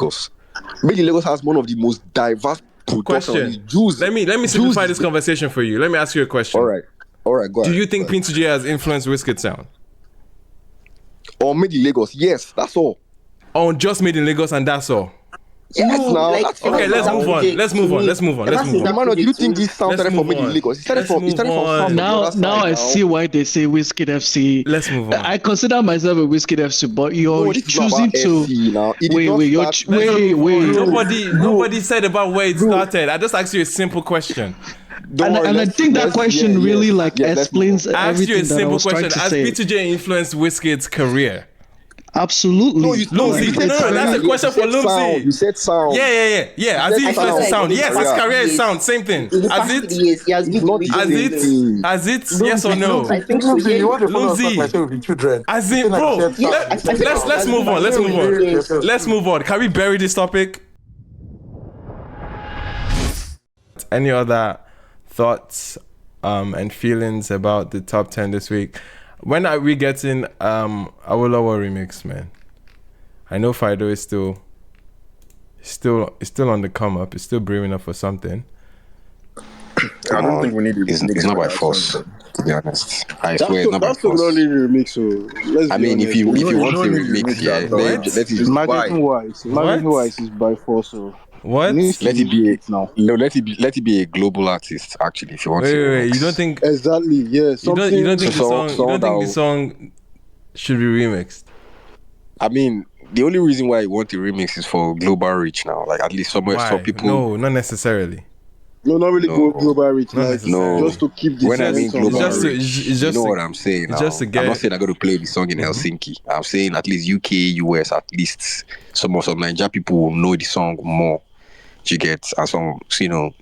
Lagos. Made in Lagos has one of the most diverse Question. Juice. Let me simplify this conversation for you. Let me ask you a question. All right, go ahead. Do you think Prince J has influenced Wizkid's sound? Or Made in Lagos? Yes, that's all. Or just Made in Lagos and that's all? Yes, No, now. like, That's Okay, let's move on. Let's move on. Emmanuel, do you think this sound started from Made in Lagos? It started from South Now I see why they say Wizkid FC. Let's move on. I consider myself a Wizkid FC, but you're choosing to wait. Nobody said about where it started. I just asked you a simple question. I think that question really explains everything that I was trying to say. Has P2J influenced Wizkid's career? Absolutely. No, that's a question for Lumsy. You said sound. Yeah. Has he influenced sound? Yes, his career is sound. Same thing. Has it? Yes or no? I think so. You want to follow up with children? As in, bro. Let's move on. Let's move on. Can we bury this topic? Any other thoughts and feelings about the top 10 this week? When are we getting Awolowo remix, man? I know Fido is still on the come up. It's still brewing up for something. I don't think we need it. It's not by force, to be honest. I swear it's not by force. That's not really remix. So I mean, if you want to remix, let it. Marketing-wise is by force. So what? Let it be a global artist. Actually, if you want to. Wait. You don't think exactly? Yeah. You don't think the song should be remixed? I mean, the only reason why I want a remix is for global reach now. Like at least somewhere for people. No, not necessarily. No, not really global reach. Like, just to keep the when I mean global reach, you know what I'm saying. It's just to get. I'm not saying I got to play the song in Helsinki. I'm saying at least UK, US, at least some Nigeria people will know the song more. You get, and some,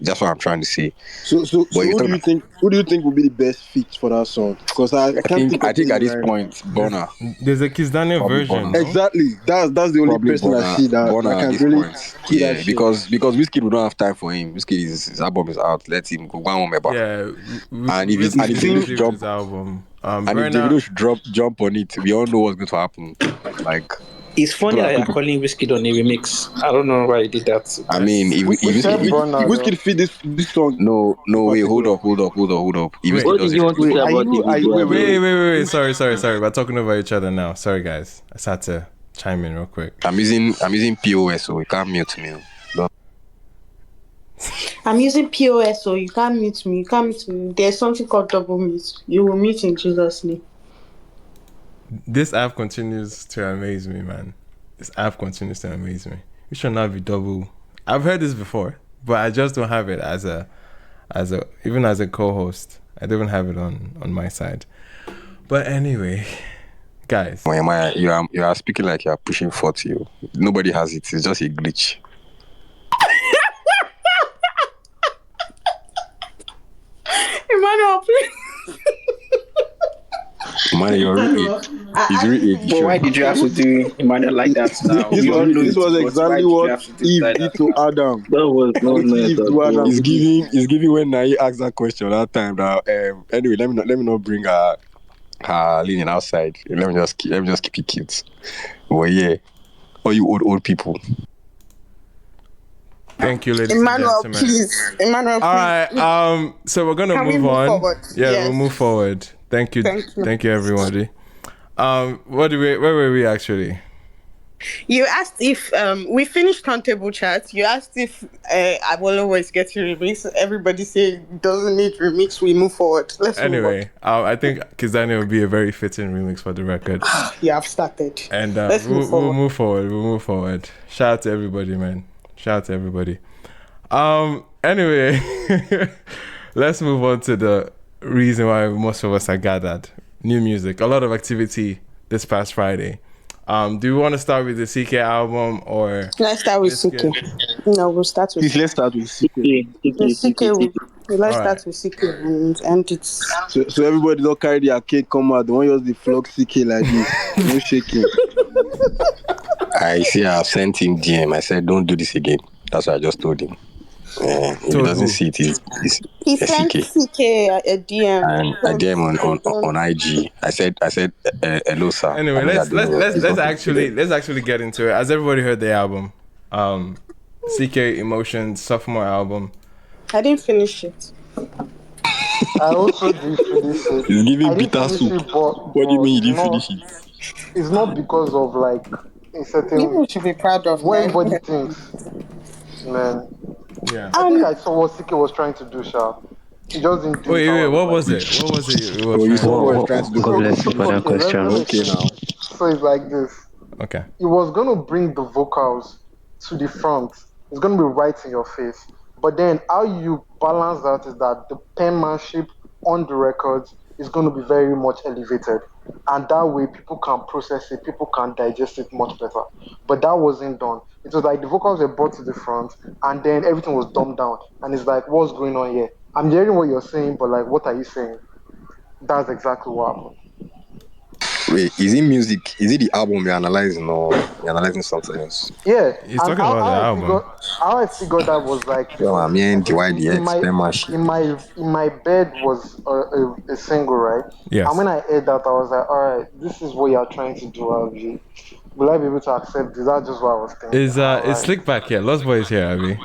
that's what I'm trying to say. So who do you think would be the best fit for that song? Because I think at this point, Bonner. There's a Kiss Daniel version. No? Exactly. That's the only person I see that Bonner I can at really this point. Yeah, because Wizkid we don't have time for him. Wizkid his album is out. Let him go one more back. Yeah, and if Davido should jump, album, and if Davido should jump on it, we all know what's going to happen. Like. It's funny that you're calling Wizkid on a remix. I don't know why he did that. I mean, if Wizkid fit this song. No, wait, hold up. What did you want to say about Wait. Sorry. We're talking over each other now. Sorry, guys. I just had to chime in real quick. I'm using POS, so you can't mute me. I'm using POS, so you can't mute me. There's something called double mute. You will mute in Jesus' name. This app continues to amaze me, man. We should not be double. I've heard this before, but I just don't have it as a even as a co-host. I don't even have it on my side. But anyway, guys. You are speaking like you are pushing 40. Nobody has it. It's just a glitch. Emmanuel, please. Emmanuel, but why did you have to do Emmanuel like that now? This was exactly what Eve did to Adam. That was not It's giving when Nai asked that question that time. That anyway, let me not bring her leaning outside. Let me just keep it kids. Well, yeah, all you old people. Thank you, ladies and gentlemen. Emmanuel, please. All right. So we're gonna move on. Forward? Yeah, yes. We'll move forward. Thank you, everybody. Where were we actually? You asked if we finished Turntable Chat. You asked if Awolowo is getting remix. Everybody said doesn't need remix. We move forward. Let's move on. I think Kizani will be a very fitting remix for the record. Yeah, I've started. And we'll move forward. Shout out to everybody, man. Anyway, let's move on to the reason why most of us are gathered. New music, a lot of activity this past Friday. Do we want to start with the Ckay album or? Let's start with Ckay. No, we'll start with. Let's start with Ckay. Let's start with Ckay and end it. So everybody don't carry their cake come out. Don't use the flog Ckay like this. No shaking. I see. I've sent him DM. I said, don't do this again. That's what I just told him. If he doesn't see it, he sent Ckay a DM. And a DM on IG. I said, hello, sir. Anyway, let's actually get into it. Has everybody heard the album? Ckay Emotions sophomore album. I didn't finish it. I also did finish it. He's giving I didn't bitter finish soup. it, but What do you mean you didn't not, finish it? it's not because of like a certain People should be proud of what them. everybody thinks, man. Yeah. I think I saw what Ckay was trying to do, Sha. He just didn't do Wait, it. what was it? What was it? It was Oh, you trying- saw what I was trying to do. God bless you for that Okay, question. let me Okay, explain. now. So it's like this. Okay. It was going to bring the vocals to the front. It's going to be right in your face. But then how you balance that is that the penmanship on the records is going to be very much elevated. And that way people can process it, people can digest it much better. But that wasn't done. It was like the vocals were brought to the front and then everything was dumbed down. And it's like, what's going on here? I'm hearing what you're saying, but like, what are you saying? That's exactly what happened. Wait, is it music? Is it the album you're analyzing or you're analyzing something else? Yeah, He's talking about the album. How I figured that was like Yo, I mean, the YDX, penmanship. in my bed was a single, right? Yes. And when I heard that, I was like, all right, this is what you're trying to do, Abby. Will I be able to accept this? That's just what I was thinking. Is Slick back here? Lost Boy is here, Abby.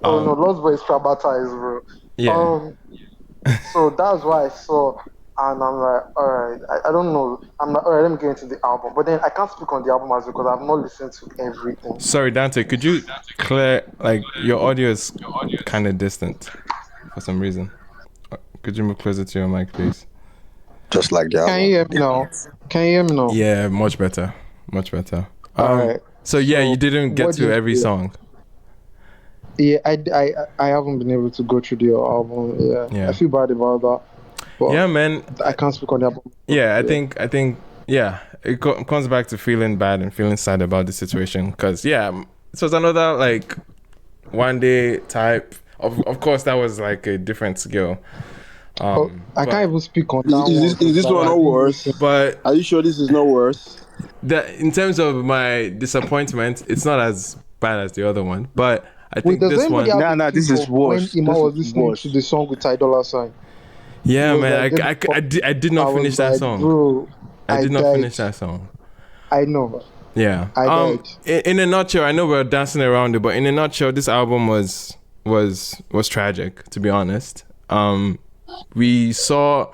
Oh no, Lost Boy is traumatized, bro. Yeah. So that's why I saw, and I'm like, all right, I don't know. I'm like, all right, let me get into the album. But then I can't speak on the album as because I've not listened to everything. Sorry, Dante, could you clear, like, your audio is kind of distant for some reason. Could you move closer to your mic, please? Just like the album. Can you hear me now? Can you hear me now? Yeah, much better. Much better. All right. So yeah, you didn't get what to do you every do? song. Yeah, I haven't been able to go through the album. Yeah. I feel bad about that. But Yeah, man. I can't speak on the album. Yeah, I think yeah, it comes back to feeling bad and feeling sad about the situation because yeah, it was another like one day type. Of course, that was like a different skill. I can't even speak on that. Is this one not worse? But Are you sure this is not worse? in terms of my disappointment, it's not as bad as the other one. But I think does this anybody one, have Nah, a this clip is of worse. when Ima This was is listening worse. to the song with Ty Dolla $ign? yeah, was man, like, I did not was finish that like, song. Bro, I did not died. finish that song. I know. Yeah. I died. In a nutshell, I know we're dancing around it, but in a nutshell, this album was tragic, to be honest. We saw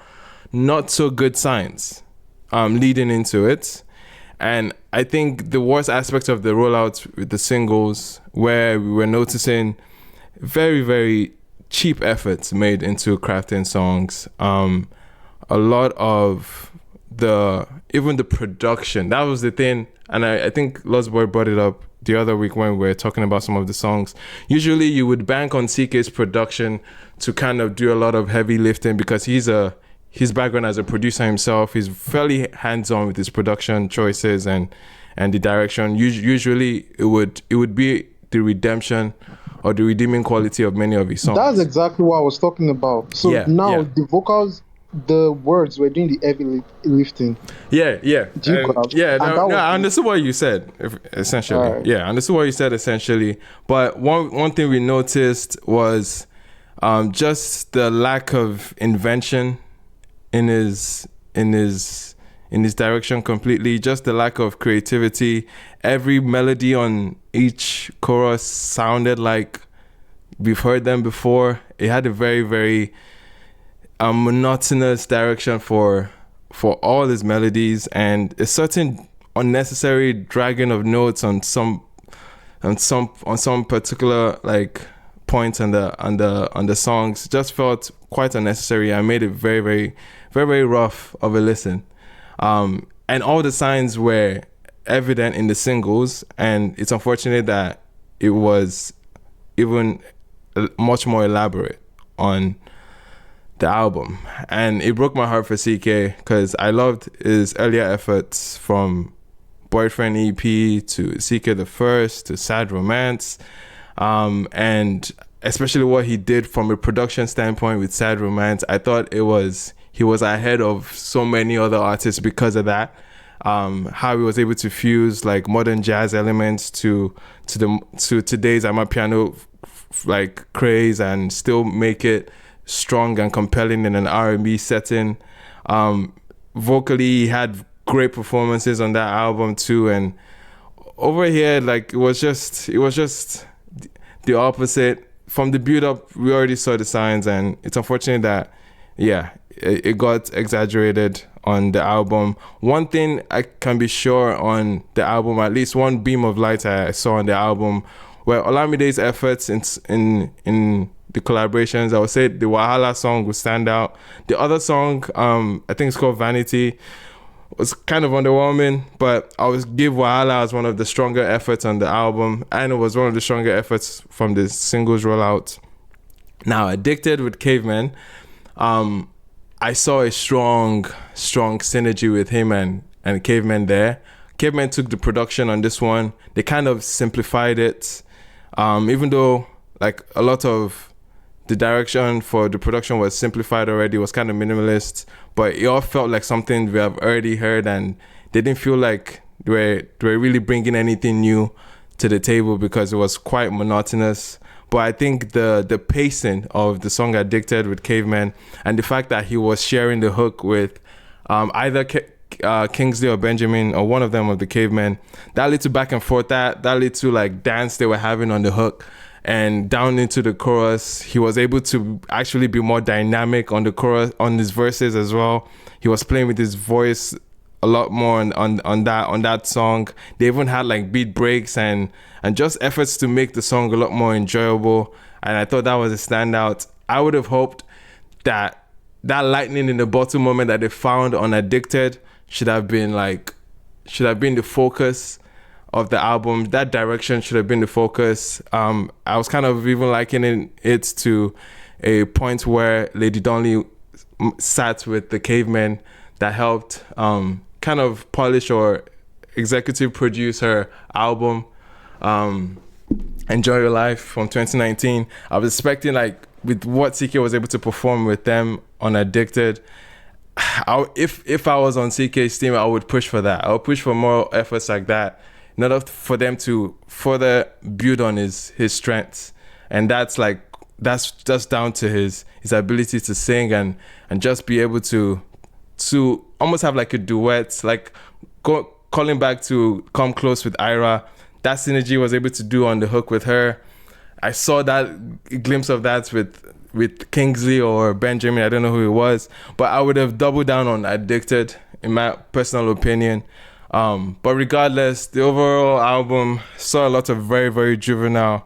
not so good signs leading into it. And I think the worst aspect of the rollout with the singles, where we were noticing very, very cheap efforts made into crafting songs. A lot of even the production, that was the thing. And I think Lost Boy brought it up the other week when we were talking about some of the songs. Usually you would bank on Ckay's production to kind of do a lot of heavy lifting because his background as a producer himself, he's fairly hands-on with his production choices and the direction. Usually it would be the redemption or the redeeming quality of many of his songs. That's exactly what I was talking about. So the vocals, the words were doing the heavy lifting. Yeah. I understood what you said, essentially. Right. Yeah, I understood what you said, essentially. But one thing we noticed was just the lack of invention in his direction completely, just the lack of creativity. Every melody on each chorus sounded like we've heard them before. It had a very, very monotonous direction for all his melodies, and a certain unnecessary dragging of notes on some particular like points on the songs just felt quite unnecessary and made it very, very, very, very rough of a listen. And all the signs were evident in the singles, and it's unfortunate that it was even much more elaborate on the album. And it broke my heart for Ckay because I loved his earlier efforts, from Boyfriend EP to Ckay the First to Sad Romance, and especially what he did from a production standpoint with Sad Romance. I thought he was ahead of so many other artists because of that. How he was able to fuse like modern jazz elements to today's Amapiano like craze and still make it strong and compelling in an R&B setting. Vocally, he had great performances on that album too, and over here, like it was just the opposite. From the build up, we already saw the signs, and it's unfortunate that it got exaggerated on the album. One thing I can be sure on the album, at least one beam of light I saw on the album, were Olamide's efforts in the collaborations. I would say the Wahala song would stand out. The other song, I think it's called Vanity, was kind of underwhelming, but I would give Wahala as one of the stronger efforts on the album, and it was one of the stronger efforts from the singles rollout. Now, Addicted with Caveman, I saw a strong synergy with him and Caveman there. Caveman took the production on this one. They kind of simplified it, even though like a lot of the direction for the production was simplified already, was kind of minimalist, but it all felt like something we have already heard, and they didn't feel like they were really bringing anything new to the table because it was quite monotonous. But I think the pacing of the song Addicted with Caveman, and the fact that he was sharing the hook with either Kingsley or Benjamin, or one of them of the Cavemen, that led to back and forth, that led to like dance they were having on the hook. And down into the chorus, he was able to actually be more dynamic on the chorus, on his verses as well. He was playing with his voice a lot more on that song. They even had like beat breaks and just efforts to make the song a lot more enjoyable. And I thought that was a standout. I would have hoped that lightning in the bottle moment that they found on Addicted should have been the focus of the album. That direction should have been the focus. I was kind of even likening it to a point where Lady Donley sat with the Cavemen that helped kind of polish or executive produce her album, Enjoy Your Life from 2019. I was expecting, like, with what Ckay was able to perform with them on Addicted, if I was on Ckay's team, I would push for that. I would push for more efforts like that, in order for them to further build on his strengths. And that's just down to his ability to sing and just be able to almost have like a duet, like calling back to Come Close with Ira. That synergy was able to do on the hook with her. I saw that glimpse of that with Kingsley or Benjamin. I don't know who it was, but I would have doubled down on Addicted, in my personal opinion. But regardless, the overall album saw a lot of very, very juvenile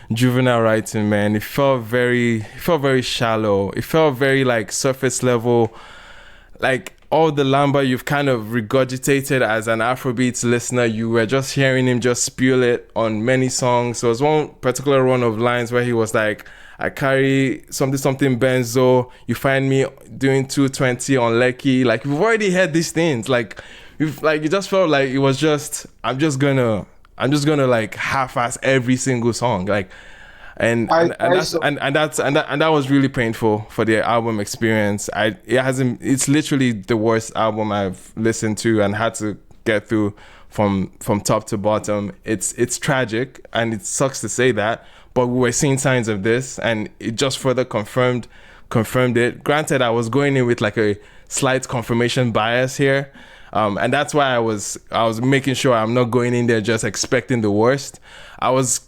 writing, man. It felt very shallow. It felt very like surface level, like all the Lamba you've kind of regurgitated as an Afrobeats listener. You were just hearing him just spew it on many songs. There was one particular run of lines where he was like, I carry something benzo, you find me doing 220 on Lekki. Like, we've already heard these things. Like, it just felt like it was just, I'm just gonna like half-ass every single song, like, and that was really painful for the album experience. It's literally the worst album I've listened to and had to get through from top to bottom. It's tragic, and it sucks to say that, but we were seeing signs of this, and it just further confirmed it. Granted, I was going in with like a slight confirmation bias here. And that's why I was making sure I'm not going in there just expecting the worst. I was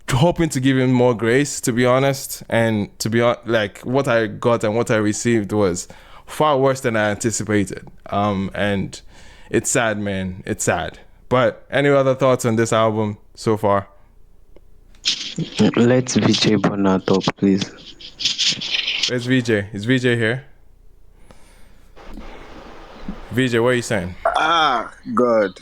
hoping to give him more grace, to be honest. And to be like, what I got and what I received was far worse than I anticipated. And it's sad, man. It's sad. But any other thoughts on this album so far? Let's VJ Bonner talk, please. Where's VJ? Is VJ here? VJ, what are you saying? God.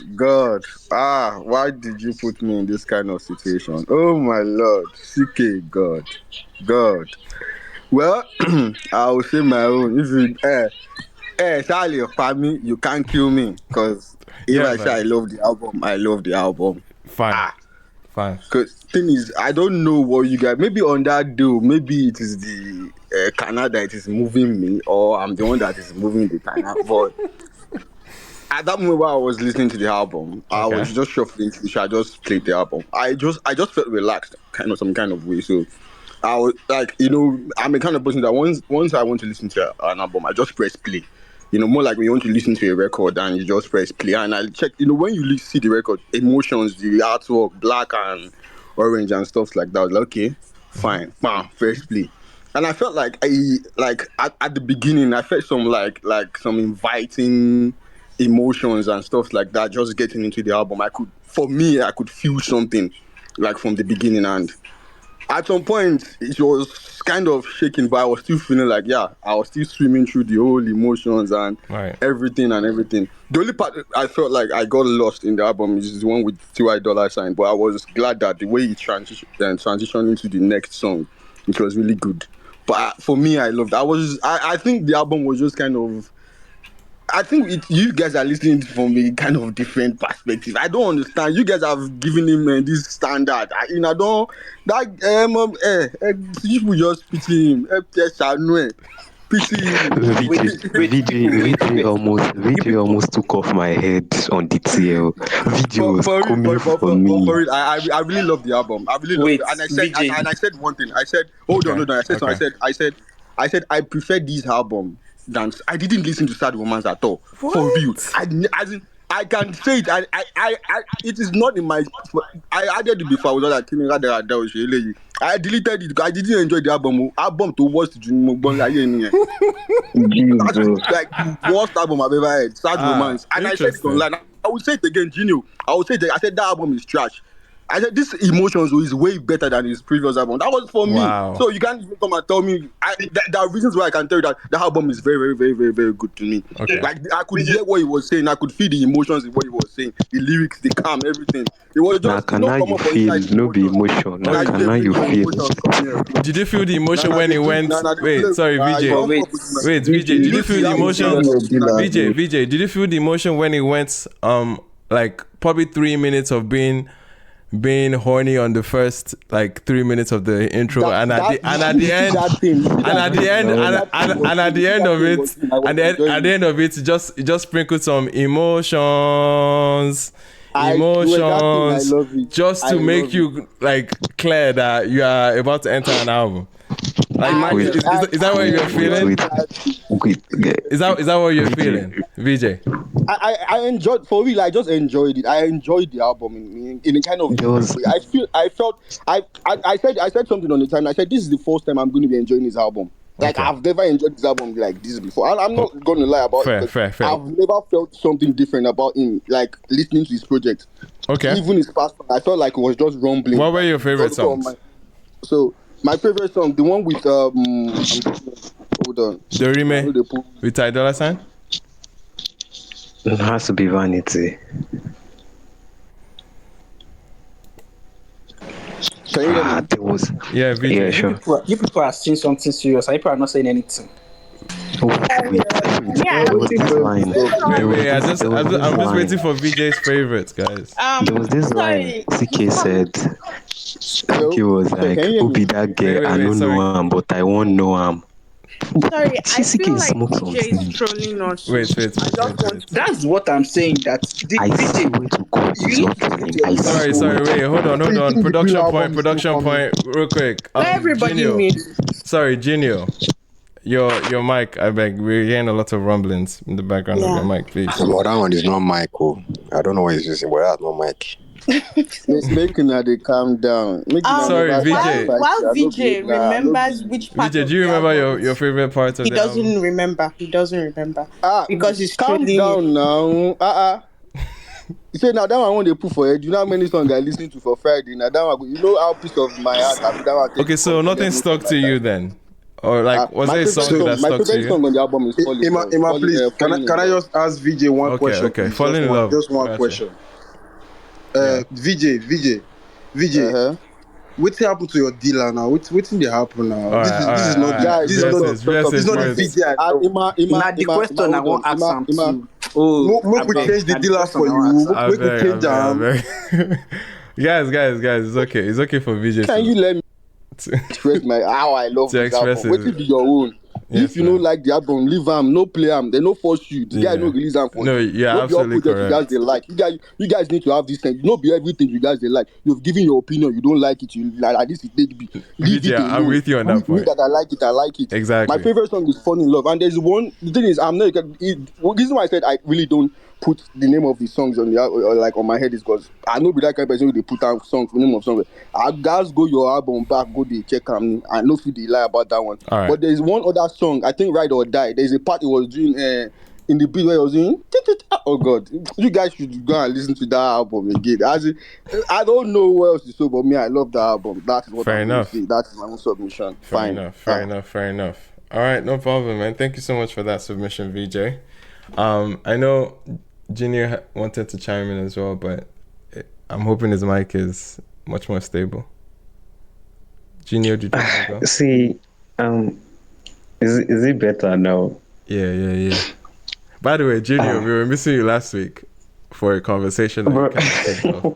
Why did you put me in this kind of situation? Oh my Lord, Ckay, God. Well, I will say my own. If you, Charlie, family, you can't kill me, because if I say I love the album. Fine. Because thing is, I don't know what you guys. Maybe on that deal, maybe it is the canal that is moving me, or I'm the one that is moving the canal, but. At that moment while I was listening to the album, I was just shuffling through. I just played the album. I just felt relaxed, some kind of way. So I was like, I'm a kind of person that once I want to listen to an album, I just press play. more like when you want to listen to a record and you just press play. And I check, when you see the record, emotions, the artwork, black and orange and stuff like that. I was like, okay, fine, bam, first play. And I felt like at the beginning, I felt some like some inviting emotions and stuff like that. Just getting into the album, I could feel something like from the beginning, and at some point it was kind of shaking, but I was still feeling like, I was still swimming through the whole emotions and everything. The only part I felt like I got lost in the album is the one with Tiwa, but I was glad that the way he transitioned into the next song, it was really good. But for me, I loved. I think the album was just kind of. I think you guys are listening from a kind of different perspective. I don't understand. You guys have given him this standard. I don't. People just pity him. Pity VJ almost took off my head on the TL. VJ was coming for me. For it, I really love the album. I really love it. And I said one thing. I said, hold on. I said I prefer this album than I didn't listen to Sad Romance at all. What? For real. I can say it. I it is not in my. I added it before. I was like, I deleted it because I didn't enjoy the album. Album to watch the like the worst album I've ever heard. Sad Romance, and I said it online. I will say it again, Genio. I said that album is trash. I said this Emotions is way better than his previous album. That was for me. So you can't even come and tell me. There are reasons why I can tell you that the album is very, very, very, very, very good to me. Okay. Like I could hear what he was saying. I could feel the emotions in what he was saying. The lyrics, the calm, everything. It was just you feel no be emotion. You feel. Did you feel the emotion when he went? Wait, sorry, VJ. Wait, VJ. Did you feel the emotion? VJ, did you feel the emotion when he went? Like probably 3 minutes of being horny on the first like 3 minutes of the intro, and at the end of it, just sprinkled some emotions, just to make you like clear that you are about to enter an album. Like, is that what you're feeling? Is that what you're feeling, VJ? I enjoyed, for real. I just enjoyed it. I enjoyed the album in a kind of way. I said something on the time. I said this is the first time I'm going to be enjoying this album. Like I've never enjoyed this album like this before. I'm not going to lie about it. Fair. I've never felt something different about him. Like listening to his project. Okay. Even his past, I felt like it was just rumbling. What were your favorite songs? My favorite song, the one with hold on. The Rema with Tiwa. It has to be Vanity. Can you hear me? There was. Yeah, sure. You people are saying something serious. You people are not saying anything. Wait, I'm just waiting for VJ's favorites, guys. There was this line Ckay said. Ckay was like, who be that girl? I don't know him, but I won't know him. Sorry, I feel like DJ is trolling us. Wait. That's what I'm saying. That I see where to go. Sorry. Wait, hold on. Production point, real quick. Everybody meets. Sorry, Genio. Your mic, I beg. We're hearing a lot of rumblings in the background of your mic, please. Well, that one is not mic. I don't know what he's using, but that's not mic. Making that they calm down. Sorry, VJ. While VJ remembers which part. VJ, do you remember your favorite part of the album? He doesn't remember. Because he's calm down now. You say now that one I want to put for head. You know how many songs I listen to for Friday. Now that one, you know how piece of my heart. Okay, so nothing stuck to you then. Or like, was there a song that stuck to you? My favorite song on the album is Falling. Ima, please, can I just ask VJ one question? Okay, Falling in Love. Just one question. VJ. What's happened to your dealer now? What's they happen now? This is not the VJ. The question I want to ask him. We change the dealer for you. We change them. Guys, it's okay for VJ. Can you let me express how I love this album? What will be your own? Yes, if you don't like the album, leave them, no play them, they no force you. The guy no release them for no, you. yeah, No be all absolutely projects you guys correct. they like. You guys need to have this thing. No be everything you guys they like. You've given your opinion, you don't like it, you like this is take be. Leave it alone. I'm with you on that Me point. that I like it. Exactly. My favorite song is Fall in Love. And there's one, the thing is, I'm not, the reason why I said I really don't put the name of the songs on the or like on my head is because I know be that kind of person who they put out songs, the name of songs. I guys go your album back, go they check them. I know if they lie about that one. All right. But there's one other song, I think Ride or Die. There's a part he was doing in the beat where he was doing. Oh God, you guys should go and listen to that album again. I don't know what else to say, but me, I love that album. That is what Fair I'm enough. going to say. That is my own submission. Fair enough. All right, no problem, man. Thank you so much for that submission, VJ. I know Junior wanted to chime in as well, but I'm hoping his mic is much more stable. Junior, did you want to go? See, is it better now? Yeah. By the way, Junior, we were missing you last week for a conversation. What conversation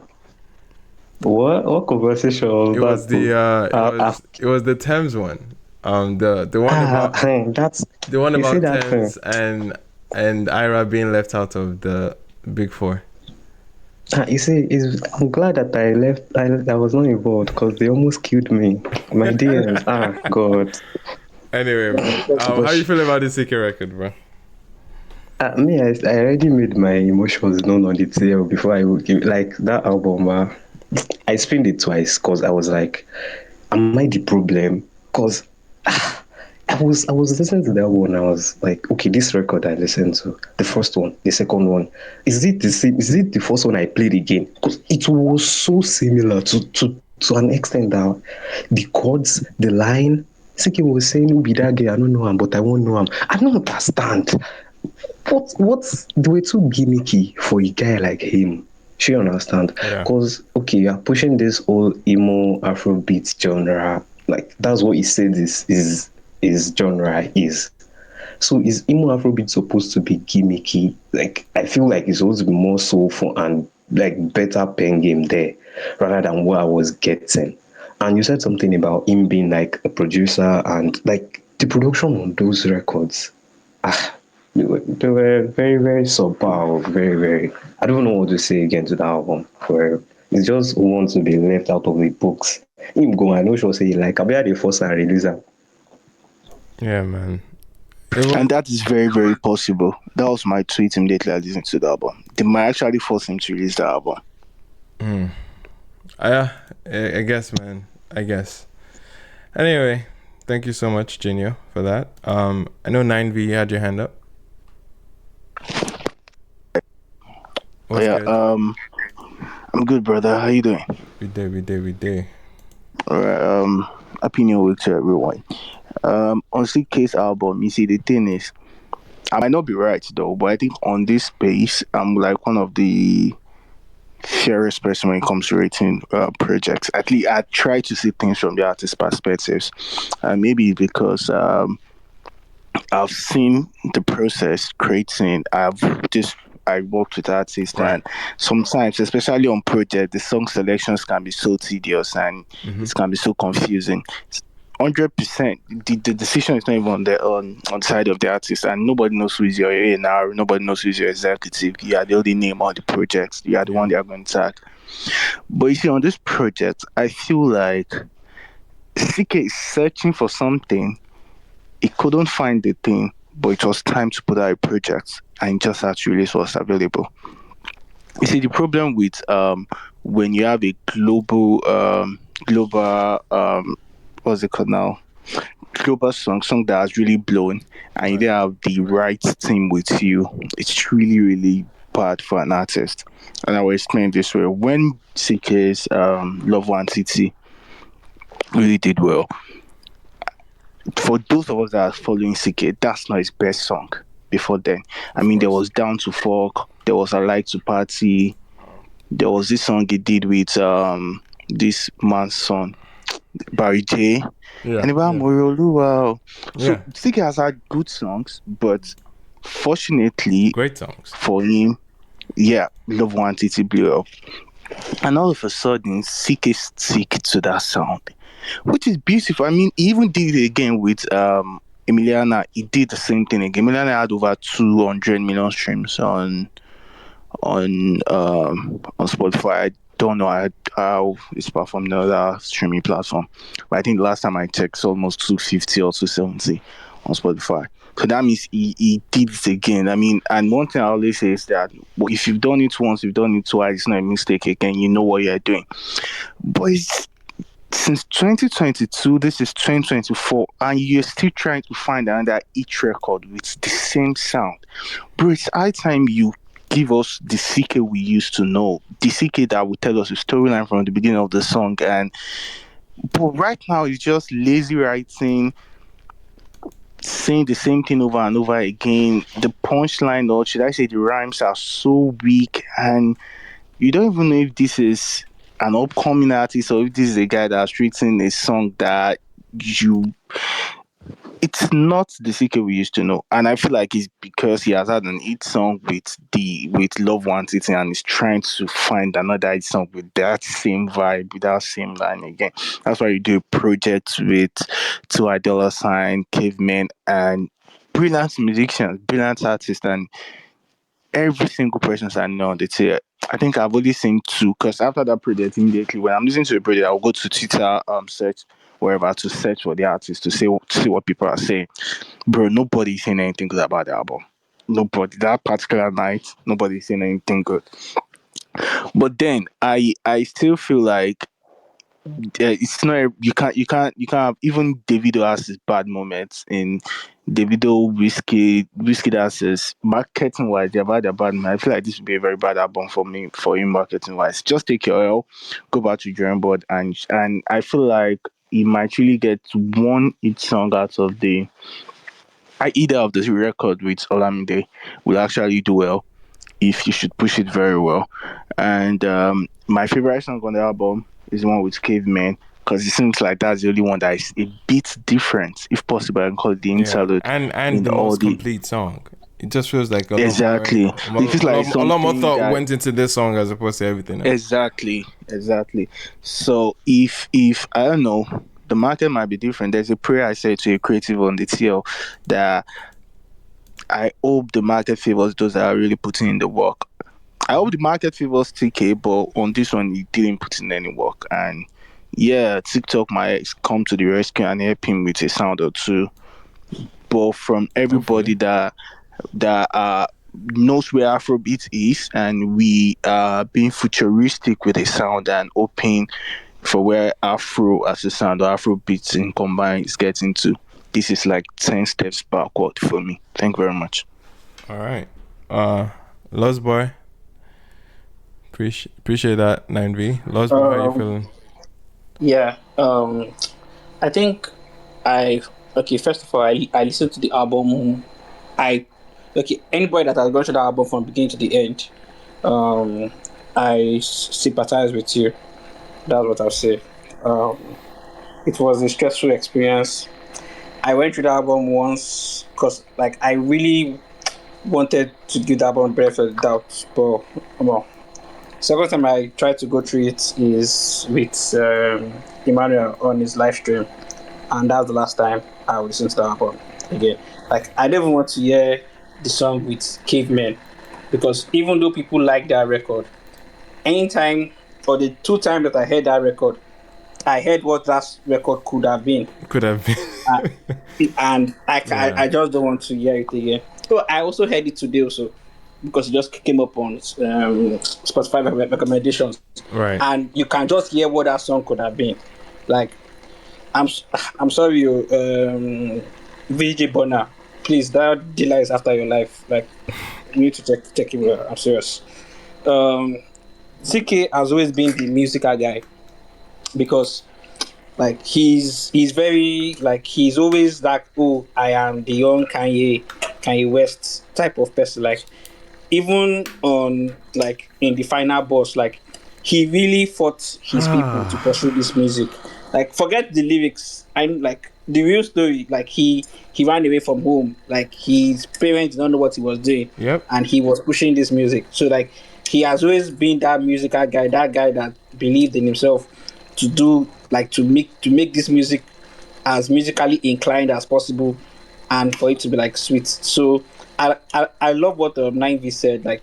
was it was that? It was the Thames one. The one about the one about Thames and Ira being left out of the Big Four. You see, I'm glad that I left. I was not involved because they almost killed me. My DMs. God. Anyway, how you feel about this Ckay record, bro? Me, I already made my emotions known on the tail before I would give like that album. I spent it twice because I was like, am I the problem? Because I was listening to that one. I was like, okay, this record I listened to, the first one, the second one, is it the same? Is it the first one I played again? Because it was so similar to an extent that the chords, the line. Ckay was saying, "Who be that guy? I don't know him, but I won't know him." I don't understand. What's they were too gimmicky for a guy like him. She understand? Because okay, you're pushing this whole emo Afrobeats genre. Like that's what he said is genre is. So is emo Afrobeat supposed to be gimmicky? Like I feel like it's supposed to be more soulful and like better pen game there rather than what I was getting. And you said something about him being like a producer and like the production on those records. They were very, very subpar, very, very. I don't know what to say again to the album. Where it's just want to be left out of the books. Him go, I know she'll say like, I'll be at the first and release that. Yeah, man. And that is very, very possible. That was my tweet immediately I listened to the album. They might actually force him to release the album. I guess, man. I guess. Anyway, thank you so much, Genio, for that. I know 9V, you had your hand up. What's good? I'm good, brother. How you doing? We did. Alright, happy new week to everyone. On Ckkay's album, you see the thing is, I might not be right though, but I think on this space, I'm like one of the fairest person when it comes to rating projects. At least I try to see things from the artist's perspectives. Maybe because I've seen the process creating. I worked with artists, and sometimes, especially on projects, the song selections can be so tedious and it can be so confusing. 100%, the decision is not even on the side of the artist, and nobody knows who is your A&R, nobody knows who is your executive. You are the only name on the project. You are the one they are going to tag. But you see, on this project, I feel like Ckay is searching for something. He couldn't find the thing, but it was time to put out a project, and just had to release what's available. You see, the problem with when you have a global what's it called now? Global song that has really blown, and you don't have the right team with you. It's really, really bad for an artist. And I will explain this way. When Ckay's Love One City really did well, for those of us that are following Ckay, that's not his best song before then. I mean, there was Down to Folk, there was I Like to Party, there was this song he did with this man's son, Barry J. And about Morayo. So Ckay has had good songs, but fortunately, great songs for him, Love One City blew up. And all of a sudden, Ckay stick to that sound, which is beautiful. I mean, he even did it again with Emiliana, he did the same thing again. Emiliana had over 200 million streams on Spotify. I don't know how it's performed on other streaming platform, but I think the last time I checked, it's almost 250 or 270 on Spotify. So that means he did it again. I mean, and one thing I always say is that if you've done it once, you've done it twice, it's not a mistake again. You know what you're doing. But since 2022, this is 2024, and you're still trying to find another each record with the same sound. Bro, it's high time you give us the Ckay we used to know, the Ckay that would tell us the storyline from the beginning of the song. But right now, it's just lazy writing, saying the same thing over and over again. The punchline, or should I say, the rhymes are so weak, and you don't even know if this is an upcoming artist or if this is a guy that's written a song that it's not the Ckay we used to know. And I feel like it's because he has had an hit song with Love Wants It, and he's trying to find another hit song with that same vibe, with that same line again. That's why you do projects with Tiwa Sign, Cavemen, and brilliant musicians, brilliant artists, and every single person I know on the tier. I think I've only seen two, because after that project, immediately when I'm listening to a project, I'll go to Twitter, search wherever to search for the artist to see what people are saying. Bro, nobody's saying anything good about the album. Nobody. That particular night, nobody's saying anything good. But then I still feel like it's not, you can't have, even Davido has his bad moments. In Davido, Wizkid has his marketing wise, they've had their bad moments. I feel like this would be a very bad album for him marketing wise. Just take your L, go back to drawing board, and I feel like he might really get one each song out of either of the record with Olamide will actually do well if you should push it very well. And my favorite song on the album is the one with Caveman, because it seems like that's the only one that is a bit different. If possible, I can call it the interlude. And the most complete song. It just feels like a exactly. lot more, it feels like a lot more thought went into this song as opposed to everything else. Exactly. So if I don't know, the market might be different. There's a prayer I said to a creative on the TL that I hope the market favors those that are really putting in the work. I hope the market favors TK, but on this one, he didn't put in any work. And yeah, TikTok might come to the rescue and help him with a sound or two. But from everybody that knows where Afrobeats is, and we are being futuristic with a sound and open for where Afro as a sound or Afrobeats in combined is getting to. This is like 10 steps backward for me. Thank you very much. All right. Lost Boy. Appreciate that, 9V. Lost Boy, how you feeling? Yeah. I think first of all, I listened to the album. Anybody that has gone through the album from beginning to the end, I sympathize with you. That's what I'll say. It was a stressful experience. I went through the album once because I really wanted to give the album benefit of the doubt, but second time I tried to go through it is with Emmanuel on his live stream, and that was the last time I would listen to the album again. I don't even want to hear the song with Cavemen, because even though people like that record, anytime or the two times that I heard that record, I heard what that record could have been. And I just don't want to hear it again. So I also heard it today also, because it just came up on Spotify recommendations. Right. And you can just hear what that song could have been. I'm sorry, VJ Bonner. Please, that dealer is after your life. You need to check him out. I'm serious. Ckay has always been the musical guy, because he's very he's always I am the young Kanye West type of person. Even on in the final boss, he really fought his people to pursue this music. Forget the lyrics. I'm the real story. He ran away from home. His parents didn't know what he was doing. Yep. And he was pushing this music. So he has always been that musical guy, that guy that believed in himself to make this music as musically inclined as possible, and for it to be like sweet. So I love what 9V said. Like,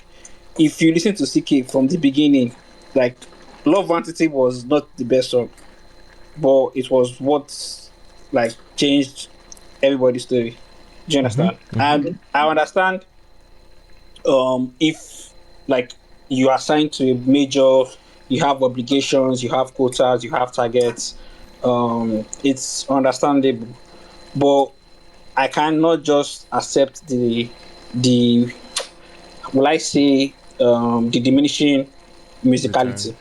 if you listen to CK from the beginning, like Love Entity was not the best song, but it was what like changed everybody's story. Do you understand? And I understand if like you are assigned to a major, you have obligations, you have quotas, you have targets, it's understandable. But I cannot just accept the will I say the diminishing musicality.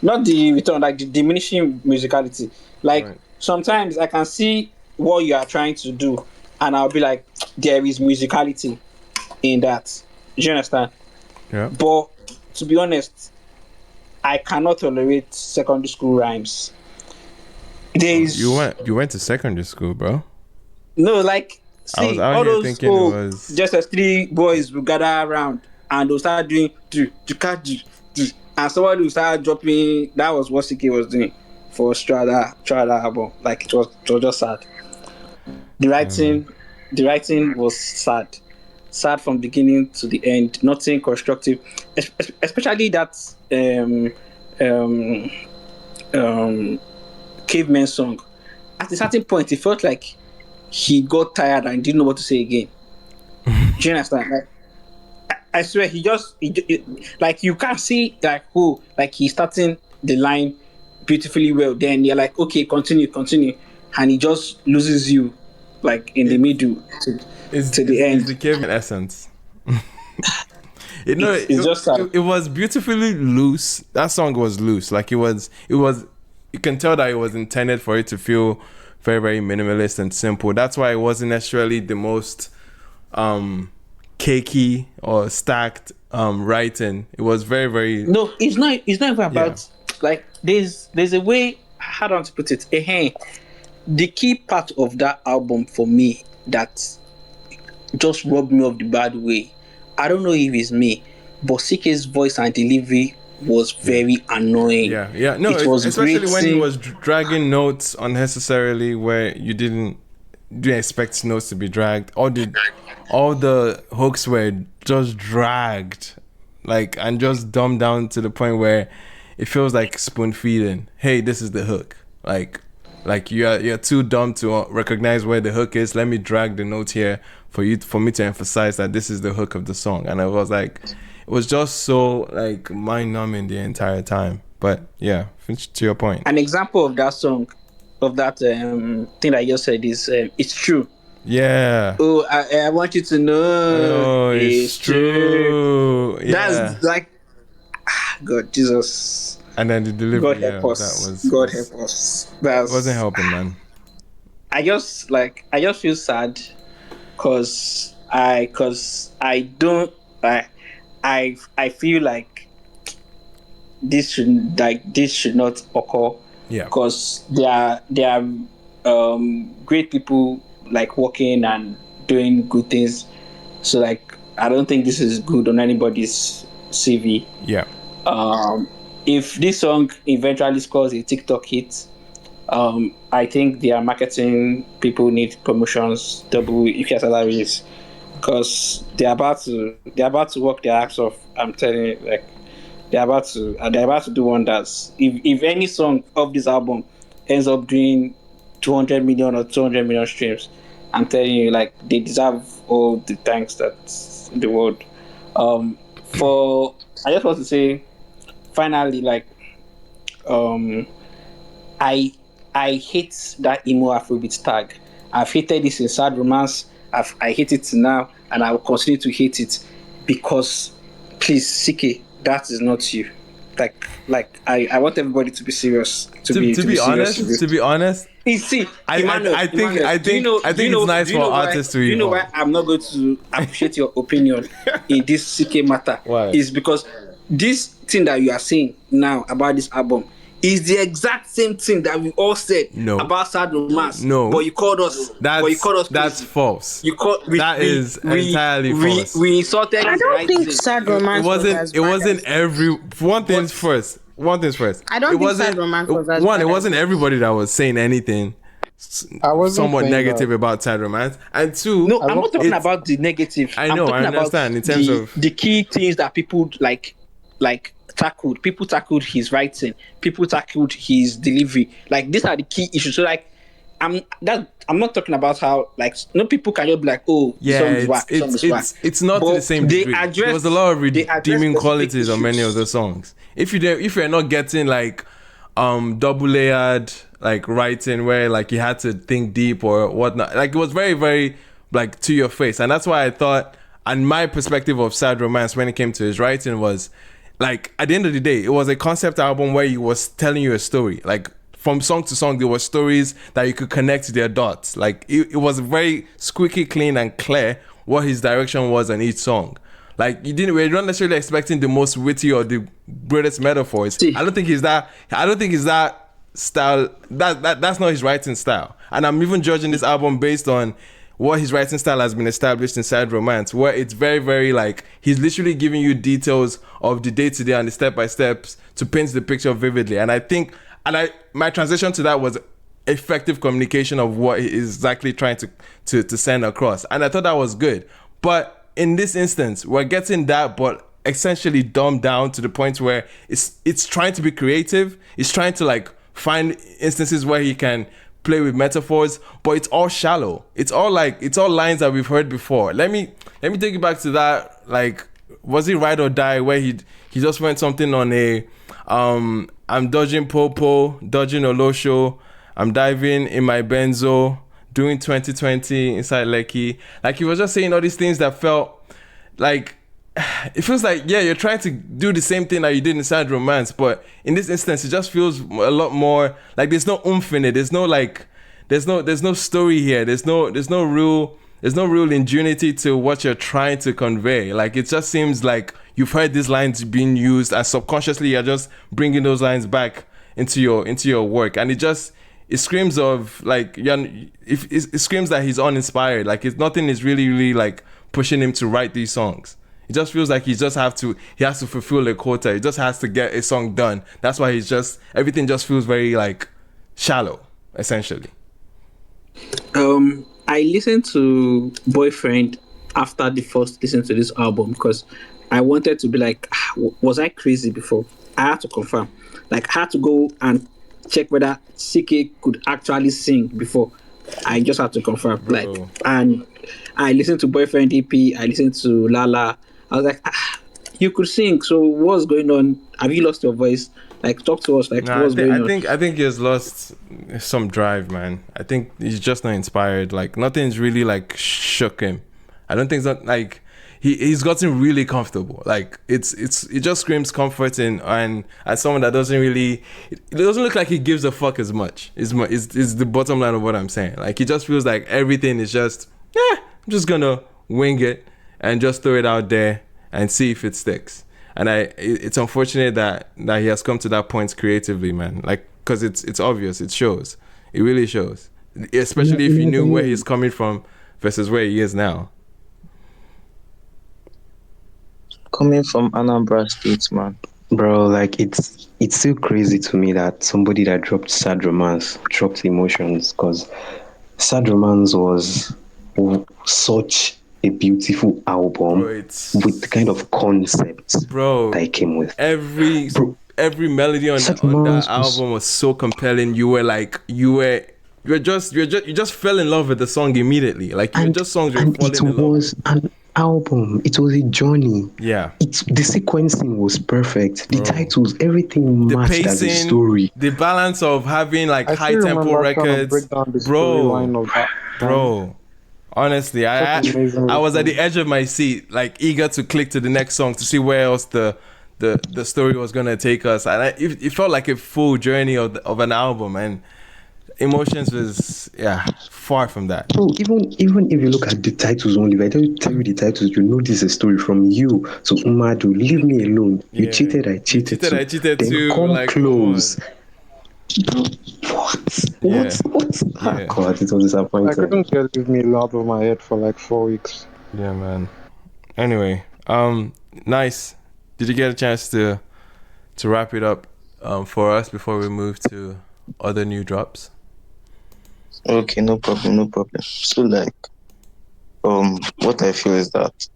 Not the return, like the diminishing musicality. Like sometimes I can see what you are trying to do, and I'll be like, there is musicality in that. Do you understand? Yeah. But to be honest, I cannot tolerate secondary school rhymes. You went to secondary school, bro. No, like, I was see, out all here those thinking it was just as three boys will gather around and they'll start doing and somebody will start dropping. That was what CK was doing for Strada album. Like, it was just sad. The writing was sad from beginning to the end. Nothing constructive, especially that caveman song. At a certain point, it felt like he got tired and didn't know what to say again. Do you understand? Like, I swear, he like, you can't see like who, like, he's starting the line beautifully well. Then you're like, okay, continue, and he just loses you, like in the middle to the end. It's the caveman essence. It's just sad. It was beautifully loose. That song was loose. Like, it was. You can tell that it was intended for it to feel very, very minimalist and simple. That's why it wasn't necessarily the most cakey or stacked writing. It was very, very. No, it's not even about like there's a way. How do I want to put it? The key part of that album for me that just rubbed me off the bad way. I don't know if it's me, but CK's voice and delivery was very annoying. Yeah. No, it was especially when he was dragging notes unnecessarily where you didn't expect notes to be dragged. All the hooks were just dragged, like, and just dumbed down to the point where it feels like spoon feeding. Hey, this is the hook. Like you're too dumb to recognize where the hook is. Let me drag the note here for me to emphasize that this is the hook of the song. And I was like, it was just so like mind numbing the entire time. But yeah, to your point. An example of that song, of that thing I just said is It's True. Yeah. Oh, I want you to know it's true. Yeah. That's like, God, Jesus. And then the delivery. God help us. God help us. That wasn't helping, man. I just feel sad because I feel like this should not occur. Yeah. Because there are great people like working and doing good things. So like, I don't think this is good on anybody's CV. Yeah. If this song eventually scores a TikTok hit, I think their marketing people need promotions, double if your salaries, because they're about to work their ass off. I'm telling you, like, they're about to do wonders. If any song of this album ends up doing 200 million or 200 million streams, I'm telling you, like, they deserve all the thanks that's in the world. I just want to say, finally, like, I hate that emo Afrobeats tag. I've hated this in Sad Romance. I hate it now, and I will continue to hate it because, please, CK, that is not you. Like I want everybody to be serious. To be honest. You see, I think it's nice for artists to evolve. You know why I'm not going to appreciate your opinion in this CK matter? Why? Is because this thing that you are saying now about this album is the exact same thing that we all said about Sad Romance. No. But you called us. That's false. That is entirely false. We insulted. I don't think Sad Romance it wasn't every. One thing's first. I don't think Sad Romance was as One, it wasn't everybody that was saying anything. I wasn't somewhat saying negative that. about Sad Romance, and two, No, I'm not talking about the negative. I I'm know, talking I understand in about terms of the key things that people tackled. People tackled his writing. People tackled his delivery. Like these are the key issues. So like, I'm not talking about how like no people can just be like, oh, the song is whack, the song is whack. it's not to the But same they degree. address There was a lot of they address redeeming specific qualities on many of issues. the songs. If you're not getting like double layered like writing where like you had to think deep or whatnot, like it was very, very like to your face. And that's why I thought, and my perspective of Sad Romance when it came to his writing was like, at the end of the day, it was a concept album where he was telling you a story. Like from song to song, there were stories that you could connect their dots. Like it was very squeaky clean and clear what his direction was on each song. Like we're not necessarily expecting the most witty or the greatest metaphors. I don't think he's that style. That's not his writing style. And I'm even judging this album based on what his writing style has been established in Sad Romance, where it's very, very like he's literally giving you details of the day-to-day and the step-by-steps to paint the picture vividly. And I think, my transition to that was effective communication of what he is exactly trying to send across. And I thought that was good. But in this instance, we're getting that, but essentially dumbed down to the point where it's trying to be creative. It's trying to like find instances where he can play with metaphors, but it's all shallow. It's all lines that we've heard before. Let me take you back to that. Like, was it Ride or Die where he just went something on a I'm dodging Popo, dodging Olosho, I'm diving in my Benzo, doing 2020 inside Lekki. Like he was just saying all these things that felt like, it feels like, yeah, you're trying to do the same thing that you did in Sad Romance, but in this instance, it just feels a lot more like there's no oomph in it. There's no like, there's no story here. There's no real ingenuity to what you're trying to convey. Like it just seems like you've heard these lines being used, and subconsciously you're just bringing those lines back into your work, and it screams of like, it screams that he's uninspired. Like nothing is really like pushing him to write these songs. It just feels like he has to fulfill a quota. He just has to get a song done. That's why everything just feels very like shallow, essentially. I listened to Boyfriend after the first listen to this album because I wanted to be like, was I crazy before? I had to confirm. Like I had to go and check whether Ckay could actually sing before. I just had to confirm. Bro. Like, and I listened to Boyfriend EP. I listened to Lala. I was like, you could sing. So what's going on? Have you lost your voice? Like, talk to us. Like, what's going on? I think he has lost some drive, man. I think he's just not inspired. Like, nothing's really like shook him. I don't think it's not like he's gotten really comfortable. Like, it just screams comfort and as someone that doesn't really, it doesn't look like he gives a fuck as much. Is the bottom line of what I'm saying. Like, he just feels like everything is just, I'm just gonna wing it and just throw it out there and see if it sticks. And it's unfortunate that he has come to that point creatively, man. Like, because it's obvious, it shows. It really shows. Especially if you knew where he's coming from versus where he is now. Coming from Anambra State, man. Bro, like it's still crazy to me that somebody that dropped Sad Romance dropped Emotions, because Sad Romance was such a beautiful album, bro, with the kind of concepts that it came with. Every melody on that album was so compelling. You just fell in love with the song immediately. Like you were just songs you were falling in love. It was an album. It was a journey. Yeah. The sequencing was perfect. The titles, everything matched as a story. The balance of having like high tempo records, bro. Honestly, I was at the edge of my seat, like eager to click to the next song to see where else the story was gonna take us, and it felt like a full journey of an album, and Emotions was far from that. So even if you look at the titles only, if I don't tell you the titles, you know this is a story from you to Umadu. Leave me alone. You cheated, I cheated too. I cheated then too. Come like, close. What? Oh God, it was disappointing. I couldn't get Leave Me Alone out of my head for like 4 weeks. Yeah, man. Anyway, nice. Did you get a chance to wrap it up for us before we move to other new drops? Okay, no problem, no problem. So like, what I feel is that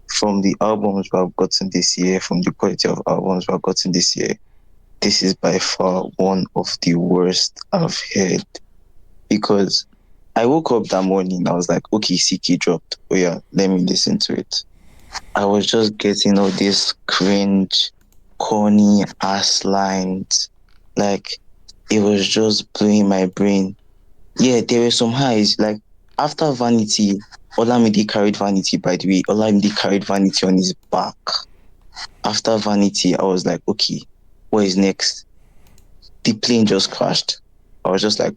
from the albums we have gotten this year, from the quality of albums we have gotten this year, this is by far one of the worst I've heard. Because I woke up that morning and I was like, okay, CK dropped. Oh yeah, let me listen to it. I was just getting all this cringe, corny ass lines. Like, it was just blowing my brain. Yeah, there were some highs. Like, after Vanity, Olamide carried Vanity, by the way. Olamide carried Vanity on his back. After Vanity, I was like, okay, what is next? The plane just crashed. I was just like,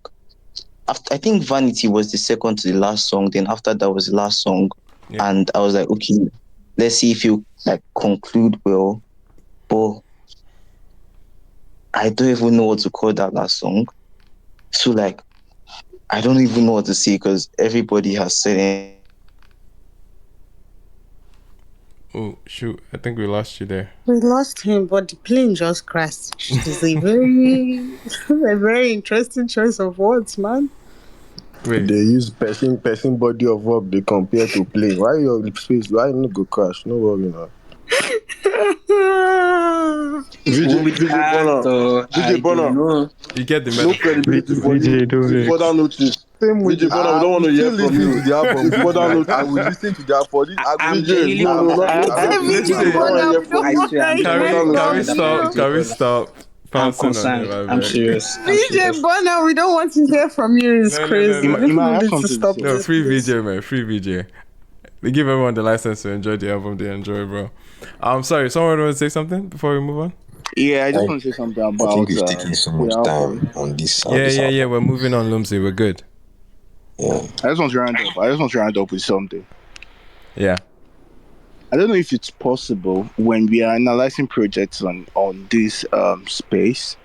I think Vanity was the second to the last song. Then after that was the last song. Yeah. And I was like, okay, let's see if you like conclude well. But I don't even know what to call that last song. So like, I don't even know what to say because everybody has said it. Oh shoot! I think we lost you there. We lost him, but the plane just crashed. It's a very interesting choice of words, man. Wait. They use person body of work they compare to plane. Why your space? Why no go crash? No worry now. VJ Bonner. You get the No metaphor. credibility for VJ, you. don't vex. Further notice. Same with VJ Bonner, we don't want to hear from you. To the album. Further Further I will listen to that for this. I'm VJ, genuinely no, concerned. I have to Listen. listen. I don't want to hear from I you. swear, I'm Can genuinely we concerned about stop? Can we VJ stop? I'm Pouncing on him, concerned. I I'm beg. serious. I'm VJ serious. Bonner, we don't want to hear from you. It's No. crazy. Ima, I have We need to something to stop say. No, this, free please. VJ, man. Free VJ. They give everyone the license to enjoy the album they enjoy, bro. I'm sorry, someone want to say something before we move on? Yeah, I just want to say something I about think we've taken so the much album. time on this. Yeah. We're moving on, Lumsey. We're good. Yeah. I just want to round up with something. Yeah. I don't know if it's possible when we are analyzing projects on this space,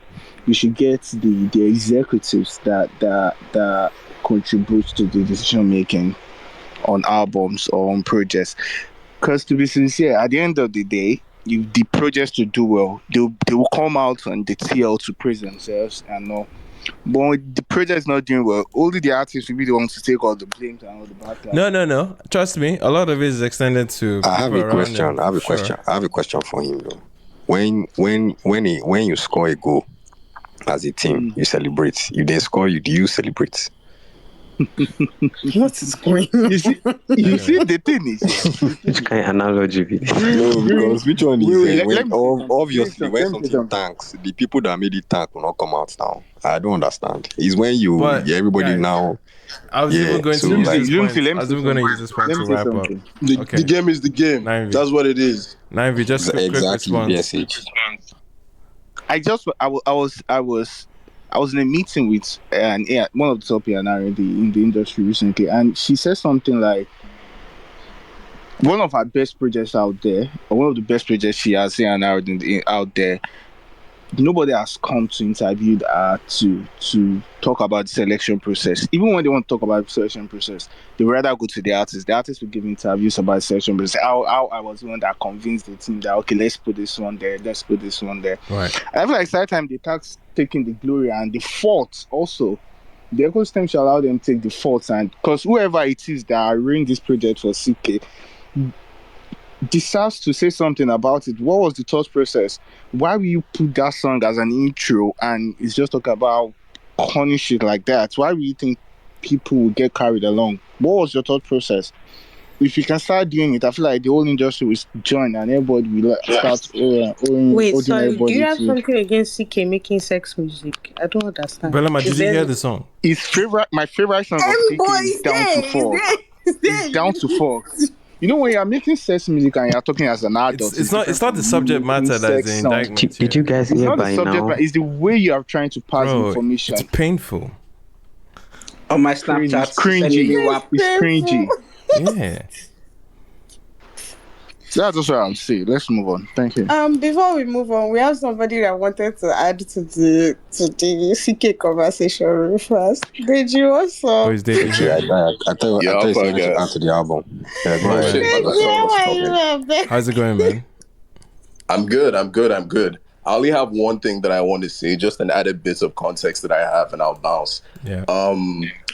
we should get the executives that contribute to the decision making on albums or on projects. Because to be sincere, at the end of the day, if the projects to do well, they will come out on the TL to praise themselves and all. But when the project is not doing well, only the artists will be the ones to take all the blame and all the backlash. No. Trust me, a lot of it is extended to I have people a around question. him. I have a Sure. question. I have a question for him though. When you score a goal as a team, you celebrate. You then score, do you celebrate? What is going on? You see, the thing is, Which kind of analogy be this? No, because which one is Wait, when let me say something. obviously when Let me say something tanks, the people that made it tank will not come out now. I don't understand. It's when everybody guys, now. I was even going to so use like, this point. I was even going to use this point Let to me say wrap up. something. Okay. The game is the game. 9V. That's what it is. 9V, just quick exactly response. BSH. I was in a meeting with one of the top A&R in the industry recently, and she said something like one of her best projects out there, or one of the best projects she has A&R out there. Nobody has come to interview her to talk about the selection process. Even when they want to talk about the selection process, they would rather go to the artist. The artist will give interviews about the selection process. How I was the one that convinced the team that okay, let's put this one there, let's put this one there. Right. I feel like sometimes they start taking the glory and the fault also. The ecosystem should allow them to take the faults, and because whoever it is that arranged this project for CK deserves to say something about it. What was the thought process? Why will you put that song as an intro and it's just talk about corny shit like that? Why do you think people will get carried along? What was your thought process? If you can start doing it, I feel like the whole industry will join and everybody will start Wait, holding sorry. Do you everybody have to something against CK making sex music? I don't understand. Belema, did Is you there- hear the song? my favorite song of CK is Down to Fall. It's Down to Fall. You know, when you're making sex music and you're talking as an adult, It's not the subject matter that's the indictment. Did you guys It's hear not the by subject now? matter, it's the way you are trying to pass Bro, information. it's painful. On my It's Snapchat, cringy. It's cringy. Yeah. That's also what I'm saying. Let's move on. Thank you. Before we move on, we have somebody that wanted to add to the CK conversation first. Did you also? Oh, is David Okay, here? I thought you wanted to add to the album. Yeah, go Oh, ahead. shit. I thought I was talking. How's it going, man? I'm good. I only have one thing that I want to say, just an added bit of context that I have, and I'll bounce. Yeah.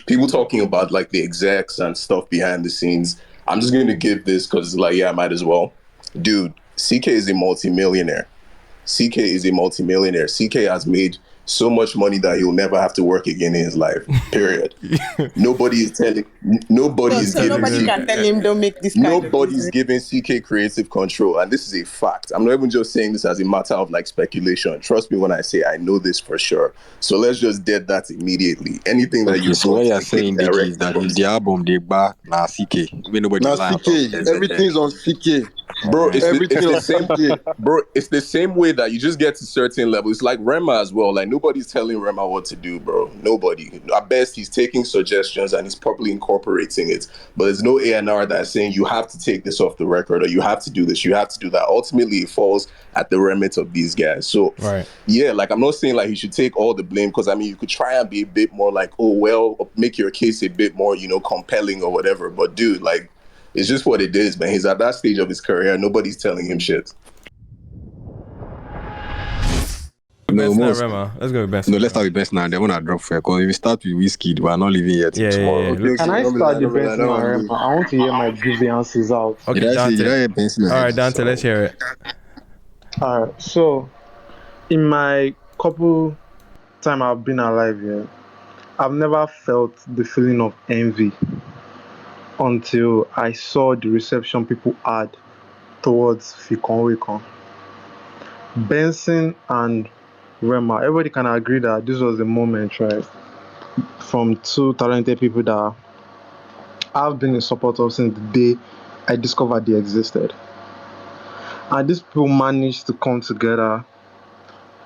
people talking about like the execs and stuff behind the scenes. I'm just going to give this because, like, yeah, I might as well. Dude, CK is a multimillionaire. CK is a multimillionaire. CK has made so much money that he'll never have to work again in his life. Period. Nobody is telling. Nobody is So giving. nobody can tell him don't make this kind of Nobody's business. giving CK creative control, and this is a fact. I'm not even just saying this as a matter of like speculation. Trust me when I say I know this for sure. So let's just dead that immediately. Anything that Okay, you're so what doing you're saying, Deji, is that the album they buy na CK. When nobody Now lie on CK, top. everything's on CK. bro, it's Everything the on same, CK. bro. It's the same way that you just get to certain levels. It's like Rema as well. Like nobody's telling Rema what to do, bro. Nobody. At best, he's taking suggestions and he's probably incorporating it. But there's no A&R that's saying you have to take this off the record or you have to do this, you have to do that. Ultimately, it falls at the remit of these guys. So yeah, like I'm not saying like he should take all the blame because I mean you could try and be a bit more like, oh well, make your case a bit more, compelling or whatever. But dude, like. It's just what it is, man. He's at that stage of his career. Nobody's telling him shit. No, Best Rema. Let's go with best. No, let's start with best now. Then when I drop for because if we start with Wizkid, we're not leaving yet tomorrow. Okay, Can I don't be start like, the don't be best like, now, don't Rema? I want to hear my grievances out. Okay, Did I Dante. hear Benson? All right, Dante, let's hear it. Alright, so in my couple time I've been alive here, I've never felt the feeling of envy until I saw the reception people had towards Fikon. Benson and Rema, everybody can agree that this was the moment, right? From two talented people that I've been in support of since the day I discovered they existed. And these people managed to come together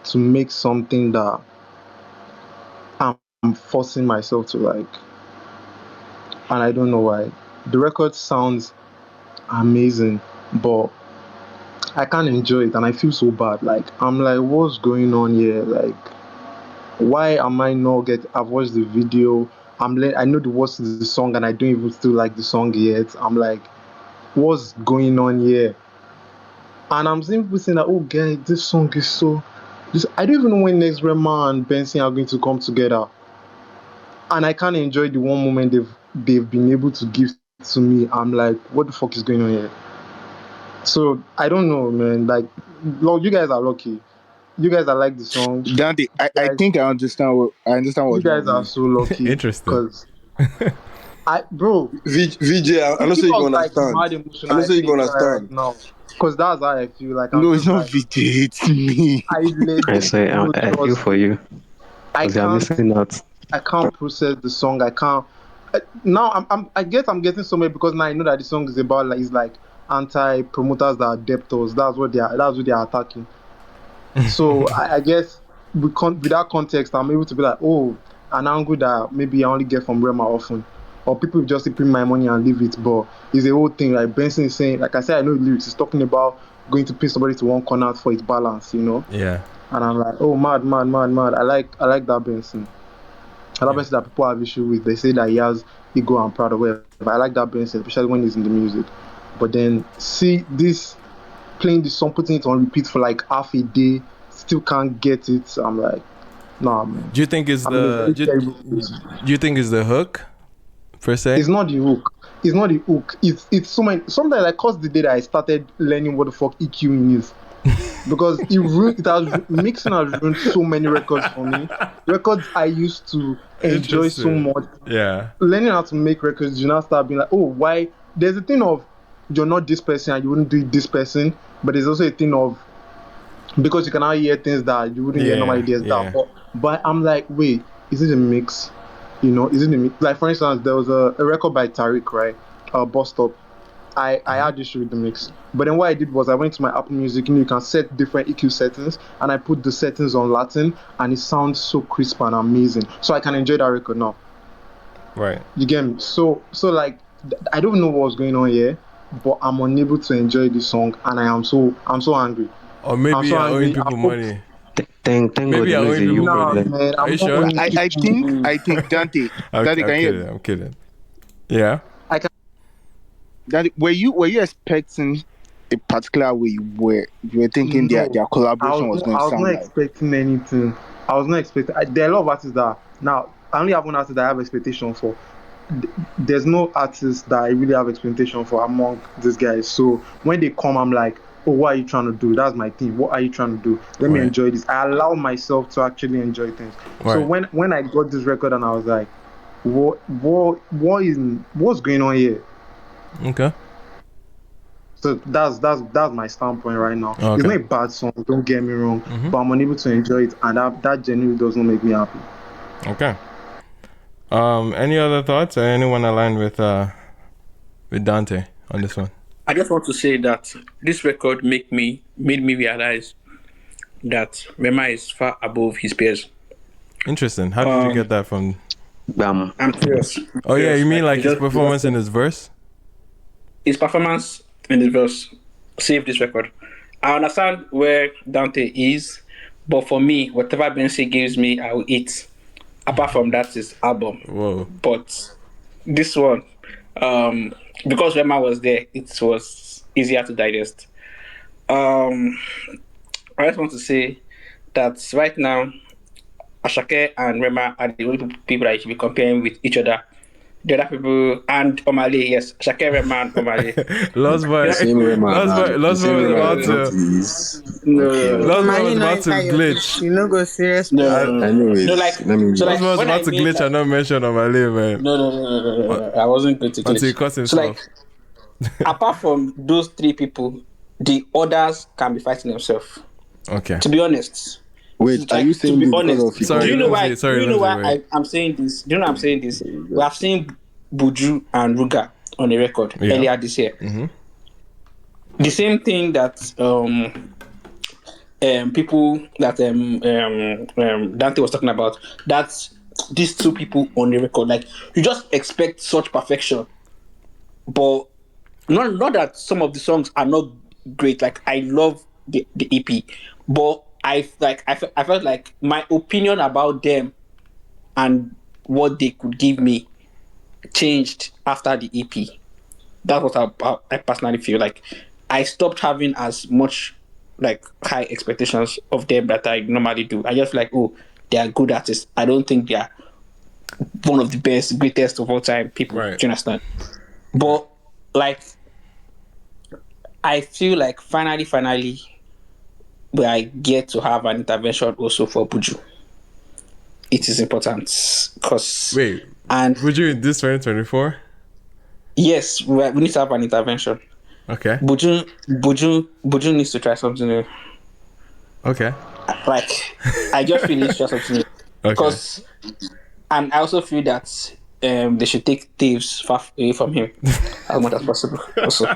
to make something that I'm forcing myself to like. And I don't know why. The record sounds amazing, but I can't enjoy it and I feel so bad. Like, I'm like, what's going on here? Like, why am I not I've watched the video. I know the words of the song and I don't even still like the song yet. I'm like, what's going on here? And I'm seeing people saying that, oh, guys, this song is so. I don't even know when next Rema and Benson are going to come together. And I can't enjoy the one moment they've been able to give to me. I'm like, what the fuck is going on here? So I don't know, man. Like, you guys are lucky. You guys are like the song. Dante, I think I understand what You guys are so lucky. Interesting. Because bro, VJ, I don't say you gonna understand. I don't say you gonna understand. now. Because that's how I feel. Like, no, it's not VJ, it's me. I say I feel for you. Because you're missing out. I can't process the song. I can't. Now I guess I'm getting somewhere because now I know that the song is about like anti-promoters that are debtors. That's what they are attacking. So I guess with that context, I'm able to be like, oh, an angle that maybe I only get from Rema often, or people just print my money and leave it. But it's a whole thing. Like Benson is saying, like I said, I know the lyrics. He's talking about going to pin somebody to one corner for its balance, Yeah. And I'm like, oh, mad. I like that Benson. I love Benson that people have issue with. They say that he has ego and proud of whatever. I like that Benson, especially when he's in the music. But then see this playing the song, putting it on repeat for like half a day, still can't get it. I'm like, nah, man. Do you think it's do you think it's the hook per se? It's not the hook. It's so many. Sometimes like cause the day that I started learning what the fuck EQing is. Because mixing has ruined so many records for me. Records I used to enjoy so much. Yeah. Learning how to make records, you now start being like, oh, why? There's a thing of you're not this person and you wouldn't do it this person, but there's also a thing of because you can now hear things that you wouldn't hear normally. There's that. But I'm like, wait, is it a mix? Is it a mix? Like for instance, there was a record by Tariq, right? Bus Stop. I had issue with the mix. But then what I did was I went to my Apple Music, you can set different EQ settings, and I put the settings on Latin, and it sounds so crisp and amazing. So I can enjoy that record now. Right. You get me? So like, I don't know what's going on here, but I'm unable to enjoy this song, and I'm so angry. Or maybe you're owing people money. Thank God maybe you're owing people money. Man, Are you sure? I think Dante. Dante, can you? I'm kidding. Yeah. Dante, were you expecting a particular way where you were thinking their collaboration was going to sound like? I was not expecting anything. I was not expecting. There are a lot of artists that now I only have one artist that I have expectation for. There's no artist that I really have expectation for among these guys. So when they come, I'm like, oh, what are you trying to do? That's my thing. What are you trying to do? Let me Right. enjoy this. I allow myself to actually enjoy things. So Right. when I got this record and I was like, what's going on here? Okay. So that's my standpoint right now. Okay. It's not a bad song, don't get me wrong, but I'm unable to enjoy it, and that genuinely does not make me happy. Okay. Any other thoughts, or anyone aligned with Dante on this one? I just want to say that this record made me realize that Rema is far above his peers. Interesting. How did you get that from? I'm curious. Oh yeah, you mean like his just- performance in his verse? His performance in this verse saved this record. I understand where Dante is, but for me, whatever Beyonce gives me, I will eat. Apart from that, his album. Whoa. But this one, because Rema was there, it was easier to digest. I just want to say that right now, Ashake and Rema are the only people that you should be comparing with each other. The other people, and Omale, yes, Ashake, Rema, and Omale. Lost Boy. Same Rema. Lost Boy was about to. Lost Boy was about to glitch. You know, go serious. Anyways, No, like, let me. so like, Lost Boy was when I about to mean glitch that- and not mention on my name, man. No. I wasn't going to Until he glitch. cut So himself. like, apart from those three people, the others can be fighting themselves. Okay. To be honest. Wait, are Like, you to saying be this because honest, of Sorry, do you know why? Lindsay, sorry, do you know why Lindsay, wait. I'm saying this? Do you know why I'm saying this? We have seen Buju and Ruga on a record Yeah. earlier this year. Mm-hmm. The same thing that people that Dante was talking about. That's these two people on the record. Like, you just expect such perfection, but not that some of the songs are not great. Like, I love the EP, but I felt like my opinion about them and what they could give me changed after the EP. That's what I personally feel like. I stopped having as much like high expectations of them that I normally do. I just feel like, oh, they are good artists. I don't think they are one of the best, greatest of all time people. Right. Do you understand? But like, I feel like finally, we I get to have an intervention also for Buju. It is important because Wait. and Would you in this 2024? yes, we need to have an intervention. Okay. Buju needs to try something new. Okay. Like, I just feel it's just something new. Okay. Because, and I also feel that they should take thieves far away from him as much as possible. Also,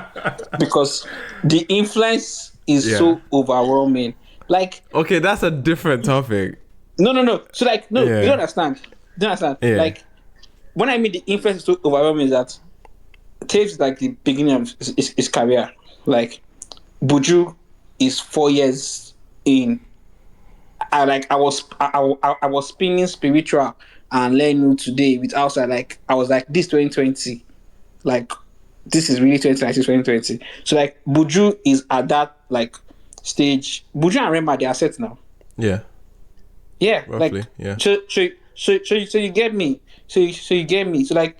because the influence is so overwhelming. Like, Okay, that's a different topic. no. So like, no, Yeah. you don't understand. Yeah. Like, when I mean the influence is so overwhelming, is that Taves is like the beginning of his career. Like, Buju is 4 years in. I was spinning spiritual and learning today with outside. Like, I was like, this 2020, like, this is really 2019, 2020. So like, Buju is at that like stage. Buju and Rema, they are set now. Yeah. Yeah, Roughly, like, yeah. So you get me. So you get me. So like,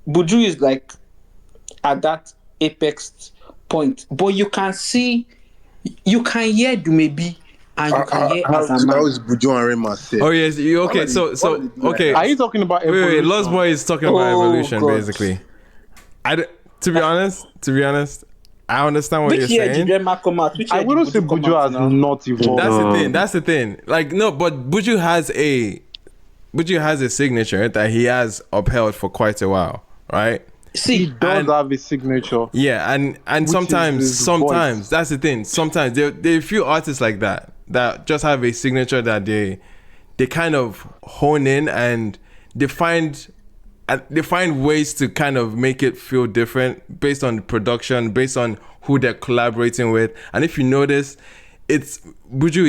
Buju is like at that apex point, but you can see, you can hear Dumebi, and you can hear How Azaman. is Buju and Rema set? Oh yes. You okay? So okay. Are you talking about Wait, evolution? Lost Boy is talking about Oh, evolution, God. basically. To be honest, I understand what Which you're year saying. did Rema come out? Which I year wouldn't did say come Buju out has now? not evolved. That's the thing. Like, no, but Buju has a signature that he has upheld for quite a while, right? He See, does have a signature. Yeah, and Which is sometimes his voice. that's the thing. Sometimes there are a few artists like that just have a signature that they kind of hone in, and they find ways to kind of make it feel different based on the production, based on who they're collaborating with. And if you notice, Buju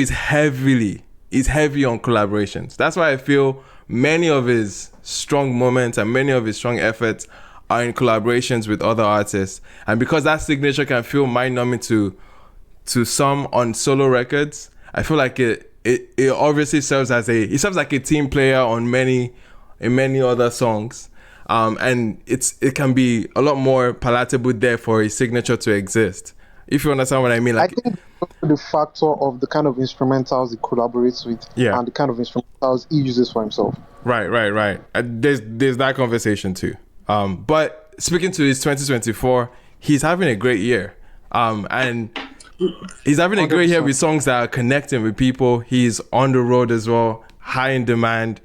is heavy on collaborations. That's why I feel many of his strong moments and many of his strong efforts are in collaborations with other artists. And because that signature can feel mind-numbing to some on solo records, I feel like it obviously serves like a team player on many in many other songs. And it can be a lot more palatable there for his signature to exist. If you understand what I mean, I think the factor of the kind of instrumentals he collaborates with and the kind of instrumentals he uses for himself. Right. There's that conversation too. But speaking to his 2024, he's having a great year. And he's having a great year with songs that are connecting with people. He's on the road as well, high in demand.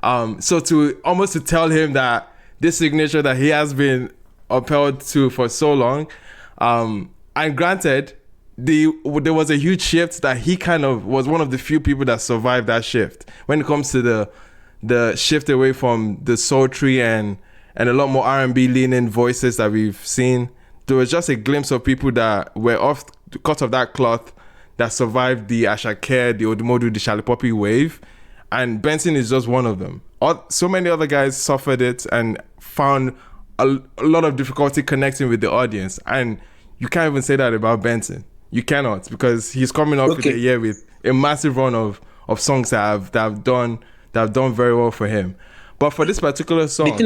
So to tell him that this signature that he has been upheld to for so long, and granted, there was a huge shift that he kind of was one of the few people that survived that shift. When it comes to the shift away from the sultry and a lot more R&B leaning voices that we've seen, there was just a glimpse of people that were cut of that cloth that survived the Ashake, the Odumodu, the Shalipopi wave, and Benson is just one of them. So many other guys suffered it and found a lot of difficulty connecting with the audience, and you can't even say that about Benson. You cannot, because he's coming up with a year with a massive run of songs that have done very well for him. But for this particular song,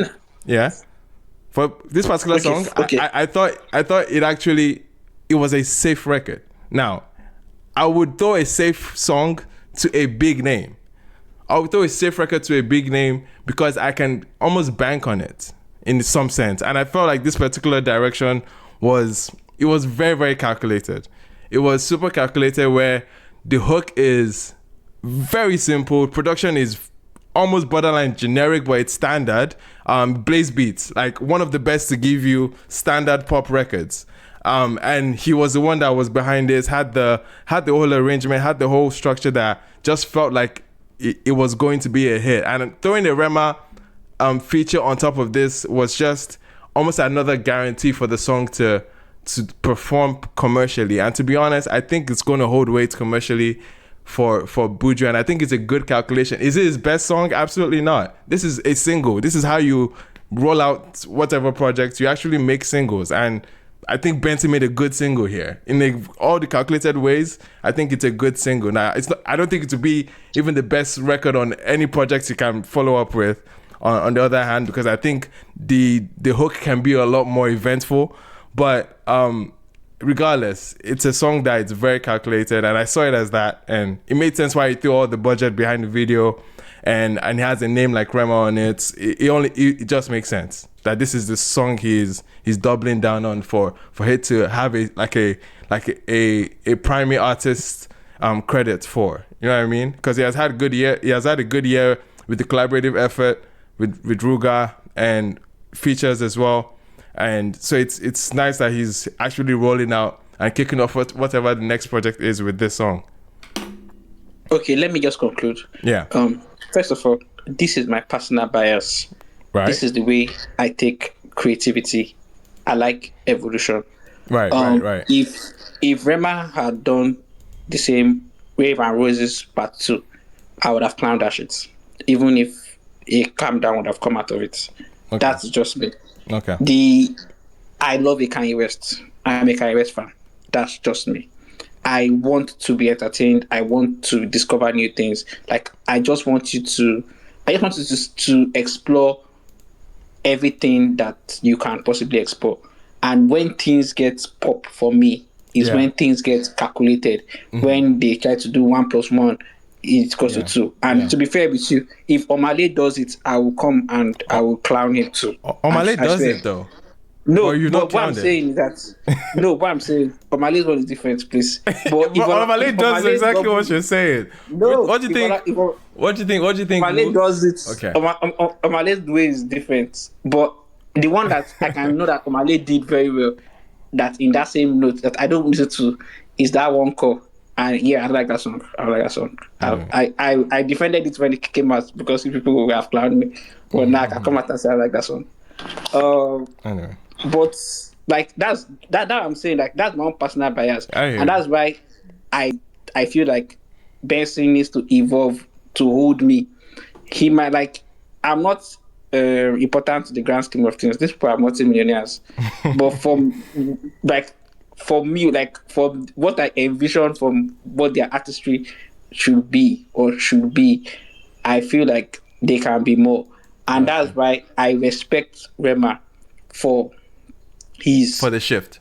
for this particular song, I thought it was a safe record. Now, I would throw a safe song to a big name. I would throw a safe record to a big name because I can almost bank on it in some sense. And I felt like this particular direction was very, very calculated. It was super calculated, where the hook is very simple. Production is almost borderline generic, but it's standard. Blaze beats, like one of the best to give you standard pop records. And he was the one that was behind this, had the whole arrangement, had the whole structure that just felt like it was going to be a hit. And throwing a Rema feature on top of this was just almost another guarantee for the song to perform commercially. And to be honest, I think it's going to hold weight commercially for Buju, and I think it's a good calculation. Is it his best song? Absolutely not. This is a single. This is how you roll out whatever project. You actually make singles, and I think Benson made a good single here. In all the calculated ways, I think it's a good single. Now, I don't think it will be even the best record on any project you can follow up with. On the other hand, because I think the hook can be a lot more eventful. But regardless, it's a song that is very calculated, and I saw it as that, and it made sense why he threw all the budget behind the video, and he has a name like Rema on it. It just makes sense that this is the song he's doubling down on for it to have a primary artist credit for. You know what I mean? Because he has had a good year with the collaborative effort with Ruga and features as well. And so it's nice that he's actually rolling out and kicking off whatever the next project is with this song. Okay, let me just conclude. Yeah. First of all, this is my personal bias. Right. This is the way I take creativity. I like evolution. Right. If Rema had done the same Wave and Roses Part 2, I would have clowned that shit. Even if a calm down would have come out of it. Okay. That's just me. Okay. I love a Kanye West. I'm a Kanye West fan. That's just me. I want to be entertained. I want to discover new things. Like I just want you to explore everything that you can possibly explore. And when things get pop for me is when things get calculated. Mm-hmm. When they try to do 1 + 1, it's equals to 2. And to be fair with you, if Omale does it, I will come and I will clown him too. Omale does it though. No, but what I'm saying is that what I'm saying, Omale's one is different, please. But Omale does exactly what you're saying. No, what do you think? What do you think? Omale does it. Okay. Omale's way is different, but the one that I can know that Omale did very well, that in that same note that I don't listen to, is that one call. And I like that song. I defended it when it came out because people will have clowned me. But now I can come out and say I like that song. Anyway. But like that I'm saying, like that's my own personal bias, and that's why I feel like Benson needs to evolve to hold me. He might I'm not important to the grand scheme of things. These people are multi-millionaires, but for me, for what I envision from what their artistry should be, I feel like they can be more. And that's why I respect Rema for his For the shift.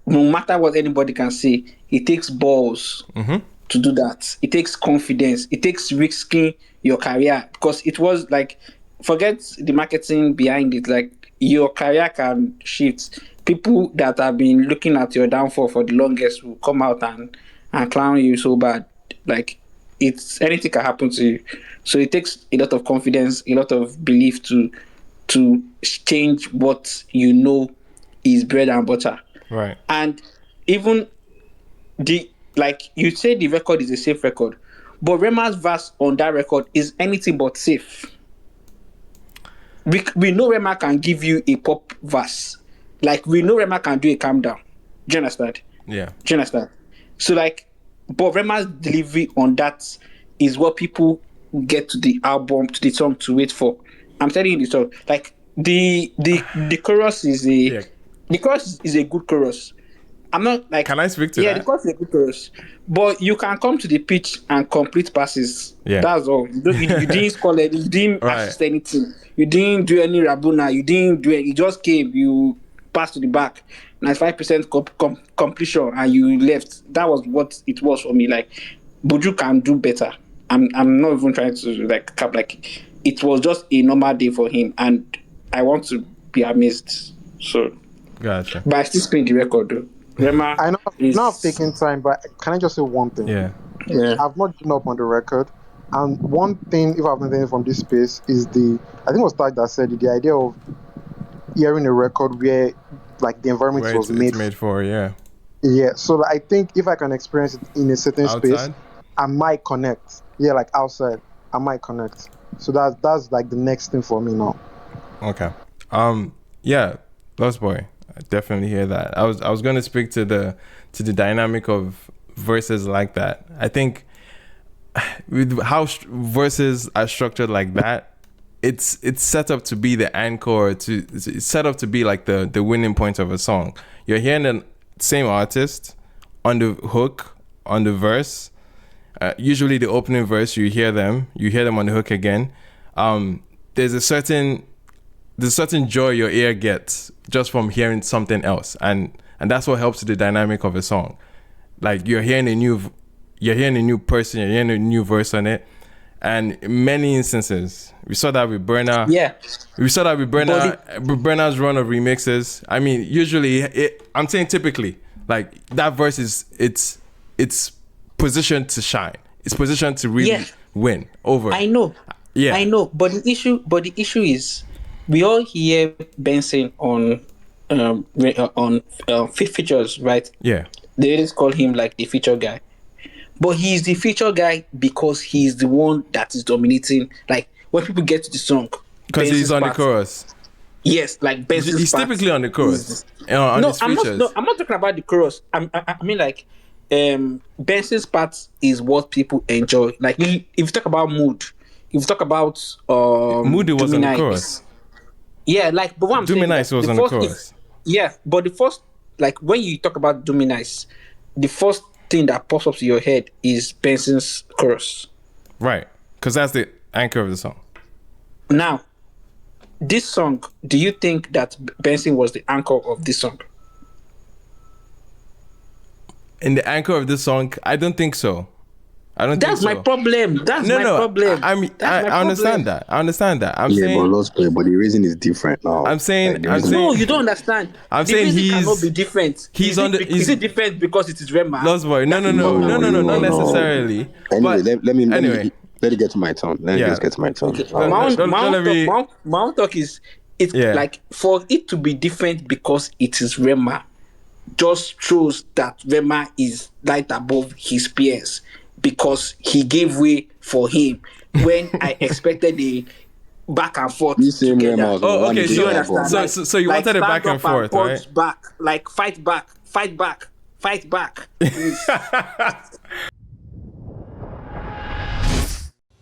No matter what anybody can say, it takes balls to do that. It takes confidence. It takes risking your career, because it was like, forget the marketing behind it. Like, your career can shift. People that have been looking at your downfall for the longest will come out and clown you so bad. Like, it's anything can happen to you. So it takes a lot of confidence, a lot of belief to change what you know is bread and butter. Right. And even you say the record is a safe record, but Rema's verse on that record is anything but safe. We know Rema can give you a pop verse. Like, we know Rema can do a calm down. Do you understand? Yeah. Do you understand? So, but Rema's delivery on that is what people get to the album, to the song to wait for. I'm telling you the song. Like, the chorus is the chorus is a good chorus. I'm not like. Can I speak to that? Yeah, the chorus is a good chorus, but you can come to the pitch and complete passes. Yeah, that's all. You didn't score it. You didn't assist anything. You didn't do any rabuna. You didn't do it. You just came. You passed to the back. 95% completion, and you left. That was what it was for me. Like, Buju can do better. I'm not even trying to cap. Like, it was just a normal day for him, and I want to be amazed. So, gotcha. But I still spin the record though. Rema, I know I've taken time, but can I just say one thing? Yeah. I've not given up on the record. And one thing, if I've learned from this space, is I think it was Tag that said the idea of hearing a record where like the environment where was it's made for, yeah. Yeah. So I think if I can experience it in a certain space, I might connect. Yeah, like outside, I might connect. So that's like the next thing for me now. Okay. Yeah, Lost Boy. I definitely hear that. I was going to speak to the dynamic of verses like that. I think with how verses are structured like that, it's set up to be the anchor. It's set up to be like the winning point of a song. You're hearing the same artist on the hook, on the verse. Usually the opening verse, you hear them on the hook again. There's a certain joy your ear gets just from hearing something else, and that's what helps the dynamic of a song. Like, you're hearing a new person, you're hearing a new verse on it, and in many instances we saw that with Burna. Yeah, we saw that with Burna's run of remixes. I mean, usually I'm saying typically, like, that verse it's positioned to shine. It's positioned to really win over. I know. Yeah, I know. But the issue is, we all hear Benson on features, right? Yeah. They always call him like the feature guy, but he's the feature guy because he's the one that is dominating. Like, when people get to the song, because he's on the chorus. Yes, like Benson's he's typically on the chorus. I'm not talking about the chorus. I mean, like, Benson's part is what people enjoy. Like, if you talk about mood, if you talk about Moody was on the chorus. Yeah, like, but what I'm saying, Nice was on the chorus. But the first, like, when you talk about Do Me Nice, the first thing that pops up to your head is Benson's chorus. Right, because that's the anchor of the song. Now, this song, do you think that Benson was the anchor of this song? In the anchor of this song, I don't think so. That's my problem. That's my problem. I mean, I understand that. I'm saying, but Lost Boy, but the reason is different now. I'm saying, no, you don't understand. I'm saying he cannot be different. Is it different because it is Rema? Lost Boy, no, not necessarily. Anyway, but let it get to my turn. Let it just get to my turn. My own talk is, it's like, for it to be different because it is Rema, just shows that Rema is right above his peers, because he gave way for him when I expected a back and forth together. Oh, okay. So you wanted a back and forth, right? Back, like, fight back.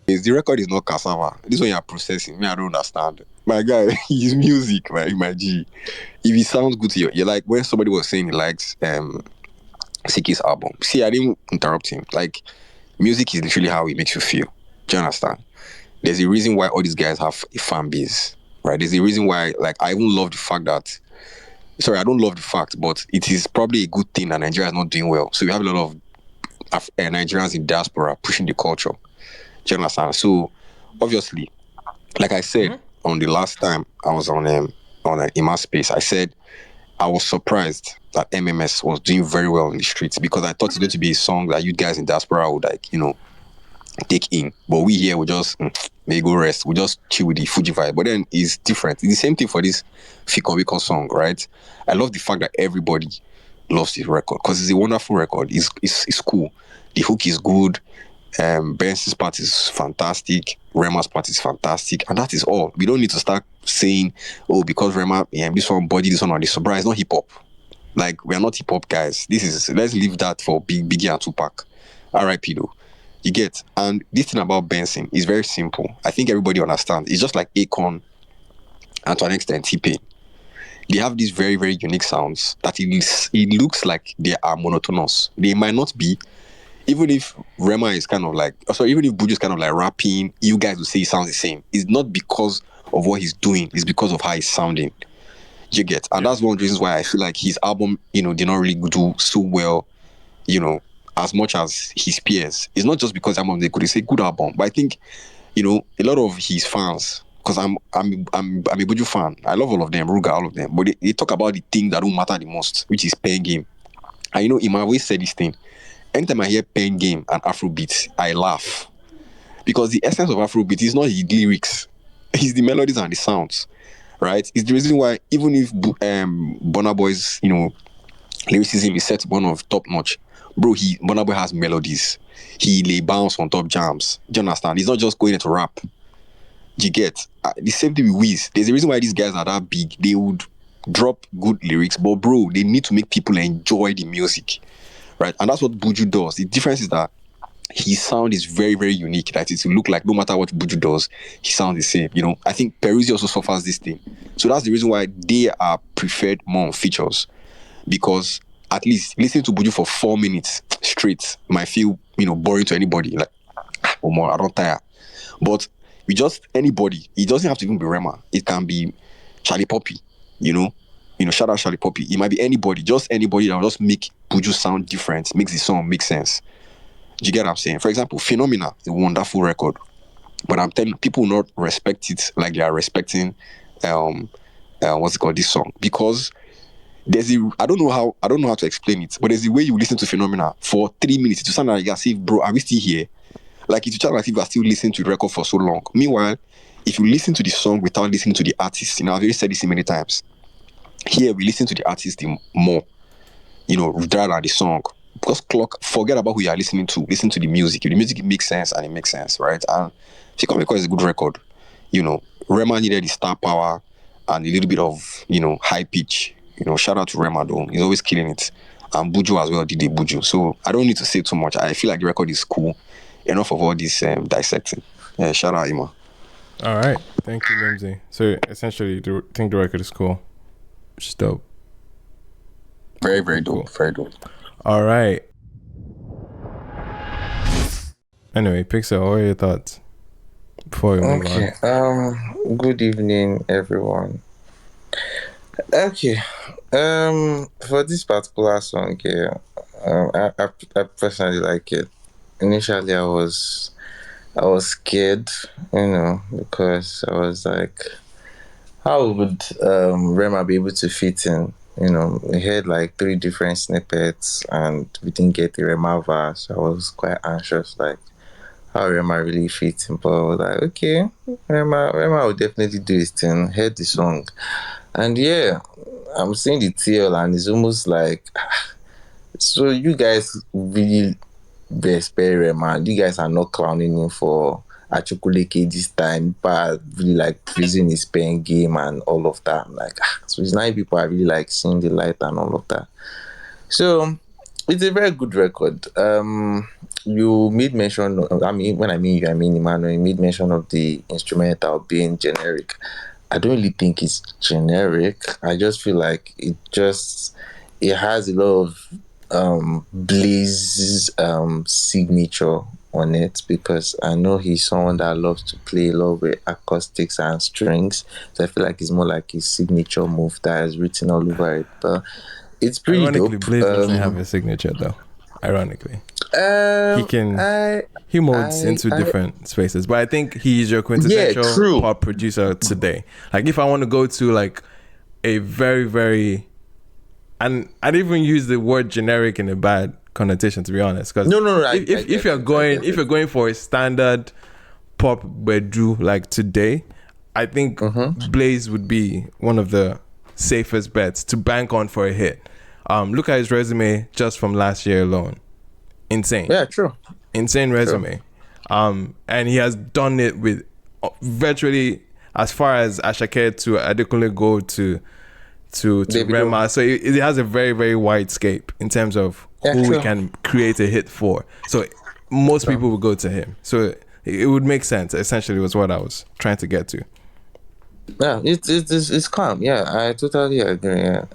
The record is not cassava. This one you're processing. Me, I don't understand. My guy, his music, my G. If it sounds good to you, you're like, when somebody was saying he likes Ckay's album. See, I didn't interrupt him. Like, music is literally how it makes you feel. Do you understand? there's a reason why all these guys have a fan base, right? There's a reason why, like, I even love the fact that, sorry, I don't love the fact, but it is probably a good thing that Nigeria is not doing well. So we have a lot of Nigerians in diaspora pushing the culture. Do you understand? So obviously, like I said on the last time I was on an Ima space, I said I was surprised that MMS was doing very well in the streets because I thought it's going to be a song that you guys in diaspora would, like, take in. But we here, we just may go rest. We just chill with the Fuji vibe. But then it's different. It's the same thing for this Fikon Wiko song, right? I love the fact that everybody loves this record because it's a wonderful record. It's cool. The hook is good. Benson's part is fantastic. Rema's part is fantastic, and that is all. We don't need to start saying, "Oh, because Rema, this one body, this one on this." So, it's not hip hop. Like, we are not hip hop guys. Let's leave that for Biggie and Tupac. R.I.P. though. You get, and this thing about Benson is very simple. I think everybody understands. It's just like Akon and to an extent T-Pain. They have these very, very unique sounds that it looks like they are monotonous. They might not be. Even if Rema is kind of like, even if Buju is kind of like rapping, you guys will say it sounds the same. It's not because of what he's doing, it's because of how he's sounding. You get? And that's one of the reasons why I feel like his album, did not really do so well, as much as his peers. It's not just because they could say good album, but I think, a lot of his fans, because I'm a Buju fan, I love all of them, Ruga, all of them, but they talk about the thing that don't matter the most, which is pen game. And Ima always said this thing. Anytime I hear pen game and Afrobeats, I laugh. Because the essence of Afrobeat is not his lyrics, it's the melodies and the sounds, right? It's the reason why, even if Burna Boy's, lyricism is set to one of top notch, bro, Burna Boy has melodies. He lay bounce on top jams. Do you understand? He's not just going into rap. You get? The same thing with Wiz. There's a reason why these guys are that big. They would drop good lyrics, but bro, they need to make people enjoy the music. Right, and that's what Buju does. The difference is that his sound is very, very unique. That it will look like no matter what Buju does, he sounds the same. I think Peruzzi also suffers this thing. So that's the reason why they are preferred more on features. Because at least listening to Buju for 4 minutes straight might feel, boring to anybody. Like, oh more, I don't tire. But with just anybody, it doesn't have to even be Rema. It can be Charlie Poppy, shout out Charlie Poppy. It might be anybody, just anybody that will just make Buju sound different, makes the song make sense. Do you get what I'm saying? For example, Phenomena is a wonderful record, but I'm telling people will not respect it like they are respecting this song, because I don't know how to explain it, but there's a way you listen to Phenomena for 3 minutes. It sound like you say, bro, are we still here? Like, it sounds like you are still listening to the record for so long. Meanwhile, if you listen to the song without listening to the artist, I've already said this many times. Here we listen to the artist more, rather than the song. Because forget about who you are listening to. Listen to the music. If the music makes sense, and it makes sense, right? And Fikon Wiko is a good record. Rema needed the star power and a little bit of, high pitch. Shout out to Rema though. He's always killing it. And Buju as well did the Buju. So I don't need to say too much. I feel like the record is cool. Enough of all this dissecting. Yeah, shout out Ima. All right. Thank you, Lindsay. So essentially, I think the record is cool. Which is dope. Very, very dope. Cool. Very dope. All right. Anyway, Pixel, what are your thoughts before we move on? Good evening, everyone. Okay. For this particular song, I personally like it. Initially, I was scared, because I was like, how would Rema be able to fit in? We had like 3 different snippets and we didn't get the Rema verse. So I was quite anxious, like, how Rema really fits in. But I was like, okay, Rema will definitely do his thing. Heard the song. And yeah, I'm seeing the TL and it's almost like, so you guys really respect Rema. You guys are not clowning him for Ckay this time, but really like praising his pen game and all of that. I'm like, so it's nice people are really like seeing the light and all of that. So it's a very good record. You made mention, when I mean you, I mean Emmanuel, you made mention of the instrumental being generic. I don't really think it's generic. I just feel like it has a lot of Blaze's signature on it because I know he's someone that loves to play a lot with acoustics and strings. So I feel like it's more like his signature move that is written all over it. But it's pretty Ironically, dope. Blaze doesn't have a signature though. Ironically, he modes into different spaces, but I think he's your quintessential pop producer today. Like if I want to go to like a very, very, and I'd even use the word generic in a bad connotation, to be honest, because if you're going for a standard pop bedroom like today, I think Blaze would be one of the safest bets to bank on for a hit. Look at his resume just from last year alone. Insane. Yeah, true. Insane resume. And he has done it with virtually as far as Ashake to Adekunle go to Rema. So it has a very, very wide scape in terms of who we can create a hit for. So most people would go to him. So it would make sense. Essentially was what I was trying to get to. Yeah, it's calm. Yeah, I totally agree. Yeah.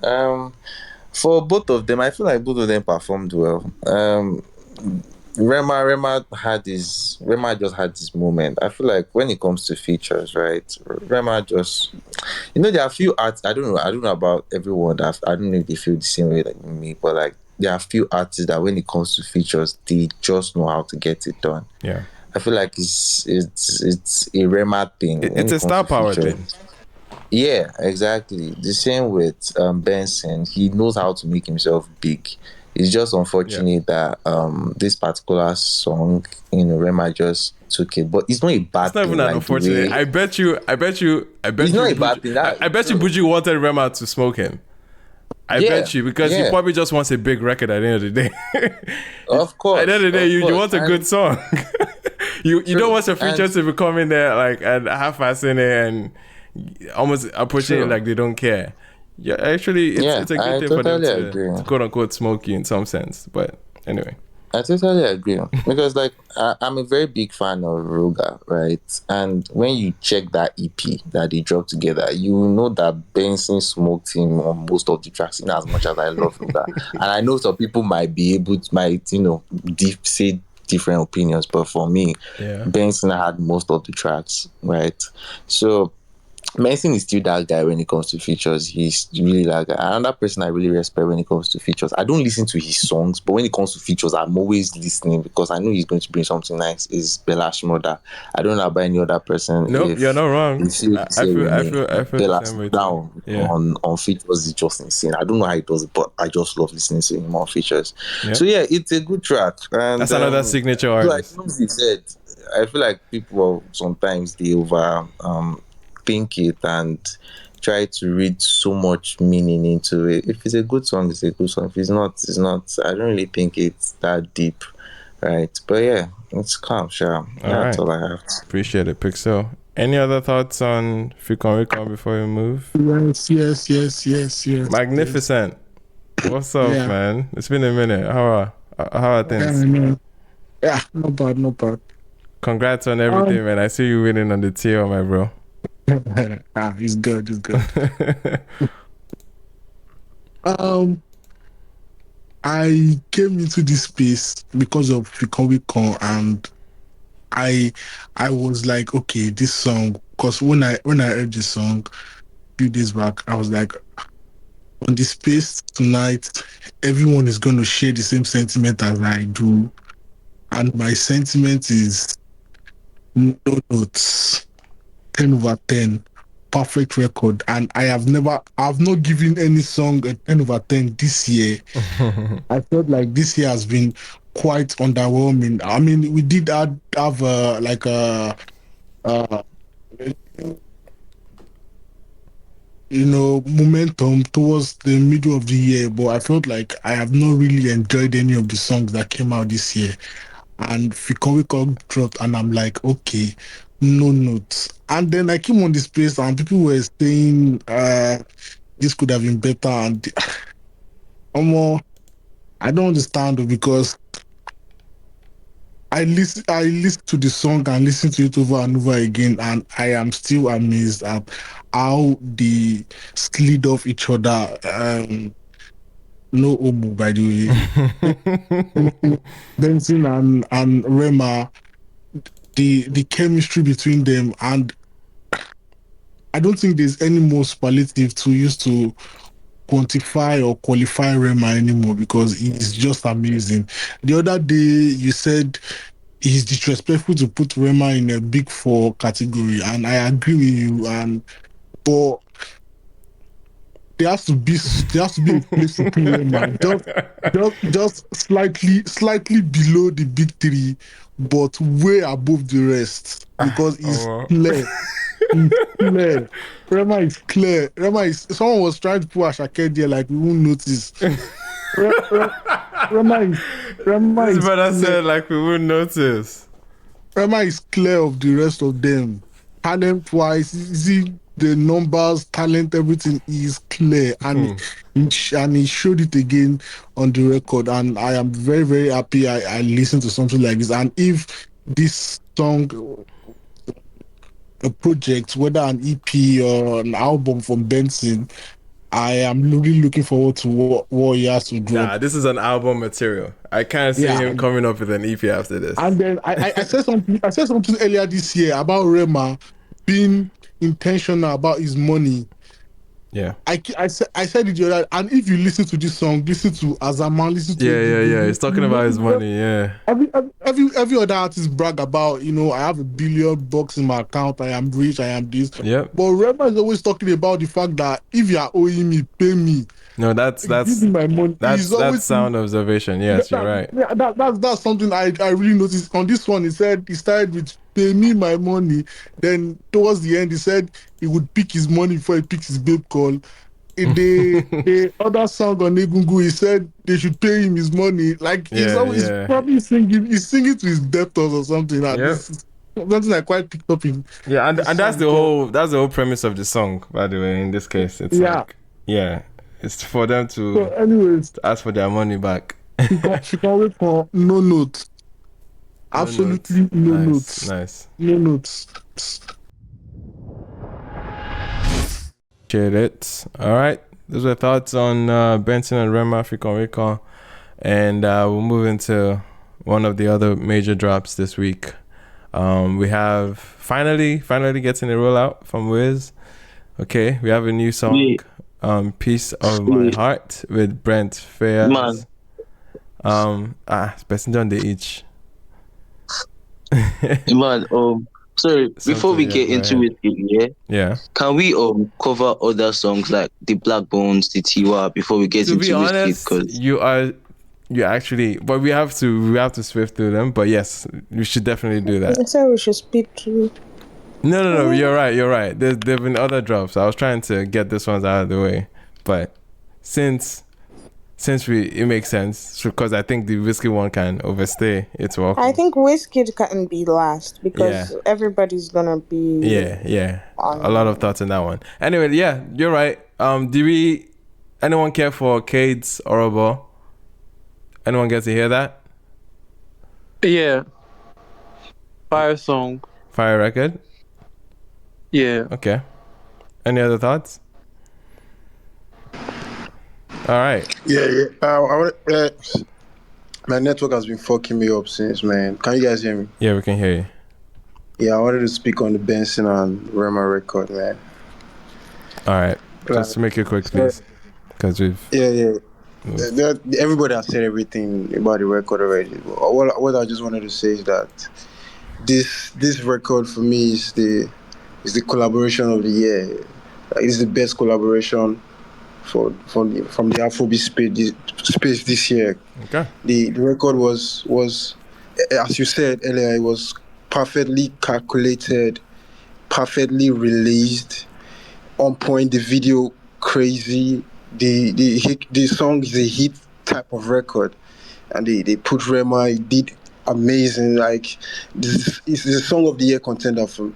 For both of them, I feel like both of them performed well. Rema just had this moment. I feel like when it comes to features, right? Rema just, there are a few artists. I don't know about everyone. I don't know if they feel the same way like me, but like there are a few artists that when it comes to features, they just know how to get it done. Yeah, I feel like it's a Rema thing. It's a star power thing. Yeah, exactly. The same with Benson. He knows how to make himself big. It's just unfortunate that this particular song, Rema just took it. But it's not a bad thing. It's not even that unfortunate. I bet you. It's not a bad thing. I bet you Buju wanted Rema to smoke him. I bet you, because he probably just wants a big record at the end of the day. Of course. At the end of the day, you want a good song. you don't want your features to be coming there like and half-assing it and almost approaching it like they don't care. Yeah, actually, it's a good thing for them to quote unquote smoke you in some sense. But anyway, I totally agree because like I'm a very big fan of Ruga, right? And when you check that EP that they dropped together, you know that Benson smoked him on most of the tracks. In as much as I love Ruga, and I know some people might say different opinions, but for me, Benson had most of the tracks, right? So Benson is still that guy when it comes to features. He's really that guy. Another person I really respect when it comes to features. I don't listen to his songs, but when it comes to features, I'm always listening because I know he's going to bring something nice. Is Bella Shmurda. I don't know about any other person. Nope, you're not wrong. I feel Bella down on features is just insane. I don't know how he does it, but I just love listening to him on features. Yep. So yeah, it's a good track. And that's another signature artist. Like he said, I feel like people sometimes they over think it and try to read so much meaning into it. If it's a good song, it's a good song. If it's not, it's not. I don't really think it's that deep, right? But yeah, it's calm, sure. That's all I have. Appreciate it, Pixel. Any other thoughts on Fikon Rikon before we move? Yes. Magnificent. What's up, man? It's been a minute. How are things? Yeah, not bad. Congrats on everything, man. I see you winning on the TL, my bro. He's good. I came into this space because of Fikon Rikon, and I was like, okay, this song. Because when I heard this song a few days back, I was like, on this space tonight, everyone is going to share the same sentiment as I do, and my sentiment is no notes. 10/10, perfect record, and I've not given any song a 10/10 this year. I felt like this year has been quite underwhelming. I mean, we did have momentum towards the middle of the year, but I felt like I have not really enjoyed any of the songs that came out this year. And Fikon Rikon dropped, and I'm like, okay, no notes. And then I came on this place, and people were saying this could have been better. And I don't understand, because I listen to the song and listen to it over and over again, and I am still amazed at how they slid off each other. no homo, by the way. Benson and Rema, the chemistry between them, and I don't think there's any more superlative to use to quantify or qualify Rema anymore because he's just amazing. The other day you said it's disrespectful to put Rema in a big four category, and I agree with you. But there has to be a place to put Rema, just slightly below the big three, but way above the rest because it's clear. It's clear. Rema is clear. Someone was trying to put Ashake there like we won't notice. Rema is This brother clear. said like we wouldn't notice. Rema is clear of the rest of them. Talent wise, see the numbers, talent, everything is clear, and he showed it again on the record. And I am very, very happy I listened to something like this. And if this song, a project, whether an EP or an album from Benson, I am really looking forward to what he has to drop. Nah, this is an album material. I can't see him coming up with an EP after this. And then I said something. I said something earlier this year about Rema being intentional about his money. Yeah. I said it the other. And if you listen to this song, listen to Azama, listen to yeah. He's talking about his money. Yeah. Every other artist brag about, I have $1 billion in my account. I am rich. I am this. Yep. But Rema is always talking about the fact that if you are owing me, pay me. No, that's give me my money. That's sound observation. Yes, you're right. Yeah, that's something I really noticed. On this one, he started with pay me my money. Then towards the end, he said he would pick his money before he picks his babe call. In the other song on Egungun, he said they should pay him his money. Like he's probably singing. He's singing to his debtors or something. Like this is something I quite picked up in. Yeah, and that's the whole premise of the song. By the way, in this case, it's it's for them to ask for their money back. She can wait for no notes. Absolutely no notes. Nice. No notes. Appreciate it. All right. Those were thoughts on Benson and Rema African Recall. And we'll move into one of the other major drops this week. We have finally getting a rollout from Wiz. Okay, we have a new song, Piece of My Heart with Brent Faiyaz. Person done they each. Man, sorry, before we get into it, can we cover other songs like the Blaqbonez, the Tiwa before we get into Wizkid? To be honest, you actually, but we have to swift through them. But yes, we should definitely do that. I said we should speed through. No, you're right. There've been other drops. I was trying to get this ones out of the way, but since it makes sense because I think the Wizkid one can overstay its welcome. I think Wizkid can be last because everybody's gonna be a lot of thoughts in that one. Anyway, you're right. Anyone care for Cade's Orobo? Anyone get to hear that? Yeah. Fire song. Fire record? Yeah. Okay. Any other thoughts? All right. Yeah. My network has been fucking me up since, man. Can you guys hear me? Yeah, we can hear you. Yeah, I wanted to speak on the Benson and Rema record, man. All right. Just make it quick, please. Because we've... Yeah. Everybody has said everything about the record already. What I just wanted to say is that this record for me is the collaboration of the year. It's the best collaboration from the Afrobeat space this year. Okay. The record was, as you said earlier, it was perfectly calculated, perfectly released, on point. The video crazy. The song is a hit type of record, and they put Rema. He did amazing. Like this is the song of the year contender for.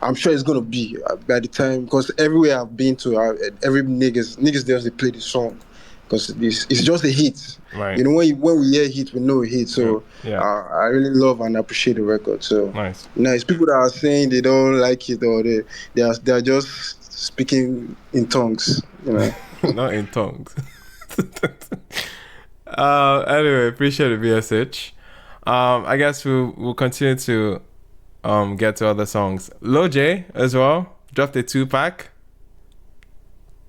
I'm sure it's gonna be by the time, because everywhere I've been to, every niggas there they play the song because it's just a hit. Right. You know, when we hear hit, we know a hit. So I really love and appreciate the record. So nice. People that are saying they don't like it or they are just speaking in tongues. You know. Not in tongues. Anyway, appreciate it, BSH. I guess we'll continue to get to other songs. Lojay as well dropped a 2-pack.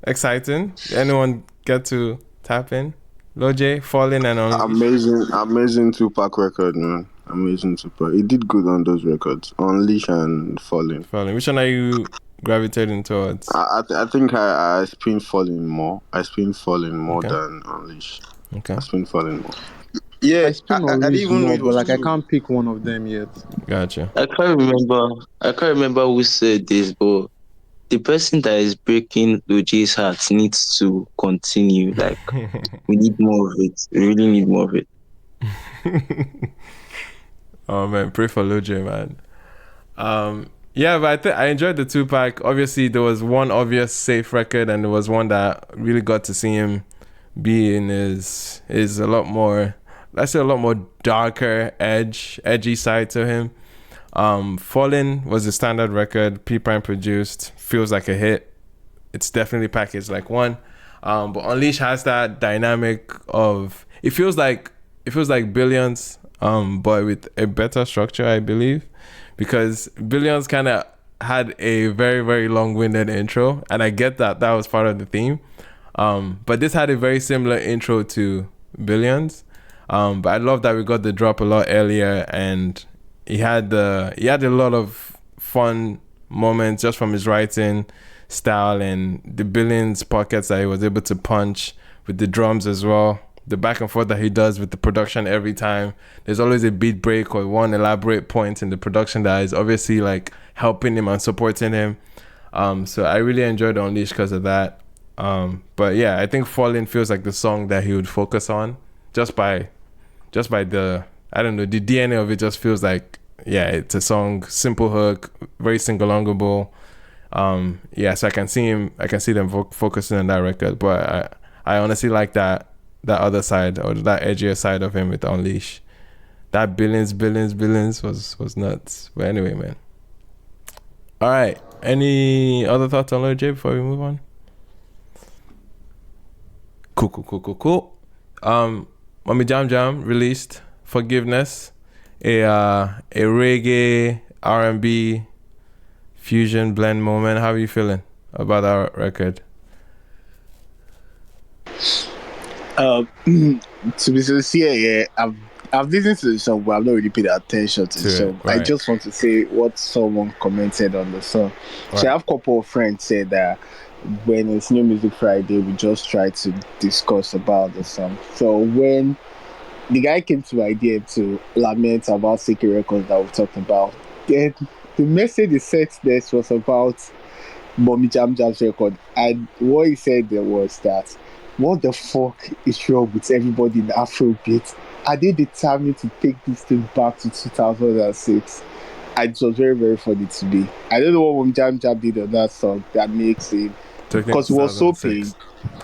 Exciting. Anyone get to tap in? Lojay, Falling and Unleash. Amazing 2-pack record, man. Amazing 2-pack. He did good on those records. Unleash and Falling. Which one are you gravitating towards? I think I spin Falling more. I spin Falling more than Unleash. Okay. I spin Falling more. Yeah, I spin I on didn't even know more, it but was like I two. can't pick one of them yet. Gotcha. I can't remember who said this, but the person that is breaking Lojay's heart needs to continue. Like, we need more of it. We really need more of it. Oh man, pray for Lojay, man. Yeah, but I enjoyed the 2-pack. Obviously, there was one obvious safe record, and there was one that really got to see him be in his a lot more, let's say, a lot more darker edgy side to him. Fallen was a standard record, P Prime produced, feels like a hit. It's definitely packaged like one. But Unleash has that dynamic of it feels like Billions, but with a better structure, I believe, because Billions kind of had a very, very long-winded intro, and I get that was part of the theme. But this had a very similar intro to Billions. But I love that we got the drop a lot earlier, and he had a lot of fun moments just from his writing style and the Billions pockets that he was able to punch with the drums as well. The back and forth that he does with the production every time. There's always a beat break or one elaborate point in the production that is obviously like helping him and supporting him. So I really enjoyed Unleash because of that. But yeah, I think Falling feels like the song that he would focus on just by the, I don't know, the DNA of it just feels like, yeah, it's a song, simple hook, very single-longable. So I can see them focusing on that record, but I honestly like that other side, or that edgier side of him with Unleash. That Billions was nuts. But anyway, man. All right. Any other thoughts on Lojay before we move on? Cool. Mommy Jam Jam released Forgiveness, a reggae R&B fusion blend moment. How are you feeling about our record? To be sincere, yeah, I've listened to the song, but I've not really paid attention to the song. Right. I just want to say what someone commented on the song. Right. So I have a couple of friends say that when it's New Music Friday, we just try to discuss about the song. So when the guy came to my idea to lament about Ckay Records that we talked about, then the message he sent this was about Mommy Jam Jam's record, and what he said there was that, what the fuck is wrong with everybody in Afrobeats? Are they determined to take this thing back to 2006? And it was very, very funny to me. I don't know what Mommy Jam Jam did on that song that makes him, because it was so big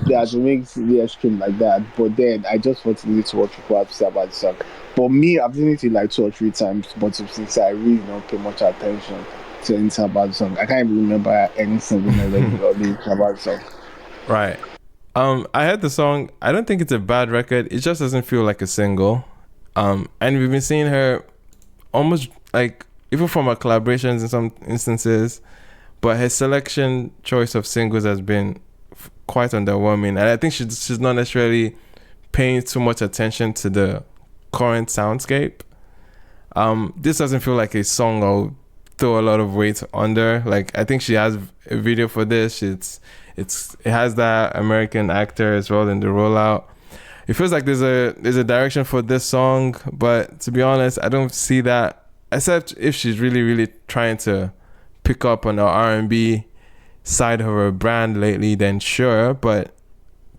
that it makes the scream like that. But then I just wanted to listen to what people have to say about the song. But me, I've listened to it like 2 or 3 times, but since I really don't pay much attention to anything about the song. I can't even remember any single melody or lyrics about the song. Right. I heard the song. I don't think it's a bad record. It just doesn't feel like a single. And we've been seeing her almost like, even from her collaborations in some instances, but her selection choice of singles has been quite underwhelming. And I think she's not necessarily paying too much attention to the current soundscape. This doesn't feel like a song I'll throw a lot of weight under. Like, I think she has a video for this. It has that American actor as well in the rollout. It feels like there's a direction for this song, but to be honest, I don't see that, except if she's really, really trying to pick up on the R&B side of her brand lately, then sure. But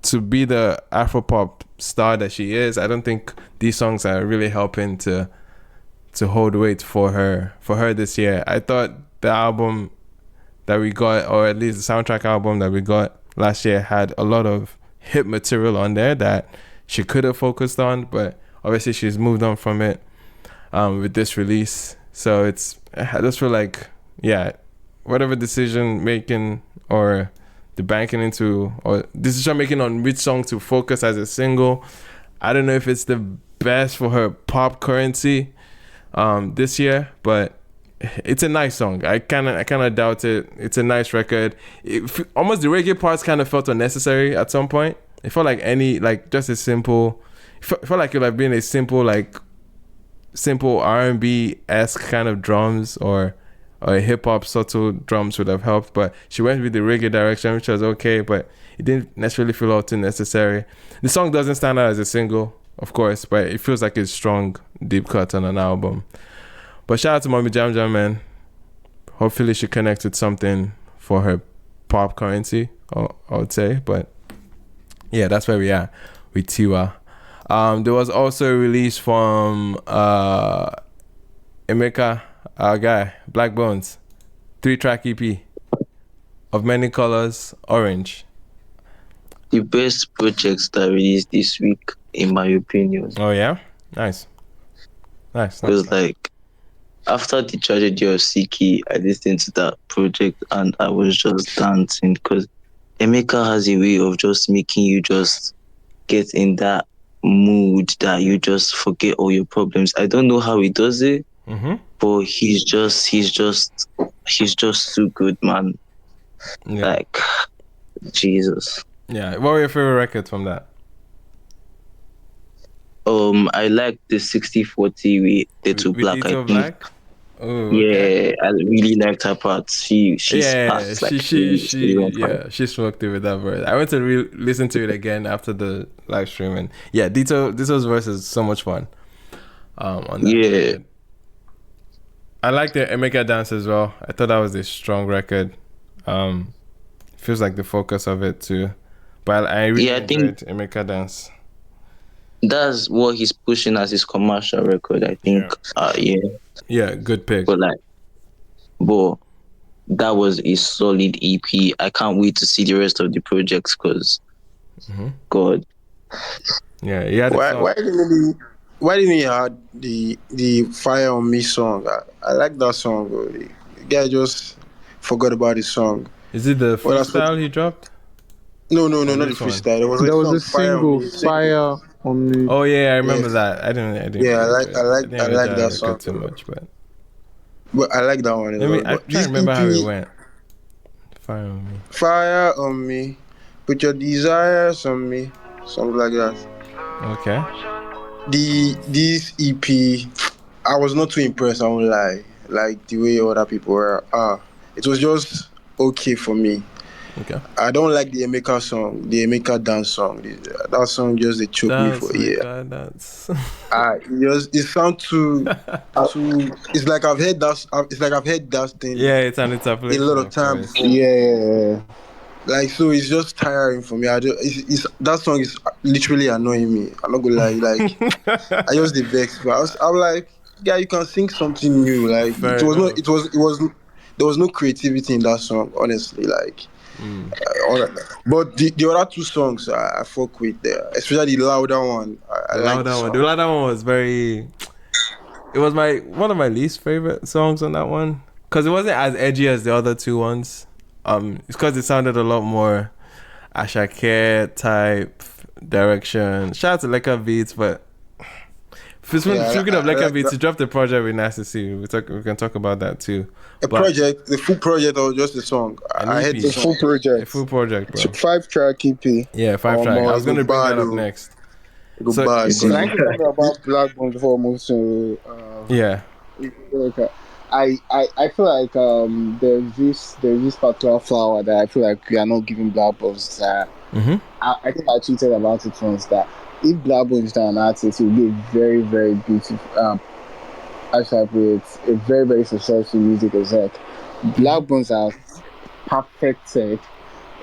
to be the Afropop star that she is, I don't think these songs are really helping to hold weight for her this year. I thought the album that we got, or at least the soundtrack album that we got last year, had a lot of hit material on there that she could have focused on, but obviously she's moved on from it with this release. So I just feel like, yeah, whatever decision making or the banking into, or decision making on which song to focus as a single, I don't know if it's the best for her pop currency this year, but it's a nice song. I kind of doubt it. It's a nice record. Almost the reggae parts kind of felt unnecessary at some point. It felt like just a simple. It felt like it would have been a simple R&B-esque kind of drums or hip hop subtle drums would have helped. But she went with the reggae direction, which was okay, but it didn't necessarily feel all too necessary. The song doesn't stand out as a single, of course, but it feels like a strong deep cut on an album. But shout out to Mommy Jam Jam, man. Hopefully she connects with something for her pop currency, I would say. But yeah, that's where we are with Tiwa. There was also a release from Emeka, our guy, Blaqbonez, 3-track EP, Of Many Colors, Orange. The best projects that released this week, in my opinion. Oh yeah? Nice. Because like, after the tragedy of Ckay, I listened to that project and I was just dancing because Emeka has a way of just making you just get in that mood that you just forget all your problems. I don't know how he does it, but he's just too good, man. Yeah. Like, Jesus. Yeah. What were your favorite records from that? I like the 60-40 with Little Black. I think. Black? Oh, okay. Yeah, I really liked her part. She sparked, like, she smoked it with that verse. I went to listen to it again after the live stream, and yeah, Dito's verse is so much fun. On that record. I like the Emeka dance as well. I thought that was a strong record. Feels like the focus of it too, but I really enjoyed Emeka dance. That's what he's pushing as his commercial record, I think. Yeah, good pick. But that was a solid EP. I can't wait to see the rest of the projects because, God. Yeah, yeah. Why didn't he add the Fire on Me song? I like that song, bro. The guy just forgot about his song. Is it the freestyle he dropped? No, not the freestyle. There was a single, Fire on Me. Oh yeah, I remember that. I didn't. Yeah, I like that song too much, but I like that one. I'm trying to remember how it went. Fire on Me. Fire on me, put your desires on me, something like that. Okay. This EP, I was not too impressed. I won't lie. Like the way other people were. It was just okay for me. Okay. I don't like the Emeka song, the Emeka dance song. That song just they choke me for a year. It sounds too. It's like I've heard that. It's like I've heard that thing. Yeah, it's a lot of times. Yeah. Like, so it's just tiring for me. That song is literally annoying me. I'm not gonna lie. Like, I just the vex. But I'm like, yeah, you can sing something new. Like, there was no creativity in that song, honestly. Like, but the other two songs I fuck with there, especially the louder one. The louder one was very. It was one of my least favorite songs on that one because it wasn't as edgy as the other two ones. It's because it sounded a lot more Ashake type direction. Shout out to Leka Beats, but speaking of Leka Beats, he dropped a project with Nasty C. We can talk about that too. The full project, or just the song? I had the full project. A full project, bro. 5-track EP. Yeah, 5-track. I was gonna bring that up next. Goodbye. Can I talk about Blaqbonez before we move to? I feel like there's this particular flower that I feel like we are not giving Blaqbonez. I think I tweeted about it once that if Blaqbonez is an artist, it would be a very, very beautiful. It's a very, very successful music exec. Blaqbonez has perfected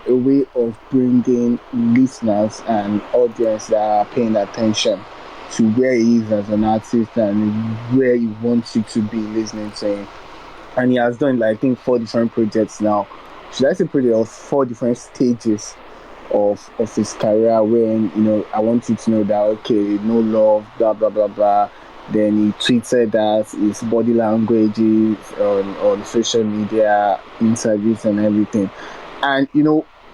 a way of bringing listeners and audience that are paying attention to where he is as an artist and where he wants you to be listening to him. And he has done, I think, 4 different projects now. Should I say project of 4 different stages of his career when, I want you to know that, okay, no love, blah, blah, blah, blah. Then he tweeted that his body language on social media, interviews and everything. And,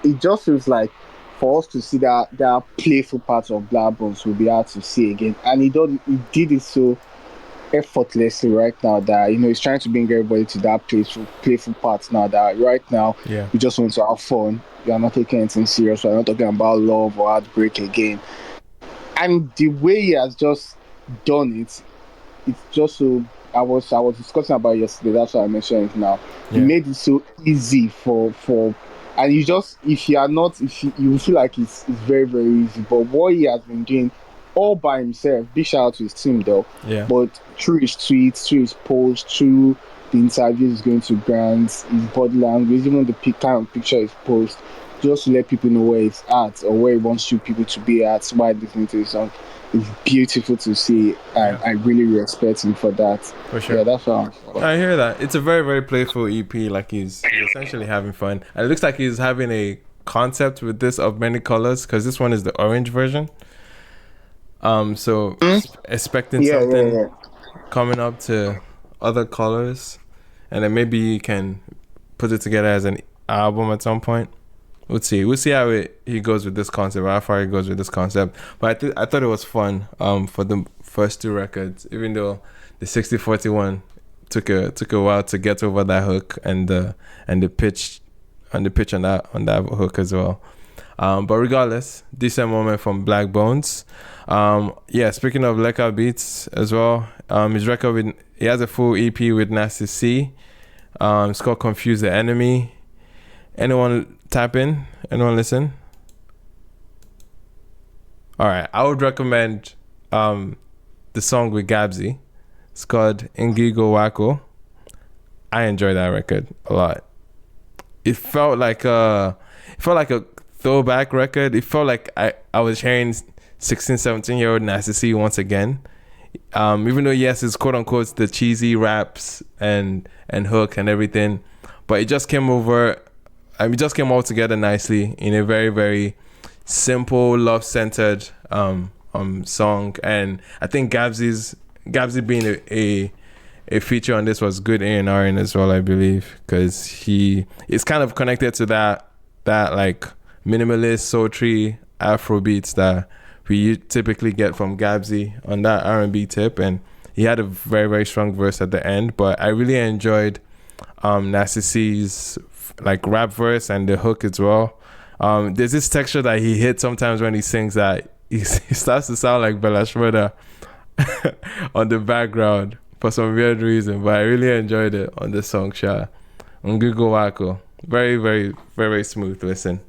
it just feels like for us to see that playful part of Blaqbonez will be hard to see again. And he did it so effortlessly right now that he's trying to bring everybody to that playful part now that right now we just want to have fun. We are not taking anything serious. We are not talking about love or heartbreak again. And the way he has just done it, it's just so. I was discussing about it yesterday. That's why I mentioned it now. He made it so easy for, and you just if you feel like it's very very easy. But what he has been doing all by himself. Big shout out to his team though. Yeah. But through his tweets, through his posts, through the interviews he's going to grants, his body language, even the kind of picture he's post, just to let people know where he's at or where he wants you people to be at while listening to his song. It's beautiful to see, and I really respect him for that. For sure. Yeah, that's all. I hear that. It's a very, very playful EP. Like he's essentially having fun. And it looks like he's having a concept with this of many colors, because this one is the orange version. So expecting something coming up to other colors, and then maybe you can put it together as an album at some point. We'll see how he goes with this concept, how far he goes with this concept. But I thought it was fun for the first two records, even though the 60-40 one took a while to get over that hook and the pitch on that hook as well. But regardless, decent moment from Blaqbonez. Speaking of Leka beats as well, his record he has a full EP with Nasty C. It's called Confuse the Enemy. Anyone tap in? Anyone listen? All right, I would recommend the song with Gabsy. It's called Ngigo Wako. I enjoyed that record a lot. It felt like a throwback record. It felt like I was hearing 16, 17-year-old Nasty C once again. Even though yes, it's quote unquote the cheesy raps and hook and everything, but it just came over. It just came all together nicely in a very, very simple, love-centered song. And I think Gabsy being a feature on this was good A&R in as well, I believe, because he is kind of connected to that like minimalist, sultry Afrobeats that we typically get from Gabsy on that R&B tip. And he had a very, very strong verse at the end. But I really enjoyed Nasty C's like rap verse and the hook as well. There's this texture that he hits sometimes when he sings that he starts to sound like Bella Shmurda on the background for some weird reason, but I really enjoyed it on this song, Sha. Ngigo Wako. Very, very, very, very smooth listen.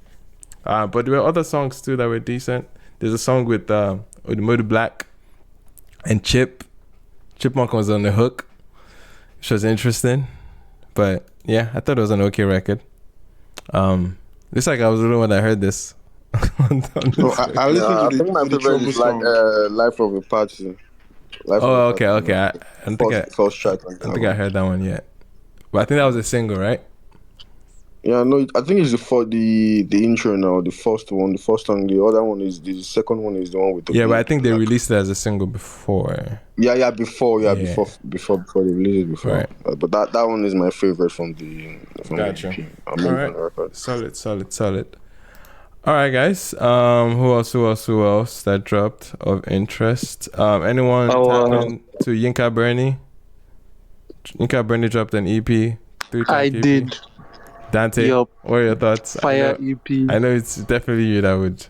But there were other songs too that were decent. There's a song with Modu Black and Chipmunk was on the hook, which was interesting. But yeah, I thought it was an okay record. Looks like I was the only one that heard this. I think my favorite is like Life of a Party. Okay. I don't think I heard that one yet. But I think that was a single, right? Yeah, no, I think it's the intro now, the first one, the first song. The other one is the second one is the one with the but I think they released it as a single before. Before they released it before. Right. But that one is my favorite from the Gotcha. EP. All right. Solid. All right, guys. Who else that dropped of interest? Anyone tapping to Yinka Bernie? Yinka Bernie dropped an EP. I did. Dante, Yup. what are your thoughts? Fire EP. I know it's definitely you that would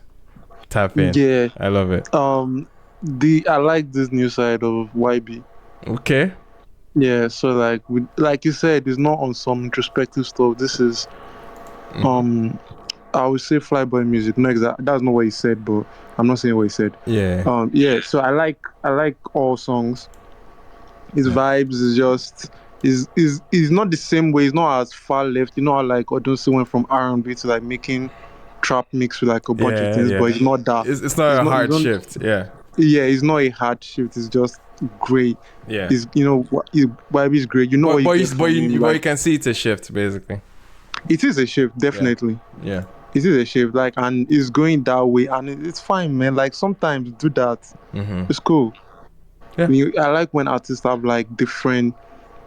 tap in. Yeah. I love it. I like this new side of YB. Okay. Yeah, so like you said, it's not on some introspective stuff. This is I would say flyboy music. No, exactly. That's not what he said, but I'm not saying what he said. Yeah. So I like all songs. His vibes is just is not the same way. It's not as far left. You know how like Odunsi went from R&B to like making trap mix with like a bunch of things, but it's not that. It's not a hard shift. Yeah. Yeah, it's not a hard shift. It's just great. Yeah. It's YB is great. You know you can see it's a shift basically. It is a shift, definitely. Yeah. It is a shift, like, and it's going that way, and it's fine, man. Like sometimes do that. It's cool. Yeah. I like when artists have like different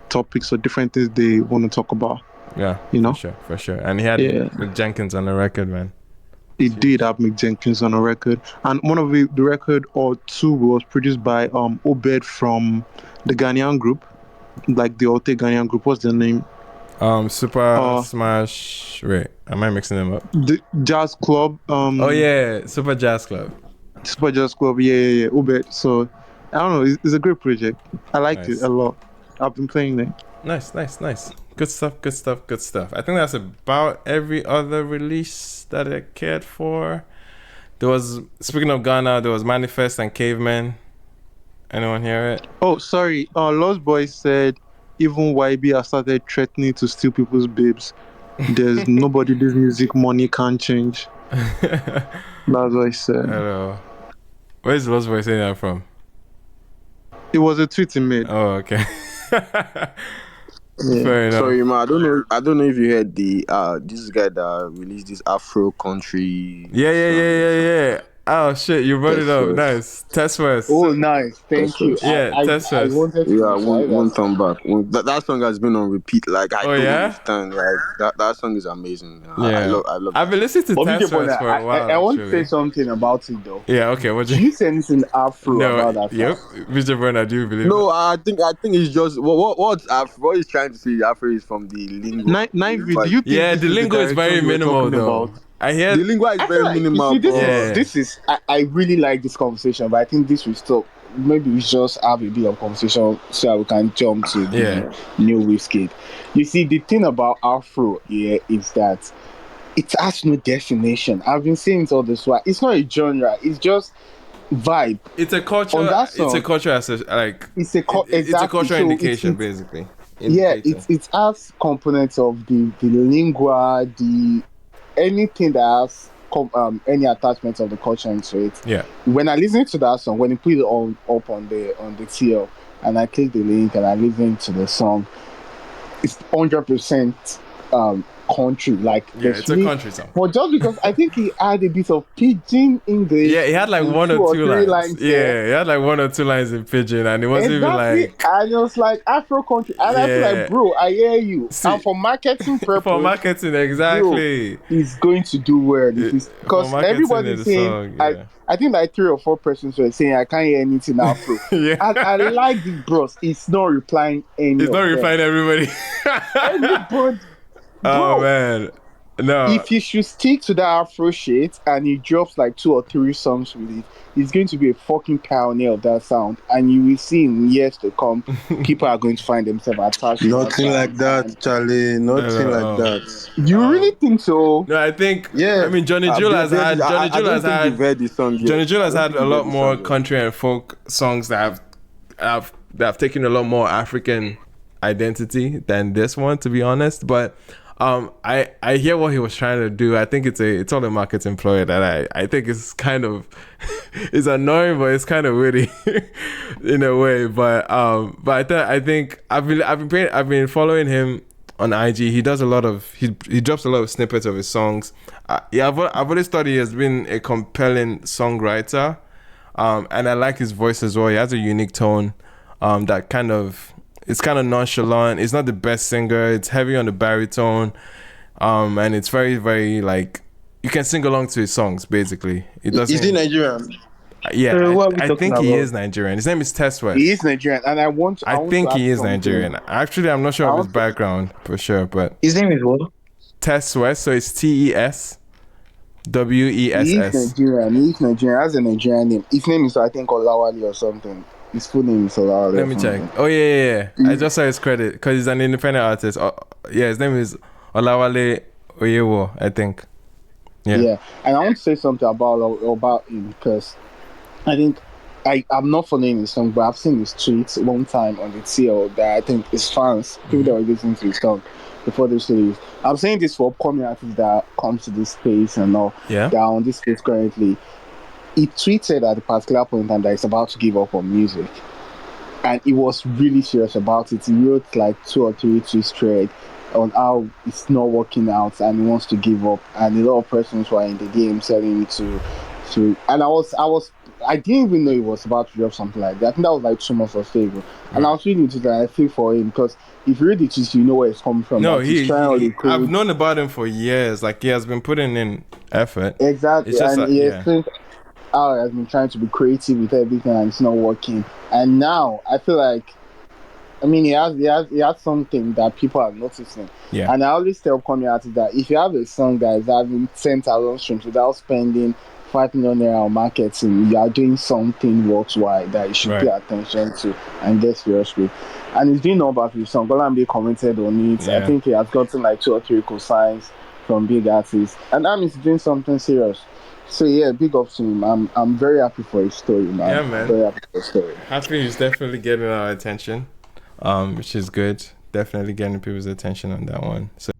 topics or different things they want to talk about. Yeah. You know. For sure. And he had Jenkins on the record, man. He did have Mick Jenkins on a record, and one of the record or two was produced by Obed from the Ghanaian group, like the Attw Ghanaian group. What's the name? Super Smash. Wait, am I mixing them up? The Jazz Club. Oh yeah, Super Jazz Club. Super Jazz Club. Yeah. Obed. So I don't know. It's a great project. I liked it a lot. I've been playing it. Nice. Good stuff. I think that's about every other release that I cared for. There was, speaking of Ghana, there was Manifest and Caveman. Anyone hear it? Oh, sorry. Lost Boy said even YB has started threatening to steal people's babes. There's nobody this music money can't change. That's what he said. Hello. Where's Lost Boy saying that from? It was a tweet he made. Oh, okay. Yeah. Fair enough. Sorry, man. I don't know if you heard the this guy that released this Afro country. Yeah. Oh shit, you brought it up. Nice. Test West. Oh, nice. Thank you. Yeah, Test West. One turn back. That song has been on repeat. Like I don't understand. Like that song is amazing. I love. I've been listening to Test West for a while. I want to say something about it though. Yeah. Okay. What do you say anything Afro about that? Yep. Mr. Bernard, do you believe? No, I think it's just what he's trying to say. Afro is from the lingo. Do you think the lingo is very minimal though. I hear the lingua is very minimal. You see, this is I really like this conversation, but I think this will stop. Maybe we just have a bit of conversation so that we can jump to the new Wizkid. You see, the thing about Afro here is that it has no destination. I've been saying it all this while. It's not a genre. It's just vibe. It's a culture. It's a culture it's a cultural indication, basically. It has components of the lingua, the anything that has any attachment of the culture into it. Yeah. When I listen to that song, when you put it up on the TL and I click the link and I listen to the song, it's 100% country. Like it's a country song. But just because I think he had a bit of pidgin English. Yeah, he had like one or two lines. Yeah, he had like one or two lines in pidgin, and it wasn't even like. And it was like Afro country, and I feel like, bro, I hear you. And for marketing purpose, exactly. Bro, he's going to do well because everybody's saying. I think like 3 or 4 persons were saying I can't hear anything Afro. And I like this, bros. It's not replying any. It's not replying everybody. Everybody. Oh man, no. If you should stick to that Afro shit and he drops like 2 or 3 songs with it, he's going to be a fucking pioneer of that sound, and you will see in years to come, people are going to find themselves attached. Nothing like that, Charlie. Nothing like that. You really think so? No, I think. Yeah. I mean, Johnny Jewel has had a lot more country and folk songs that have taken a lot more African identity than this one, to be honest, but. I hear what he was trying to do. I think it's all a marketing ploy that I think it's kind of it's annoying, but it's kind of witty in a way. But I think I've been following him on IG. He does a lot of he drops a lot of snippets of his songs. I've always thought he has been a compelling songwriter, and I like his voice as well. He has a unique tone that kind of. It's kind of nonchalant. It's not the best singer. It's heavy on the baritone, and it's very, very like you can sing along to his songs. Basically, it doesn't. Is he Nigerian? Yeah, I think he is Nigerian. His name is Test West. He is Nigerian, and I think he is Nigerian. Actually, I'm not sure of his background for sure, but his name is what? Test West. So it's TESWESS. He's Nigerian. Has a Nigerian name. His name is I think Olawale or something. His full name is Olawale. Let me check. Oh yeah. I just saw his credit because he's an independent artist. His name is Olawale Oyewo, I think. Yeah. And I want to say something about him because I think I'm not following his song, but I've seen his tweets one time on the TL that I think his fans, people that were listening to his song before they release. I'm saying this for upcoming artists that come to this space and all. Yeah. That are on this space currently. He tweeted at a particular point in time that he's about to give up on music, and he was really serious about it. He wrote like 2 or 3 tweets straight on how it's not working out and he wants to give up, and a lot of persons were in the game telling him to and I I didn't even know he was about to drop something like that. I think that was like 2 months or so ago. And I was reading it and I feel for him because if you read it, you know where it's coming from. No, like, he's trying all the code. I've known about him for years. Like, he has been putting in effort. Exactly. It's just and he explained how he has been trying to be creative with everything and it's not working. And now I feel like, I mean, he has something that people are noticing. Yeah. And I always tell coming artists that if you have a song that is having 10,000 streams without spending 5 million naira on marketing, you are doing something worthwhile that you should pay attention to and get serious with. And he's doing numbers with song. Olamide commented on it. Yeah. I think he has gotten like 2 or 3 cosigns from big artists. And that means he's doing something serious. So yeah, big up to him. I'm very happy for his story, man. Yeah, man. Very happy for his story. Happy he's definitely getting our attention, which is good. Definitely getting people's attention on that one. So,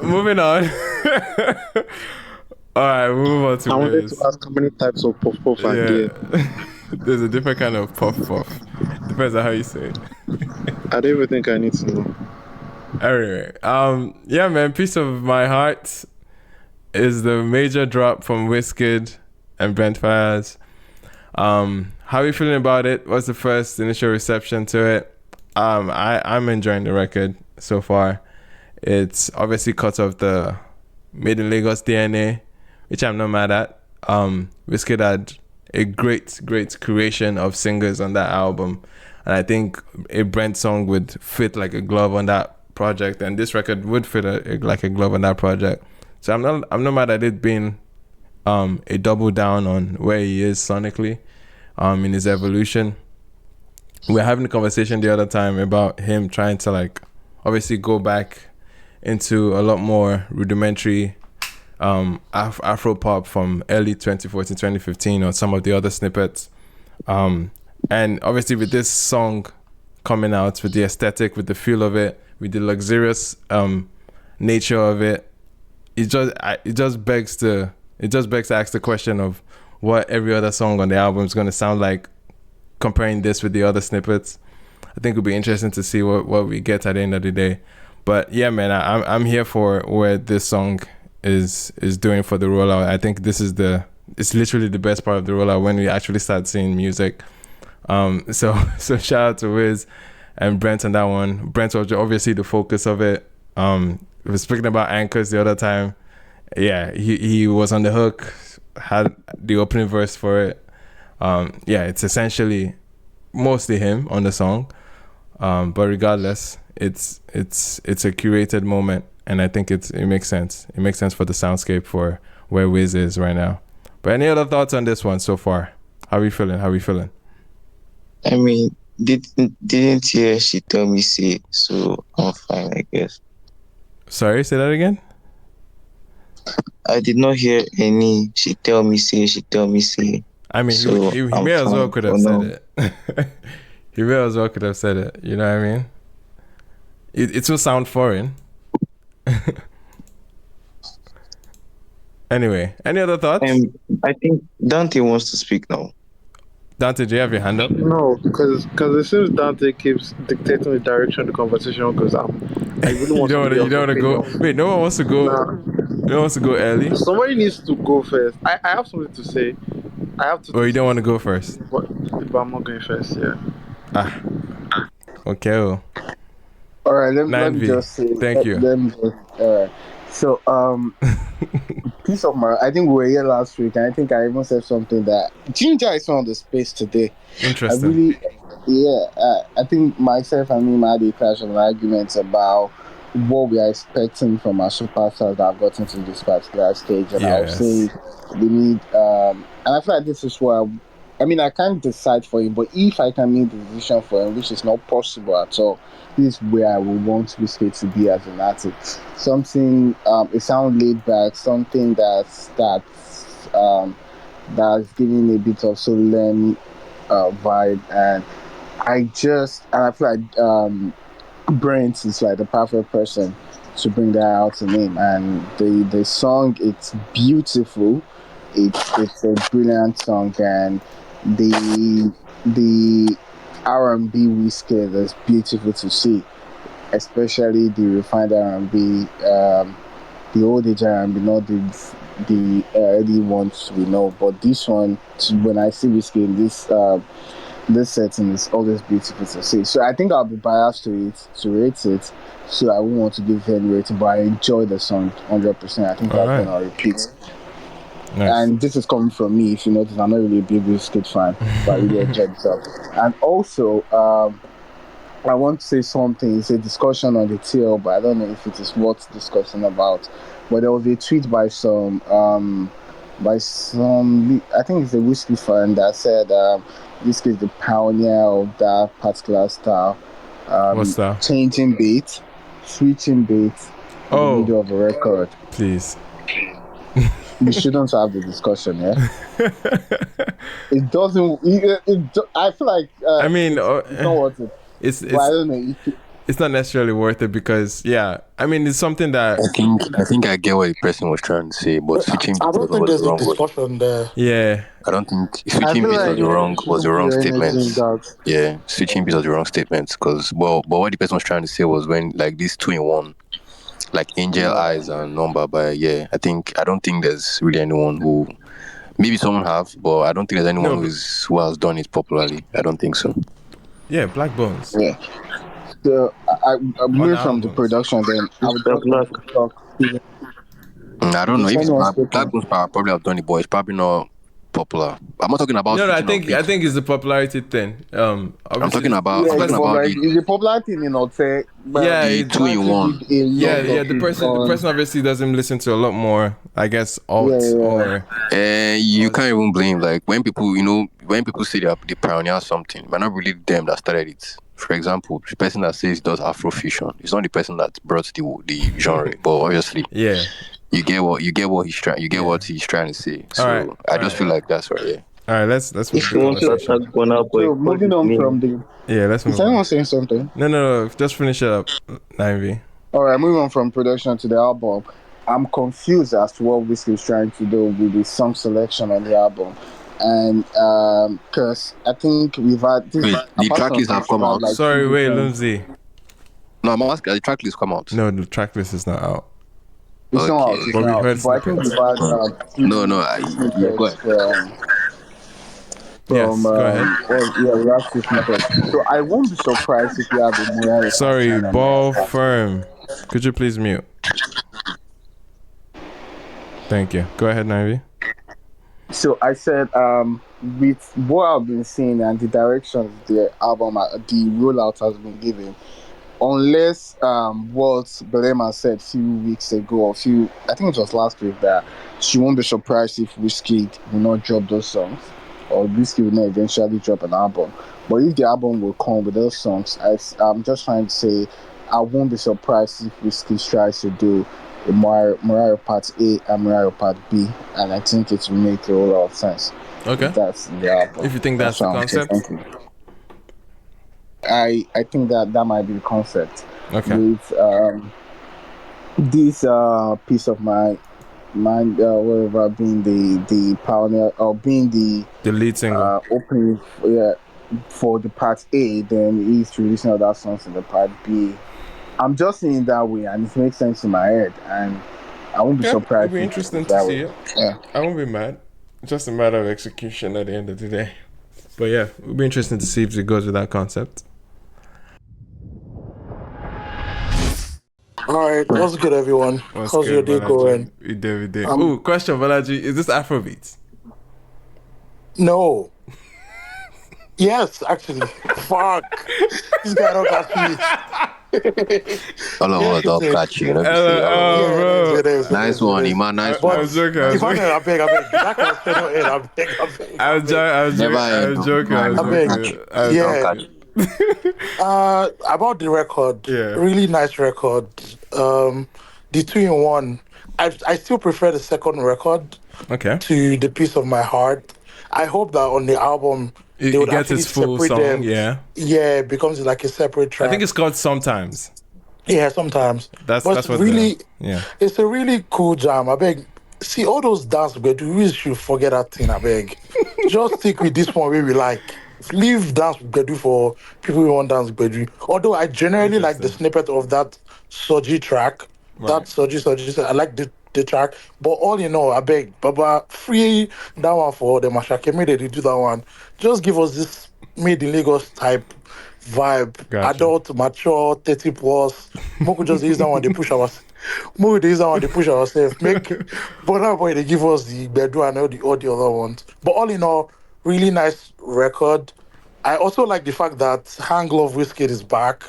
moving on. All right, we'll move on to. I wanted to ask how many types of puff puff are there. There's a different kind of puff puff. Depends on how you say it. I don't even think I need to know. Anyway, yeah, man. Piece of My Heart is the major drop from Wizkid and Brent Faiyaz. How are you feeling about it? What's the first initial reception to it? I'm enjoying the record so far. It's obviously cut off the Made in Lagos DNA, which I'm not mad at. Wizkid had a great curation of singers on that album, and I think a Brent song would fit like a glove on that project, and this record would fit like a glove on that project. So I'm not mad at it being a double down on where he is sonically in his evolution. We were having a conversation the other time about him trying to like obviously go back into a lot more rudimentary Afro pop from early 2014, 2015 or some of the other snippets. And obviously with this song coming out, with the aesthetic, with the feel of it, with the luxurious nature of it, it just begs to ask the question of what every other song on the album is going to sound like, comparing this with the other snippets. I think it'll be interesting to see what we get at the end of the day. But yeah, man, I'm here for where this song is doing for the rollout. I think this is it's literally the best part of the rollout when we actually start seeing music. So shout out to Wiz and Brent on that one. Brent was obviously the focus of it. We were speaking about anchors the other time. Yeah, he was on the hook, had the opening verse for it. Yeah, it's essentially mostly him on the song. But regardless, it's a curated moment, and I think it makes sense. It makes sense for the soundscape for where Wiz is right now. But any other thoughts on this one so far? How are we feeling? I mean, didn't hear she tell me say, so I'm fine, I guess. Sorry, say that again? I did not hear any she tell me say. I mean, so he may as well could have said it. He may as well could have said it. You know what I mean? It will sound foreign. Anyway, any other thoughts? I think Dante wants to speak now. Dante, do you have your hand up? No, because it seems Dante keeps dictating the direction of the conversation. Because I really want you don't want to go. Wait, no one wants to go. Nah. No one wants to go early. Somebody needs to go first. I have something to say. I have to. Or you don't want to go first? But I'm not going first. Yeah. Okay. Well. All right. Let me just say. Thank you. Let me just. So piece of my. I think we were here last week, and I think I even said something that Ginger is on the space today. Interesting. I think myself and him had a clash of arguments about what we are expecting from our superstars that have gotten to this particular stage, and I'll say we need. And I feel like this is where. I mean, I can't decide for him, but if I can make the decision for him, which is not possible at all, this is where I would want Wizkid to be as an artist. Something, it sounds laid back, something that's giving a bit of solemn vibe, and I feel like Brent is like the perfect person to bring that out in him, and the song, it's beautiful. It's a brilliant song, and the R&B Wizkid is beautiful to see, especially the refined R&B the old age R&B, not the early ones we know. But this one, when I see Wizkid in this setting, is always beautiful to see. So I think I'll be biased to rate it. So I won't want to give it any rating, but I enjoy the song 100%. I think that's going to repeat. Nice. And this is coming from me. If you notice, I'm not really a big Wizkid fan, but I really enjoy the song. And also, I want to say something. It's a discussion on the TL, but I don't know if it is worth discussing about. But there was a tweet by some, I think it's a Wizkid fan that said, "This is the pioneer of that particular style." What's that? Changing beat, switching beat in the middle of a record. Please. We shouldn't have the discussion, yeah. It doesn't. I feel like. I mean, it's not worth it. But I don't know. It's not necessarily worth it because, I mean, it's something that I think I get what the person was trying to say, but switching I don't think there's a discussion there. Yeah, I don't think switching beats was the wrong statement. Yeah, switching beats was the wrong statement because, but what the person was trying to say was when like this 2-in-1, like Angel Eyes and Number by I don't think there's really anyone who. Maybe someone have, but I don't think there's anyone who has done it popularly. I don't think so. Yeah, Blaqbonez. Yeah. So I'm moving from the production. Then I would just like to talk. I don't know if Blaqbonez probably have done it, but it's probably not popular. I'm not talking about. No, I think it's the popularity thing. I'm talking about. It's a popularity in Attw. The 2-in-1. The person obviously doesn't listen to a lot more. I guess alt or. You can't even blame when people say they pioneer something, but not really them that started it. For example, the person that says does Afrofusion, it's not the person that brought the genre, but obviously, you get what he's trying. You get what he's trying to say. So I just feel like that's right. Yeah. All right, let's move on. So moving on from the let's move. Is anyone saying something? No, just finish it up, 9V. All right, moving on from production to the album. I'm confused as to what Wizkid is trying to do with the song selection on the album. And because I think we've had this. The tracklist have come out. Sorry, wait, Lindsay. No, I'm asking. The tracklist come out. No, the tracklist is not out. It's not out. It's not out. But I think we've had. Go ahead. Go ahead. We have 6 snippets. So I won't be surprised if you have a Morayo. Sorry, ball firm. Could you please mute? Thank you. Go ahead, 9V. So I said, with what I've been seeing and the direction the album, the rollout has been given, unless what Rema said a few weeks ago, I think it was last week, that she won't be surprised if Wizkid will not drop those songs, or Wizkid will not eventually drop an album. But if the album will come with those songs, I'm just trying to say, I won't be surprised if Wizkid tries to do a Morayo Part A and Morayo Part B, and I think it will make a whole lot of sense. Okay. That's the album. If you think that's the concept, I think that might be the concept. Okay. With this piece of mind, whatever, being the pioneer or being the lead single, opening for the Part A, then he's releasing other songs in the Part B. I'm just seeing it that way, and it makes sense in my head, and I won't be surprised. It'll be interesting to see it. Yeah. I won't be mad. It's just a matter of execution at the end of the day. But yeah, it'll be interesting to see if it goes with that concept. Alright, what's good, everyone? How's your day going? We did. Question, Balaji. Is this Afrobeats? No. Yes, actually. Fuck. This guy don't got me. Hello, don't catch you. It is. Nice one, Iman. Nice one. I was joking. I beg. That can stay no end. I beg. I was joking. About the record, really nice record. The 2-in-1. I still prefer the second record. Okay. To the Piece of My Heart. I hope that on the album they would gets its full song. Them. Yeah, it becomes like a separate track. I think it's called Sometimes. Yeah, sometimes. That's what really. It's a really cool jam. I beg. See all those dance, but we really should forget that thing. I beg. Just stick with this one where we like. Leave dance Gbedu for people who want dance Gbedu. Although I generally like the snippet of that Soji track That Soji, I like the track. But all in all, I beg, Baba, free that one for the Mashake. Made they do that one. Just give us this made in Lagos type vibe. Adult, mature, 30 plus. Moku just use that one, they push ourselves. Moku they use that one, they push ourselves. Make but that boy they give us the Bedu and all the other ones. But all in all, really nice record. I also like the fact that Hang Love Wizkid is back,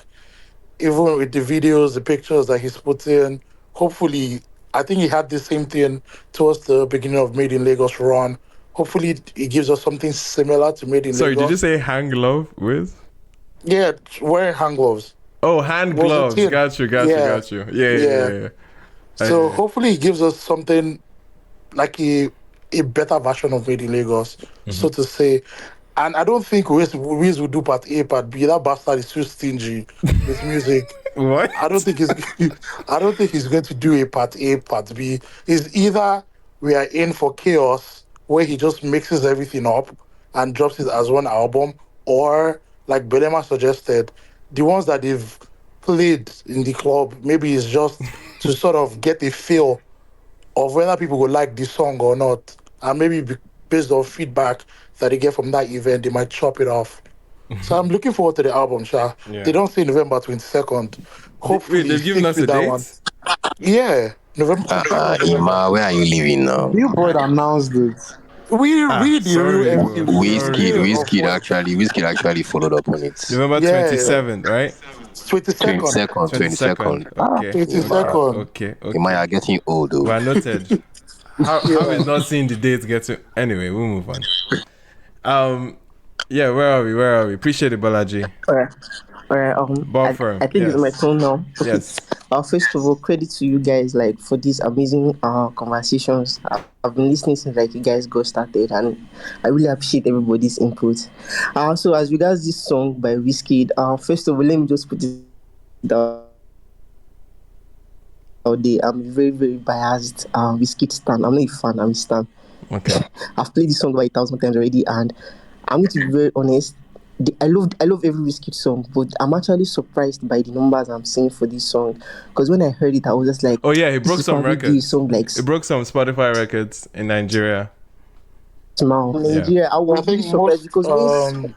even with the videos, the pictures that he's put in. Hopefully, I think he had the same thing towards the beginning of Made in Lagos run. Hopefully, it gives us something similar to Made in Sorry, Lagos. did you say hang glove with? Yeah, wearing hand gloves. Oh, hand gloves. Got you. Yeah. So hopefully, it gives us something like a better version of Made in Lagos, so to say. And I don't think Wiz will do part A, part B. That bastard is too stingy with music. What? I don't think he's going to do a part A, part B. It's either we are in for chaos where he just mixes everything up and drops it as one album, or like Belema suggested, the ones that they've played in the club, maybe it's just to sort of get a feel of whether people will like this song or not. And maybe based on feedback that they get from that event, they might chop it off. So I'm looking forward to the album, Sha. Yeah. They don't say November 22nd. Hopefully, they've given us a date? one. Yeah, November 22nd. Ima, where are you living now? Billboard announced it. We read the real Wizkid actually followed up on it. November 27th, right? 22nd. 22nd. Okay. 22nd. Okay. Ima, you're getting old, though. Well noted. How is not seeing the date get to... Anyway, we'll move on. Yeah, where are we? Appreciate it, Balaji. Alright. I think it's my turn now. Okay. Yes. First of all, credit to you guys like for these amazing conversations. I've been listening since like you guys got started, and I really appreciate everybody's input. So as regards this song by Wizkid, first of all, let me just put it down. I'm very, very biased Wizkid stan. I'm not a fan, I'm a stan. Okay. I've played this song about 1,000 times already, and I'm going to be very honest. I love every Wizkid song, but I'm actually surprised by the numbers I'm seeing for this song. Because when I heard it, I was just like, oh yeah, he broke some records. It broke some Spotify records in Nigeria. Nigeria, I was really surprised because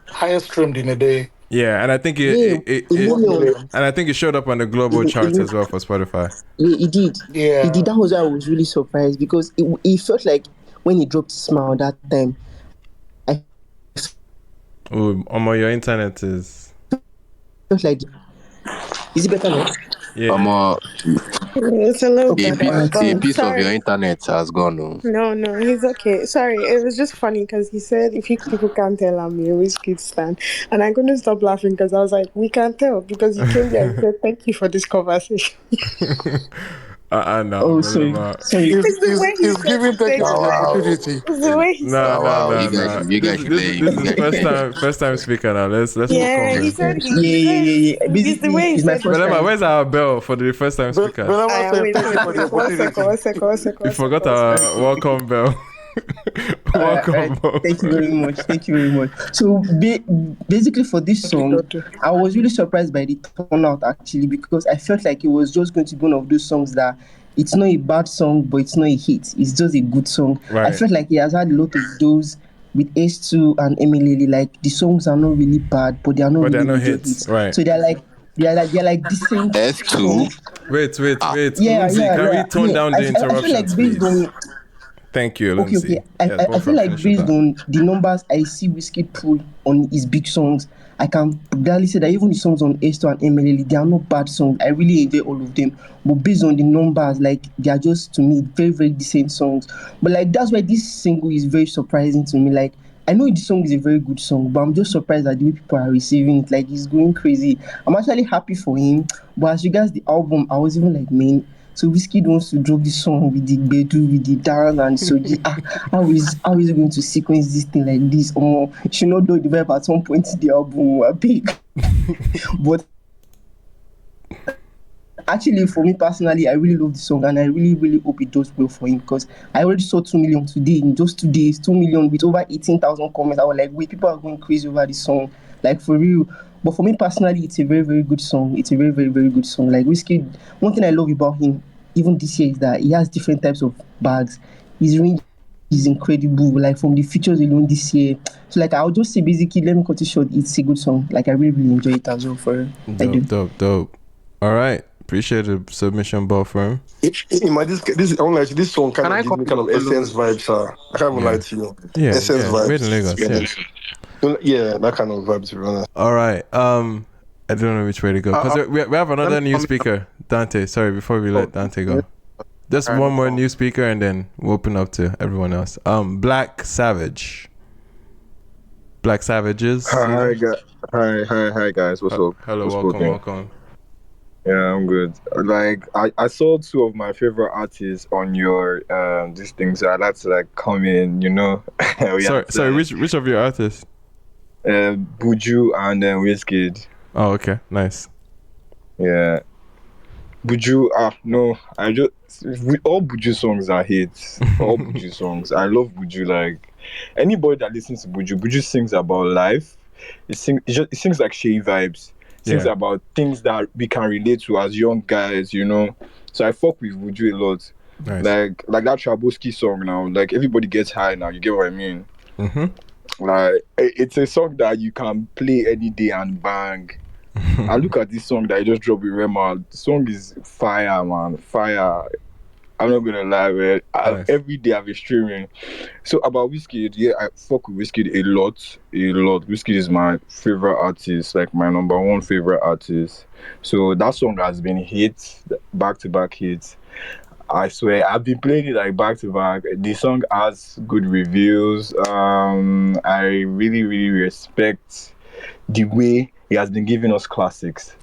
highest streamed in a day. Yeah, and I think it showed up on the global charts as well for Spotify. Yeah, it did. Yeah, it did. That was why I was really surprised because it felt like when he dropped Smile that time. Oh, your internet is. Felt like, is it better now? Yeah. It's a little better. A piece of your internet has gone. No, he's okay. Sorry, it was just funny because he said if you people can't tell I'm a Wizkid stan, and I couldn't stop laughing because I was like, we can't tell because you came there and said thank you for this conversation. No. Oh, sorry. He's giving thank you for the opportunity. It's the way he said You guys This is first time speaker now. Let's yeah, he said yeah. It's the way he said. Belema, where's our bell for the first time speaker? One second. We forgot our welcome bell. Thank you very much. So basically for this song, I was really surprised by the turnout actually, because I felt like it was just going to be one of those songs that it's not a bad song, but it's not a hit. It's just a good song. Right. I felt like he has had a lot of those with Attw and Emily. Like the songs are not really bad, but they are not hits. Right. So they're like decent. Attw. Wait. Yeah, Lindsay, can we tone down the interruptions, I feel like please? Thank you, Lindsay. Okay. I feel like based on the numbers I see Wizkid pull on his big songs, I can gladly say that even the songs on Attw and Emily, they are not bad songs. I really enjoy all of them. But based on the numbers, like they are just to me very, very decent songs. But like that's why this single is very surprising to me. Like I know the song is a very good song, but I'm just surprised at the way people are receiving it. Like he's going crazy. I'm actually happy for him. But as regards the album, I was even like, man. So Wizkid wants to drop this song with the Bedu, with the dance, and so how is he going to sequence this thing like this? Should not do the vibe at some point in the album, I big. But actually, for me personally, I really love the song, and I really, really hope it does well for him because I already saw 2 million today in just 2 days. 2 million with over 18,000 comments. I was like, wait, people are going crazy over this song, like for real. But for me personally, it's a very, very good song. It's a very, very, very good song. Like Wizkid, one thing I love about him, even this year is that he has different types of bags. His range is incredible. Like from the features alone this year. So like I'll just say basically, let me cut it short. It's a good song. Like I really enjoy it as well. For I do. Dope. All right, appreciate the submission, Ball Firm. This song kind Can I of gives me kind of Essence vibes, sir. I can't even lie to you. Essence vibes. Made in Lagos, to be honest. Yeah, that kind of vibe, to be honest. All right. I don't know which way to go because we have another new speaker, Dante. Sorry, before we let Dante go, just one more new speaker and then we'll open up to everyone else. Black Savages. Hi guys. What's up? Hello, welcome. Yeah, I'm good. Like I saw two of my favorite artists on your these things. So I'd like to like come in, you know. Sorry, which of your artists? Buju and Wizkid. Oh, okay, nice. Yeah. Buju, no, all Buju songs are hits. All Buju songs. I love Buju. Like anybody that listens to Buju sings about life. It sings like Shay vibes. Sings about things that we can relate to as young guys, you know. So I fuck with Buju a lot. Nice. Like that Trabosky song now. Like everybody gets high now. You get what I mean? Mm-hmm. Like it's a song that you can play any day and bang. I look at this song that I just dropped with Rema. The song is fire, man. Fire. I'm not gonna lie, man. Every day I've been streaming. So about Wizkid, I fuck with Wizkid a lot. Wizkid is my favorite artist, like my number one favorite artist. So that song has been hits, back-to-back hits. I swear, I've been playing it like back-to-back. The song has good reviews. I really, really respect the way he has been giving us classics.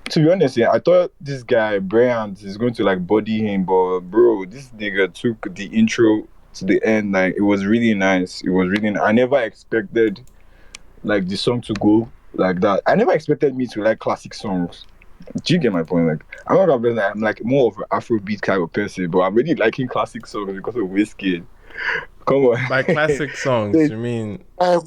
To be honest, I thought this guy, Bryant, is going to like body him, but bro, this nigga took the intro to the end. Like, it was really nice. I never expected like the song to go like that. I never expected me to like classic songs. Do you get my point? Like, I'm not gonna I'm like more of an Afrobeat kind of person, but I'm really liking classic songs because of Wizkid. Come on. By classic songs, you mean?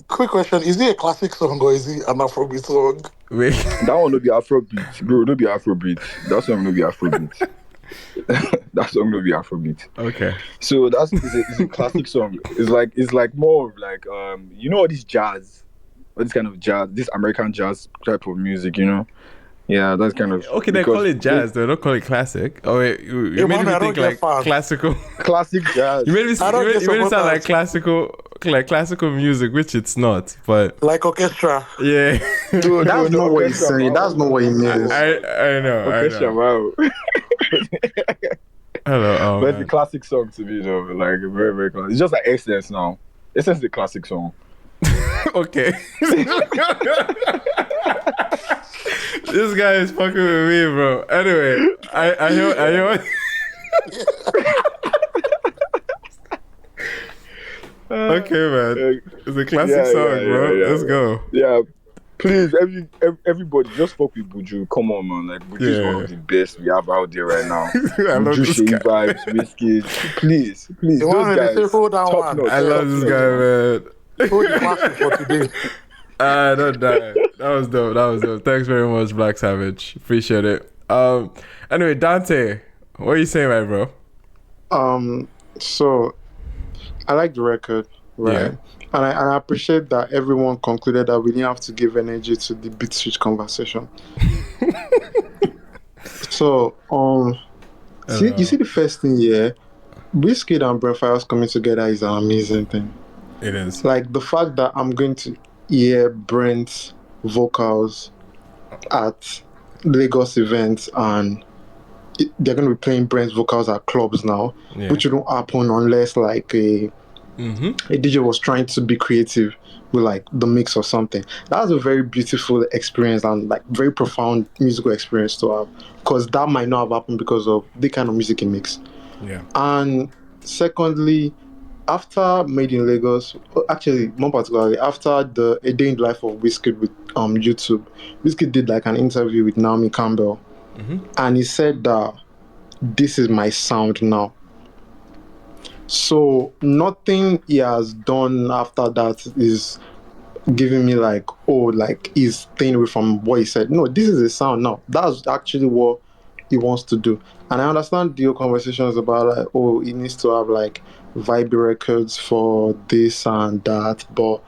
Quick question: is it a classic song or is it an Afrobeat song? Wait, that one no be Afrobeat, bro. No be Afrobeat. That song no be Afrobeat. That song no be Afrobeat. Okay. So it's a classic song. It's like more of like you know all this jazz, all this kind of jazz, this American jazz type of music, you know. Yeah, that's kind of okay. They call it jazz, they don't call it classic. Oh wait, you made me think like classical, classic jazz. You made me sound like classical music, which it's not. But like orchestra. Yeah, that's not what he's saying. That's not what he means. I know. Orchestra, wow. Hello, but it's a classic song to me though. Like very, very classic. It's just like Essence now. Essence is a classic song. Okay. This guy is fucking with me, bro. Anyway, I hear. Okay, man. It's a classic song, bro. Let's go. Yeah. Please, everybody, just fuck with Buju. Come on, man. Like, Buju is one of the best we have out there right now. Buju, Shay vibes, Wizkid. Please. Those guys, top notch. I love this guy, man. Hold the classic for today. Don't die. That was dope. Thanks very much, Black Savage. Appreciate it. Anyway, Dante, what are you saying, right, bro? So I like the record, right? Yeah. And I appreciate that everyone concluded that we didn't have to give energy to the beat switch conversation. So you see the first thing here, Wizkid and Brent Faiyaz coming together is an amazing thing. It is. Like the fact that I'm going to hear Brent's vocals at Lagos events and they're going to be playing Brent's vocals at clubs now, which wouldn't happen unless like a DJ was trying to be creative with like the mix or something. That was a very beautiful experience and like very profound musical experience to have, because that might not have happened because of the kind of music he makes. Yeah. And secondly, after Made in Lagos, actually more particularly after the A Day in the Life of Wizkid with YouTube, Wizkid did like an interview with Naomi Campbell, and he said that this is my sound now. So nothing he has done after that is giving me like, oh, like he's staying away from what he said. No, this is his sound now. That's actually what he wants to do. And I understand your conversations about like, oh, it needs to have like vibe records for this and that, but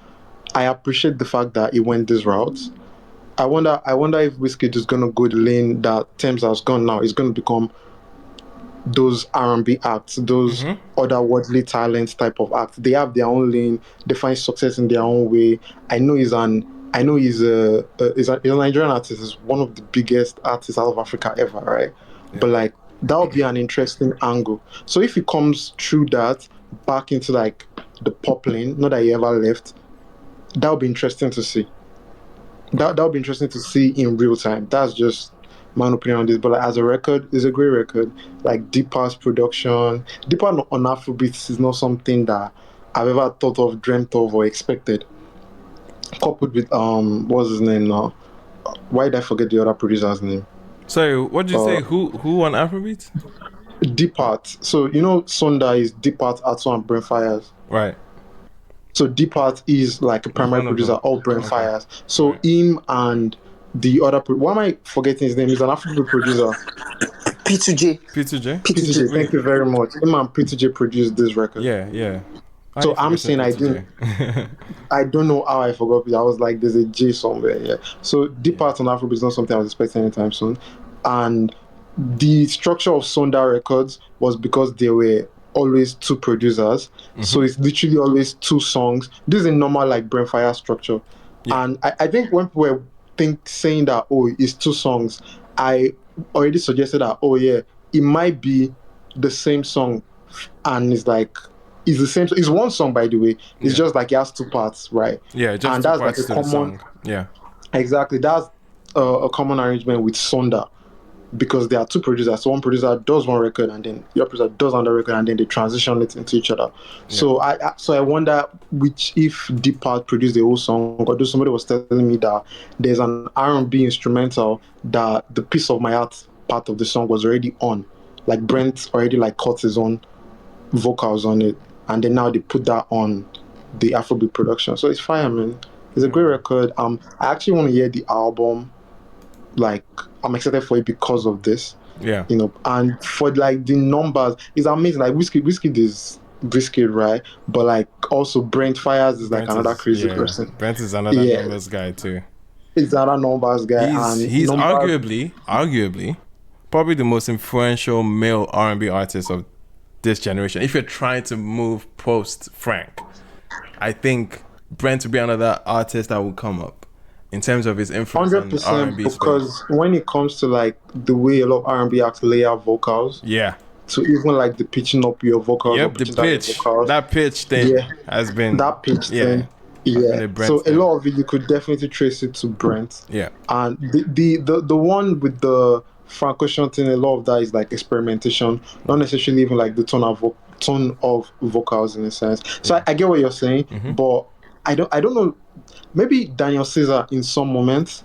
I appreciate the fact that it went this route. I wonder if Wizkid is gonna go the lane that Thames has gone now. It's gonna become those R&B acts, those otherworldly talents type of acts. They have their own lane. They find success in their own way. I know he's a Nigerian artist. He's one of the biggest artists out of Africa ever, right? Yeah. But like that would be an interesting angle. So if he comes through that back into like the pop lane, not that he ever left, that would be interesting to see. That would be interesting to see in real time. That's just my own opinion on this. But like, as a record, it's a great record. Like deep house production, deep on Afrobeats is not something that I've ever thought of, dreamt of, or expected. Coupled with what's his name now? Why did I forget the other producer's name? Sorry, what did you say? Who on Afrobeats? Deep Art. So you know Sonda is Deep Art, Attw and Brent Faiyaz. Right. So Deep Art is like a primary producer of Brent Faiyaz. So him and the other why am I forgetting his name? He's an African producer. P2J. P2J. Thank you very much. Him and P2J produced this record. Yeah. So I'm saying I don't know how I forgot it. I was like, there's a J somewhere. Yeah. So Deep Art on Afrobeat is not something I was expecting anytime soon. And the structure of Sonda Records was because there were always two producers. So it's literally always two songs. This is a normal like Brent Faiyaz structure. Yeah. And I think when people were saying that, oh, it's two songs, I already suggested that, oh yeah, it might be the same song. And it's like, it's the same. It's one song, by the way. It's just like it has two parts, right? Yeah, just and two that's parts like a to common the song. Yeah, exactly. That's a common arrangement with Sonda because there are two producers. So one producer does one record, and then the other producer does another record, and then they transition it into each other. So I wonder which if Deep Part produced the whole song, or somebody was telling me that there's an R&B instrumental that the Piece of My Heart part of the song was already on, like Brent already like caught his own vocals on it, and then now they put that on the Afrobeat production. So it's fire, man. It's a great record. I actually want to hear the album. Like, I'm excited for it because of this. Yeah. You know, and for like the numbers, it's amazing. Like Wizkid is Wizkid, right? But like also Brent Faiyaz is like another crazy person. Brent is another numbers guy too. He's another numbers guy. He's arguably probably the most influential male R&B artist of this generation. If you're trying to move post Frank, I think Brent will be another artist that will come up in terms of his influence on the R&B space. Because when it comes to like the way a lot of R&B acts lay out vocals, so even like the pitching up your vocals, the pitch, that pitch thing has been that pitch thing. Yeah, so a lot of it you could definitely trace it to Brent. Yeah, and the one with the Frank Ocean thing, a lot of that is like experimentation, not necessarily even like the tone of vocals in a sense. So I get what you're saying, but I don't know. Maybe Daniel Caesar in some moments,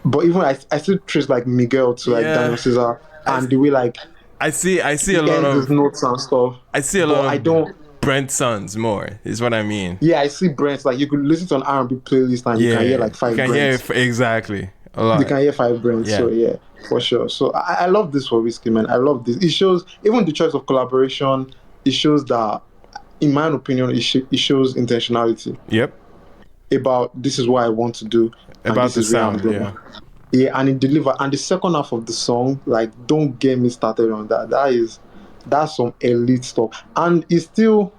but even I still trace like Miguel to like Daniel Caesar, and the way like I see a lot of notes and stuff. I see a lot of Brent sons more is what I mean. Yeah, I see Brent. Like you could listen to an R&B playlist and you can hear like five Brents. Exactly. A lot. You can hear 5 Brents. So yeah, for sure. So I love this for Wizkid, man. I love this. It shows even the choice of collaboration. It shows that, in my opinion, it shows intentionality. Yep. About this is what I want to do. About the sound, yeah, and it delivered. And the second half of the song, like, don't get me started on that. That's some elite stuff, and it's still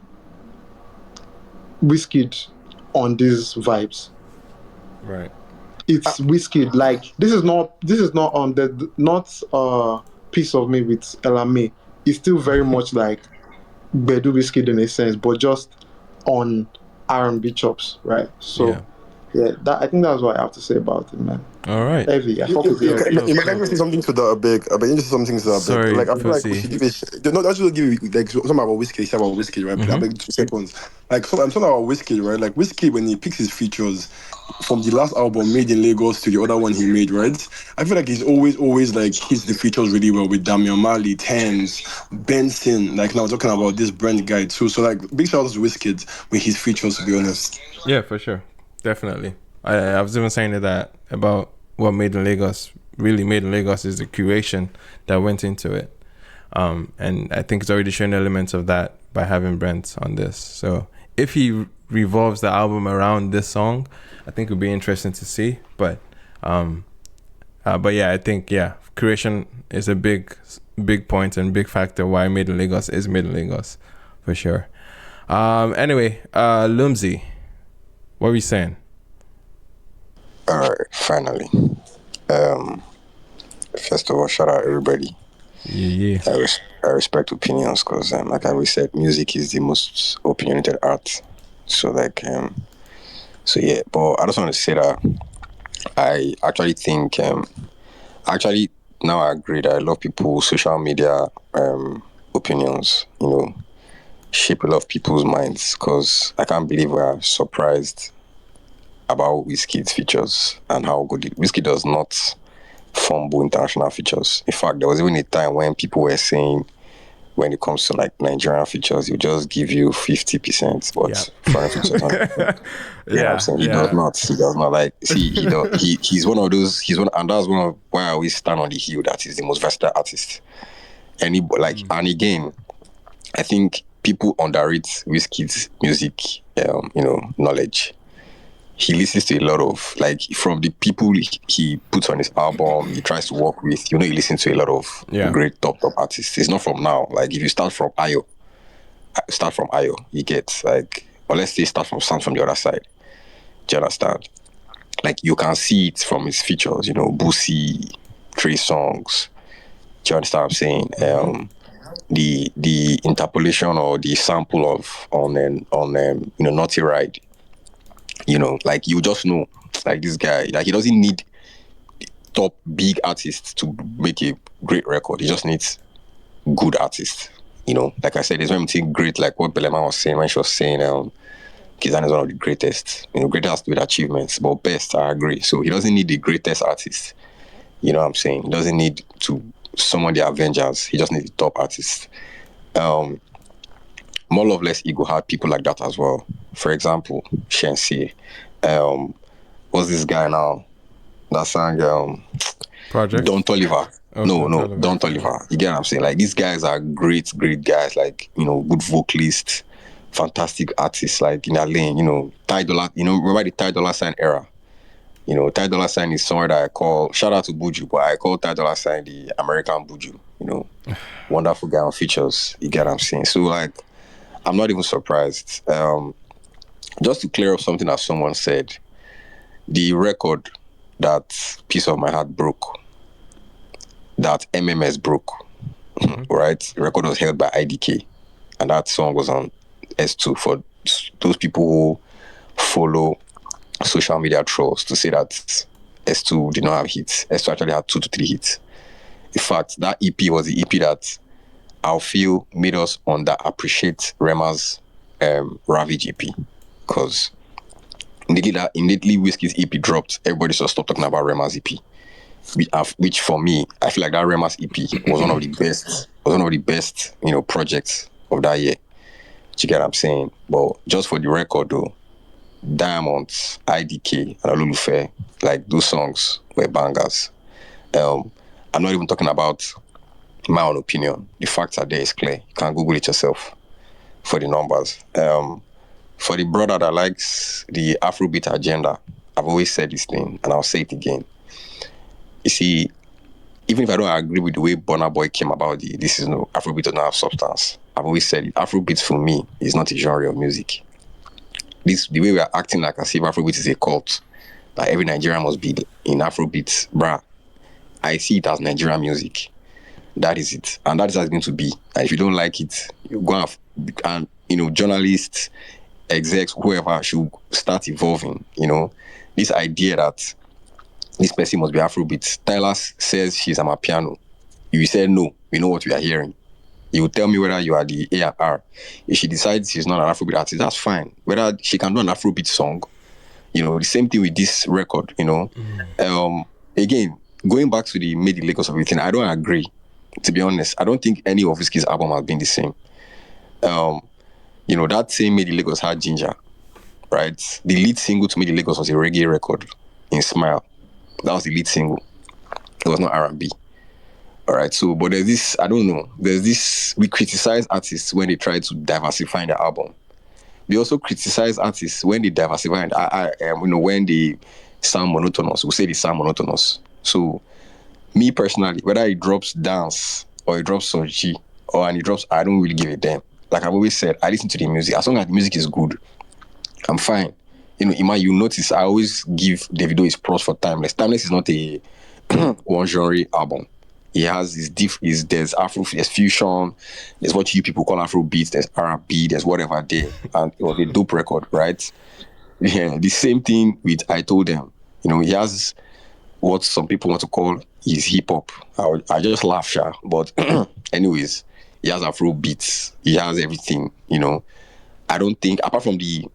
Wizkid on these vibes. Right. It's Wizkid. Like this is not Piece of Me with LMA. It's still very much like Bedu Wizkid in a sense, but just on R&B chops, right? So yeah, I think that's what I have to say about it, man. All right. Heavy. Let me say something to that a bit. I mean, just something to that. Sorry, like I feel like we should give it. No, I should give you like something about Wizkid. Say about Wizkid, right? I beg 2 seconds. Like so, I'm talking about Wizkid, right? Like Wizkid when he picks his features from the last album Made in Lagos to the other one he made, right? I feel like he's always like hits the features really well with Damian Marley, Thames, Benson. Like now talking about this Brent guy too. So like big shout out to Wizkid with his features, to be honest. Yeah, for sure, definitely. I was even saying that about what Made in Lagos. Really, Made in Lagos is the curation that went into it. And I think it's already shown elements of that by having Brent on this. So if he revolves the album around this song, I think it would be interesting to see. But yeah, I think creation is a big point and big factor why Made in Lagos is Made in Lagos for sure. Anyway, Lumsy, what were you saying? All right, finally. First of all, shout out everybody. Yeah. I respect opinions because, like I always said, music is the most opinionated art. So, but I just want to say that I actually think, now I agree that a lot of people's social media opinions, shape a lot of people's minds because I can't believe we're surprised about Wizkid's features and how good Wizkid does not fumble international features. In fact, there was even a time when people were saying when it comes to like Nigerian features, he'll just give you 50%, but foreign features. I'm saying he does not. He does not he's one of those. And that's one of why I always stand on the hill that he's the most versatile artist. And again, I think people underrate Wizkid's music, knowledge. He listens to a lot of, from the people he puts on his album, he tries to work with, he listens to a lot of great top artists. It's not from now. Like, if you start from Ayo, you get, or let's say start from Sound from the other side. Do you understand? Like, you can see it from his features, Boosie, Trey Songs. Do you understand what I'm saying? The interpolation or the sample on Naughty Ride. You just know, this guy, he doesn't need top big artists to make a great record. He just needs good artists. Like I said, there's one thing great, like what Belema was saying when she was saying, Kizan is one of the greatest, greatest with achievements, but best, I agree. So he doesn't need the greatest artist. You know what I'm saying? He doesn't need to summon the Avengers. He just needs the top artists. More Love, Less Ego had people like that as well. For example, Shensi. What's this guy now that sang Project? Don Toliver. Don Toliver. You get what I'm saying? These guys are great guys, good vocalists, fantastic artists, in their lane, Ty Dolla, remember the Ty Dolla Sign era? Ty Dolla Sign is somewhere that I call, shout out to Buju, but I call Ty Dolla Sign the American Buju, wonderful guy on features, you get what I'm saying? So, I'm not even surprised. Just to clear up something that someone said, the record that Piece of My Heart broke, that MMS broke, right? The record was held by IDK, and that song was on S2 for those people who follow social media trolls to say that S2 did not have hits. S2 actually had 2 to 3 hits. In fact, that EP was the EP that I feel made us underappreciate Rema's Ravage EP, because immediately Wizkid's EP dropped, everybody sort of stopped talking about Rema's EP, which for me, I feel like that Rema's EP was one of the best, projects of that year. Do you get what I'm saying? But just for the record though, Diamonds, IDK, and Ololufe, those songs were bangers. I'm not even talking about my own opinion. The facts are there, it's clear. You can Google it yourself for the numbers. For the brother that likes the Afrobeat agenda, I've always said this thing, and I'll say it again. You see, even if I don't agree with the way Burna Boy came about this is no, Afrobeat does not have substance. I've always said it. Afrobeat for me is not a genre of music. The way we are acting like as if Afrobeat is a cult, like every Nigerian must be in Afrobeat, bruh. I see it as Nigerian music. That is it. And that is how it's going to be. And if you don't like it, you go and journalists, execs, whoever should start evolving. This idea that this person must be Afrobeat. Tyler says she's a Amapiano. You said no, we know what we are hearing. You will tell me whether you are the A&R. If she decides she's not an Afrobeat artist, that's fine. Whether she can do an Afrobeat song, the same thing with this record, Again, going back to the Made in Lagos of everything, I don't agree. To be honest, I don't think any of Wizkid's album has been the same. That same Made in Lagos had Ginger, right? The lead single to Made in Lagos was a reggae record in Smile. That was the lead single. It was not R&B. All right. So, but there's this. I don't know. There's this. We criticize artists when they try to diversify their album. We also criticize artists when they diversify. When they sound monotonous. We say they sound monotonous. So, me personally, whether it drops dance or it drops Soji and it drops, I don't really give a damn. Like I've always said, I listen to the music. As long as the music is good, I'm fine. Ima, you notice I always give Davido his props for Timeless. Timeless is not a one genre album. He has there's Afro, there's fusion, there's what you people call Afrobeats, there's R&B, there's whatever there, and it was a dope record, right? Yeah, the same thing with I Told Them. He has what some people want to call his hip hop. I just laugh, sha. But anyways, he has Afrobeats, he has everything. I don't think apart from the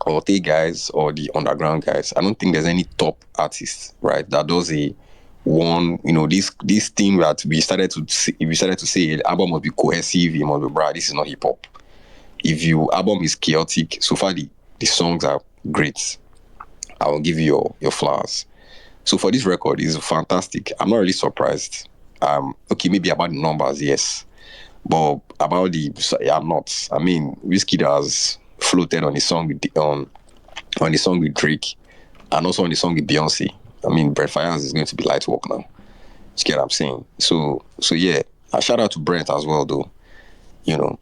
Awolowo guys or the underground guys, I don't think there's any top artist, right, that does this thing that we started to say the album must be cohesive, it must be bra. This is not hip hop. If your album is chaotic, so far the songs are great. I will give you your flowers. So for this record, it's fantastic. I'm not really surprised. Okay, maybe about the numbers, yes, but about I'm not. I mean, Wizkid has floated on the song on the song with Drake, and also on the song with Beyonce. I mean, Brent Faiyaz is going to be light work now. You get what I'm saying? So yeah, a shout out to Brent as well, though. And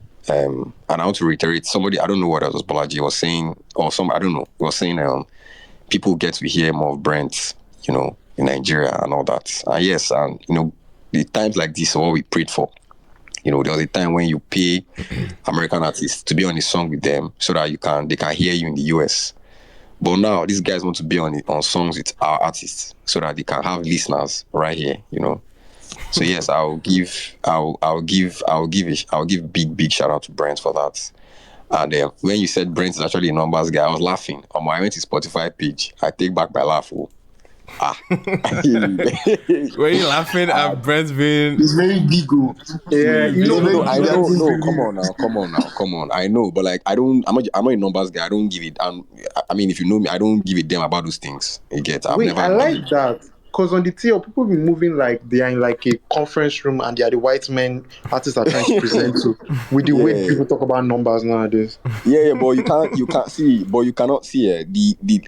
I want to reiterate, somebody, I don't know what else Bolaji was saying, or I don't know, was saying people get to hear more of Brent, in Nigeria and all that. And yes, and the times like this are what we prayed for. There was a time when you pay American artists to be on a song with them so that they can hear you in the US. But now these guys want to be on songs with our artists so that they can have listeners right here, So yes, I'll give big shout out to Brent for that. And when you said Brent is actually a numbers guy, I was laughing. I went to Spotify page. I take back my laugh. Were you laughing at Brent's being? It's very big. Yeah, no. Come on. I know, but like, I'm not a numbers guy. I don't give it. I mean, if you know me, I don't give a damn about those things. You get? I like that. Because on the TL, people be moving like they are in like a conference room and they are the white men artists are trying to present to with the way people talk about numbers nowadays. Yeah, but you cannot see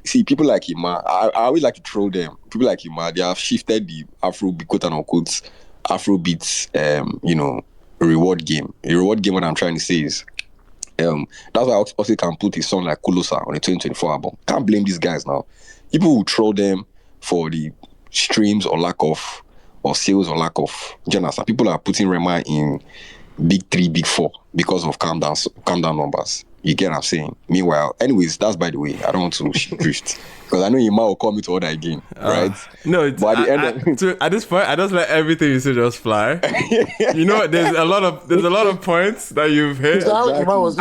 see people like Ima. I always like to troll them. People like Ima, they have shifted the quote unquote Afrobeats reward game. A reward game, what I'm trying to say is that's why I also can put a song like Kulosa on the 2024 album. Can't blame these guys now. People will troll them for the streams or lack of, or sales or lack of. People are putting Rema in big 3, big 4 because of calm down numbers. You get what I'm saying? Meanwhile, anyways, that's by the way. I don't want to drift because I know Ima will call me to order again, right? No, but at this point, I just let everything you say just fly. There's a lot of points that you've hit. Exactly.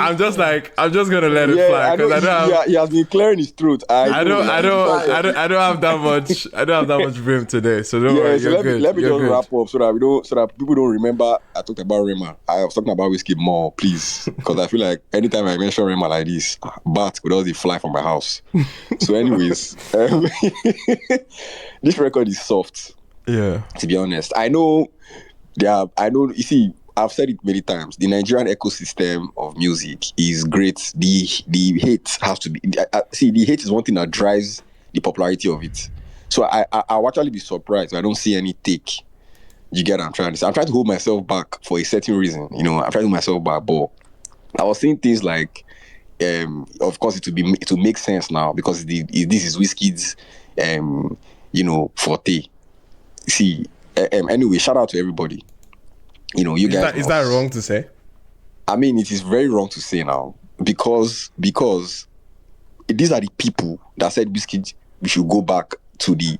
I'm just gonna let it fly because he has been clearing his throat. I don't have that much. I don't have that much room today, so don't worry. So let me just wrap up so that people don't remember I talked about Rema. I was talking about Wizkid more, please, because I feel like anytime I mention Rema like this, bat would always fly from my house. So anyways, this record is soft. Yeah. To be honest, I know. You see, I've said it many times. The Nigerian ecosystem of music is great. The hate has to be. The hate is one thing that drives the popularity of it. So I'll actually be surprised if I don't see any take. You get what I'm trying to say? I'm trying to hold myself back for a certain reason. I'm trying to hold myself back, but I was saying things like, of course, it will make sense now because this is Wizkid's, forte. See, anyway, shout out to everybody. You guys. Is that wrong to say? I mean, it is very wrong to say now because these are the people that said Wizkid we should go back to the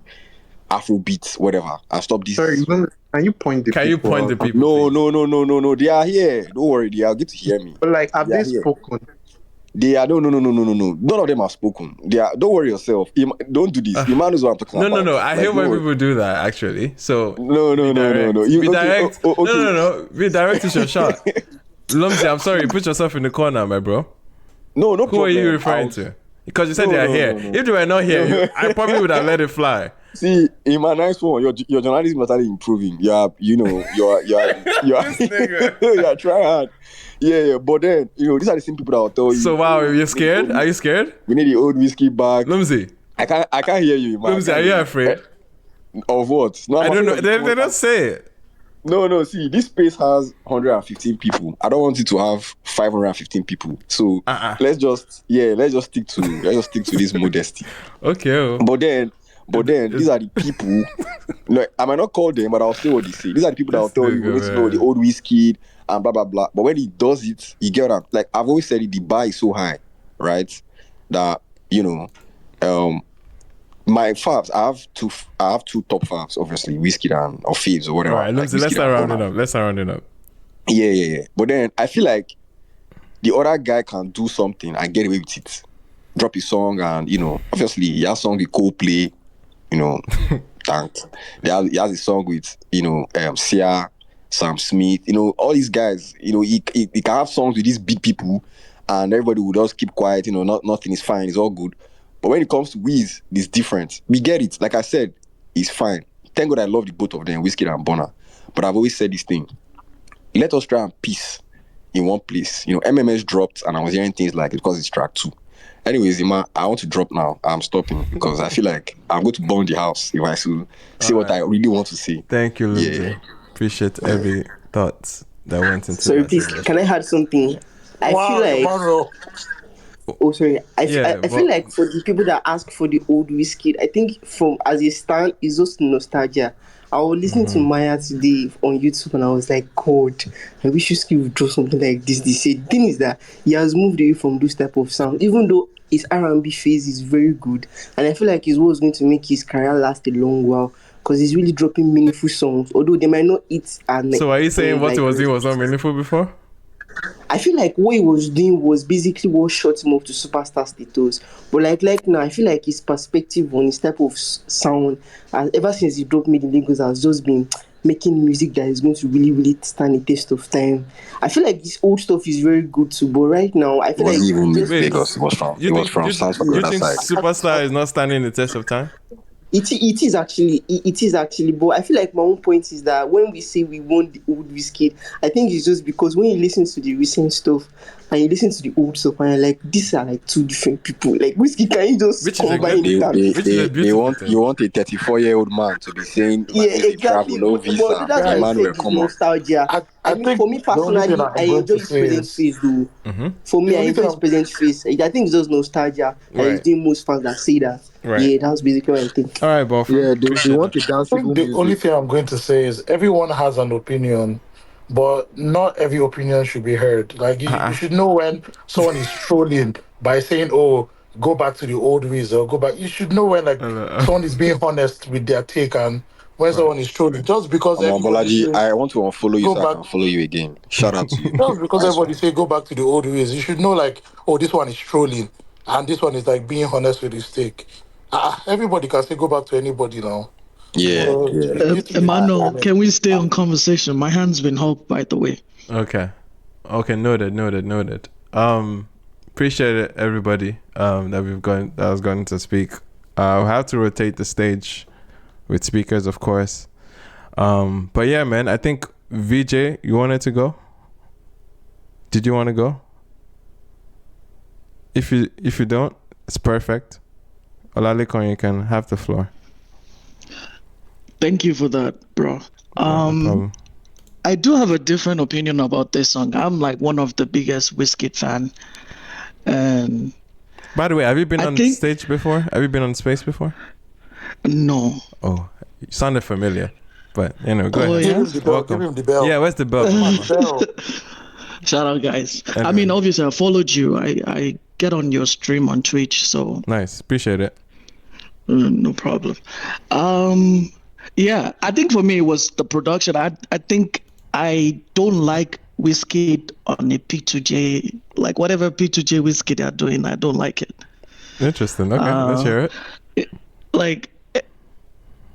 Afrobeats, whatever, and stop this. Sorry, can you point the people? No. They are here. Don't worry, they are going to hear me. But like, have they spoken? They are no. None of them have spoken. They are. Don't worry yourself. Don't do this. Iman knows what I'm talking about. No. I hate when people do that. Actually, so no. Be direct. No. Be direct to your shot. Lumsy, I'm sorry. Put yourself in the corner, my bro. No Who problem. are you referring to? Because you said they are here. If they were not here, I probably would have let it fly. See, in my nice one, your journalism is actually improving. You're trying hard. Yeah. But then, these are the same people that will tell you. So wow, you're scared? Are you scared? We need the old whiskey back. Lumsey. I can't hear you, man. Lumsey, are you afraid? Of what? No, I don't know. They don't say it. No. See, this space has 115 people. I don't want it to have 515 people. So let's just stick to this modesty. Okay. But then these are the people. I might not call them, but I'll say what they say. These are the people that will tell you, we need to know the old Wizkid and blah blah blah. But when he does it, you get what I'm like. I've always said it. The bar is so high, right? That my faves. I have two top faves, obviously, Wizkid or Faves or whatever. All right, let's not round it up. Yeah. But then I feel like the other guy can do something and get away with it. Drop his song and obviously he has song with Coldplay, thanks. He has a song with Sia, Sam Smith, all these guys. He can have songs with these big people, and everybody will just keep quiet. Nothing is fine. It's all good. But when it comes to Wiz, it's different. We get it. Like I said, it's fine. Thank God I love the both of them, Wizkid and Burna. But I've always said this thing. Let us try and peace in one place. MMS dropped, and I was hearing things like, because it's track 2. Anyways, Ima, I want to drop now. I'm stopping because I feel like I'm going to burn the house if I say what I really want to say. Thank you, Lindsay. Yeah. Appreciate every thoughts that went into Sorry, please, can I add something? I feel like... Oh, sorry. I feel like for the people that ask for the old Wizkid, I think from as a stand, it's just nostalgia. I was listening to Maya today on YouTube and I was like, God, I wish Wizkid would draw something like this. They said, the thing is that he has moved away from those type of sound, even though his R&B phase is very good. And I feel like it's what's going to make his career last a long while because he's really dropping meaningful songs, although they might not hit. So are you saying what he was doing was not meaningful before? I feel like what he was doing was basically what shot him up to superstar status. But like now, I feel like his perspective on his type of sound, ever since he dropped Made in Lagos, has just been making music that is going to really, really stand the test of time. I feel like this old stuff is very good too, but right now, I feel like... even Made in Lagos, it was from South You think Superstar is not standing the test of time? It is actually, but I feel like my own point is that when we say we want the old Wizkid, I think it's just because when you listen to the recent stuff and you listen to the old stuff and you're like, these are like two different people. Like Wizkid, can you just combine it? You want a 34-year-old man to be saying, exactly. No visa, but that's why I said it's nostalgia. I mean, for me personally, I enjoy his present phase though. For me, I enjoy his present phase. I think it's just nostalgia. And it's doing most fans that say that. Right. Yeah, that's basically what I think. All right, Bob. Yeah, they want to dance. The only thing I'm going to say is everyone has an opinion, but not every opinion should be heard. Like you should know when someone is trolling by saying, "Oh, go back to the old ways," or "Go back." You should know when someone is being honest with their take and when someone is trolling. Just because Bolaji, I want to unfollow you so I can follow you again. Shout out to you. Just because everybody say go back to the old ways, you should know like, oh, this one is trolling and this one is like being honest with his take. Everybody can say go back to anybody now. Yeah. Emmanuel, can we stay on conversation? My hand's been up, by the way. Okay, noted. Appreciate it, everybody. That was going to speak. We'll have to rotate the stage with speakers, of course. But yeah, man, I think VJ, you wanted to go? Did you want to go? If you don't, it's perfect. Olalekan, you can have the floor. Thank you for that, bro. No problem. I do have a different opinion about this song. I'm like one of the biggest Wizkid fan. And by the way, have you been on stage before? Have you been on space before? No. Oh, you sounded familiar. But go ahead. Yeah? Welcome. Give him the bell. Yeah, where's the bell? Shout out, guys. Anyway. I mean, obviously, I followed you. I get on your stream on Twitch, so nice. Appreciate it. No problem. Yeah, I think for me it was the production. I think I don't like Wizkid on a P2J, like whatever P2J Wizkid are doing, I don't like it. Interesting. Okay, let's hear it. Like,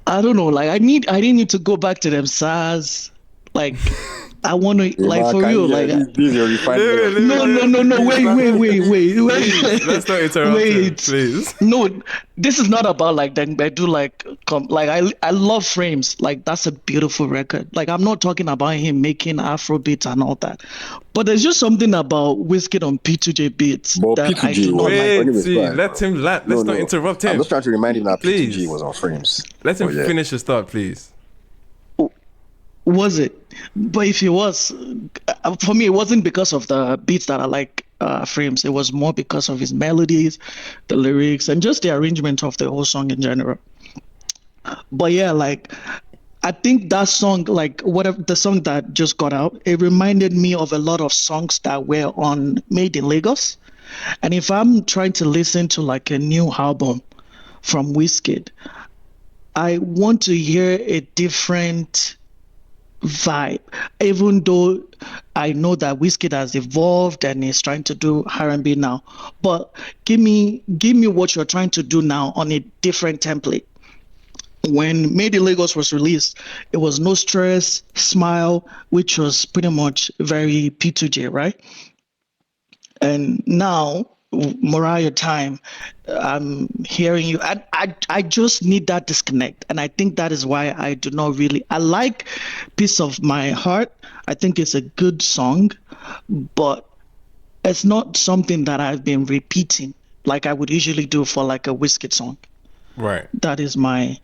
I don't know. Like, I didn't need to go back to them SARS. Like, I want to like man, for can real, you hear like this is your refined no. Wait. Please, let's not interrupt him, please. No, this is not about like that. I do like I love Frames. Like that's a beautiful record. Like I'm not talking about him making Afrobeats and all that, but there's just something about Wizkid on P2J beats But that I P2J do not was like. Wait, see, let him land. Let's not interrupt him. I'm just trying to remind him that Please. P2J was on Frames. Let him But yeah. finish his thought, please. Was it? But if it was, for me, it wasn't because of the beats that I like Frames. It was more because of his melodies, the lyrics, and just the arrangement of the whole song in general. But yeah, like I think that song, like whatever the song that just got out, it reminded me of a lot of songs that were on Made in Lagos. And if I'm trying to listen to like a new album from Wizkid, I want to hear a different vibe, even though I know that Wizkid has evolved and is trying to do R&B now, but give me what you're trying to do now on a different template. When Made in Lagos was released, it was No Stress, Smile, which was pretty much very P2J, right? And now Morayo time, I'm hearing you. I just need that disconnect, and I think that is why I do not really. I like "Piece of My Heart." I think it's a good song, but it's not something that I've been repeating like I would usually do for like a Wizkid song. Right. That is my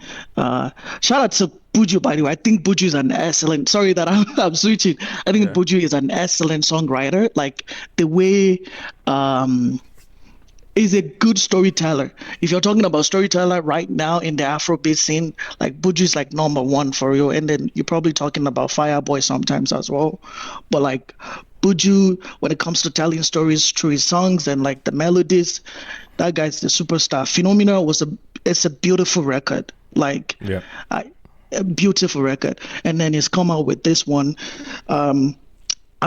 shout out to Buju, by the way. I think Buju is an excellent. Sorry that I'm switching. I think Buju is an excellent songwriter. Like the way is a good storyteller. If you're talking about storyteller right now in the Afrobeat scene, like Buju is like number one for you. And then you're probably talking about Fireboy sometimes as well. But like Buju, when it comes to telling stories through his songs and like the melodies, that guy's the superstar. Phenomena it's a beautiful record. Like a beautiful record. And then he's come out with this one. I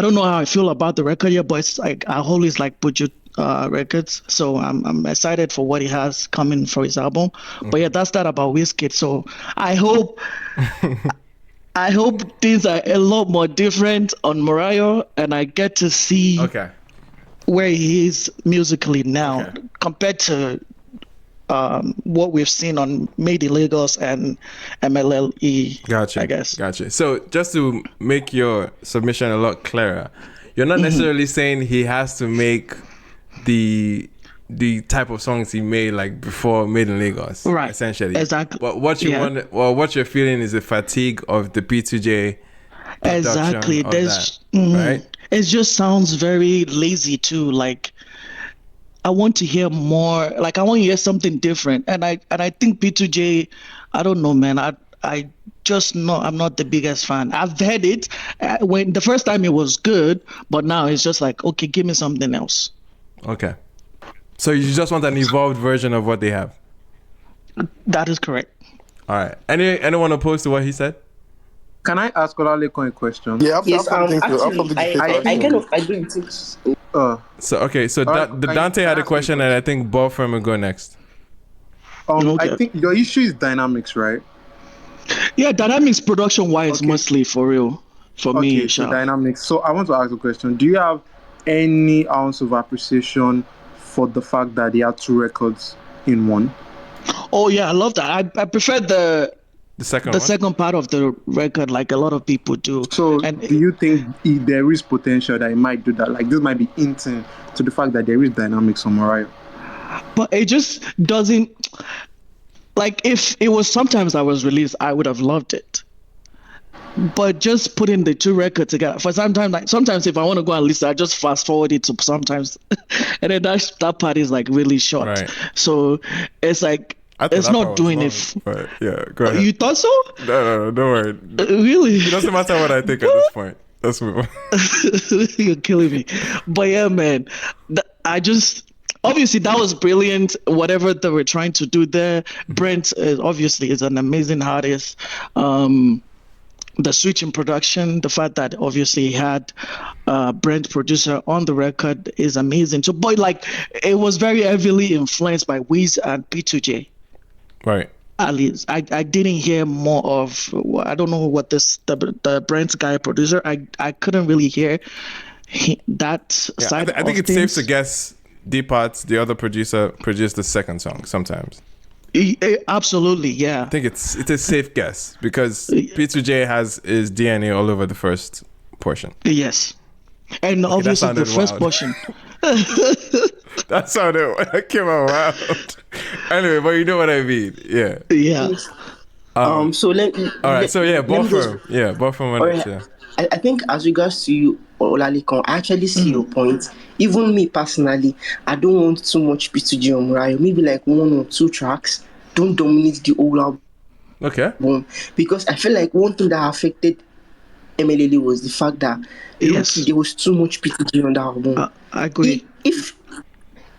don't know how I feel about the record yet, but it's like I always like Buju records, so I'm excited for what he has coming for his album. But yeah, that's that about Wizkid. So I hope things are a lot more different on Morayo, and I get to see where he is musically now compared to what we've seen on Made in Lagos and MLLE. Gotcha. I guess. Gotcha. So just to make your submission a lot clearer, you're not necessarily saying he has to make the type of songs he made like before Made in Lagos, right? Essentially, exactly. But what you want, well, what you're feeling is the fatigue of the P2J. Exactly. There's right. It just sounds very lazy too. Like I want to hear more. Like I want to hear something different. And I think P2J. I don't know, man. I just not. I'm not the biggest fan. I've heard it when the first time it was good, but now it's just like, okay, give me something else. Okay. So you just want an evolved version of what they have? That is correct. All right. Anyone opposed to what he said? Can I ask Olaleko a question? Yeah, yes. Actually, I do it. So Dante had a question, and I think Bofram will go next. I think your issue is dynamics, right? Yeah, dynamics production wise, mostly for real. For me, so dynamics. So I want to ask a question. Do you have any ounce of appreciation for the fact that they had 2 records in one? Oh yeah, I love that. I prefer the second part of the record, like a lot of people do. So do you think there is potential that it might do that? Like this might be hinting to the fact that there is dynamics on Morayo. But it just doesn't. Like if it was sometimes I was released, I would have loved it. But just putting the 2 records together for sometimes, like sometimes if I want to go and listen, I just fast forward it to sometimes, and then that part is like really short. Right. So it's like it's not doing it. But yeah, go ahead. You thought so? No, don't worry. Really? It doesn't matter what I think at this point. Let's move on. You're killing me. But yeah, man, I just. Obviously, that was brilliant. Whatever they were trying to do there, Brent obviously is an amazing artist. The switch in production, the fact that obviously he had Brent producer on the record is amazing. So, boy, like it was very heavily influenced by Wiz and P2J. Right. At least I didn't hear more of. I don't know what the Brent guy producer. I couldn't really hear that side. I think of it's safe to things. guess D-Parts, the other producer, produced the second song sometimes. Absolutely, yeah. I think it's a safe guess because P2J has his DNA all over the first portion. Yes, and Okay, obviously the first wild. portion. That came out wild. Anyway, but you know what I mean. Yeah. Yeah. So all right. So yeah, let me just, Buffer. Yeah, Buffer. all right. Yeah. I think as regards to you, Olalikon, I actually see your point. Even me personally, I don't want too much P2J or Morayo. Maybe like 1 or 2 tracks. Don't dominate the whole album. Okay. Because I feel like one thing that affected MLL was the fact that there was too much P2J on that album. I agree. If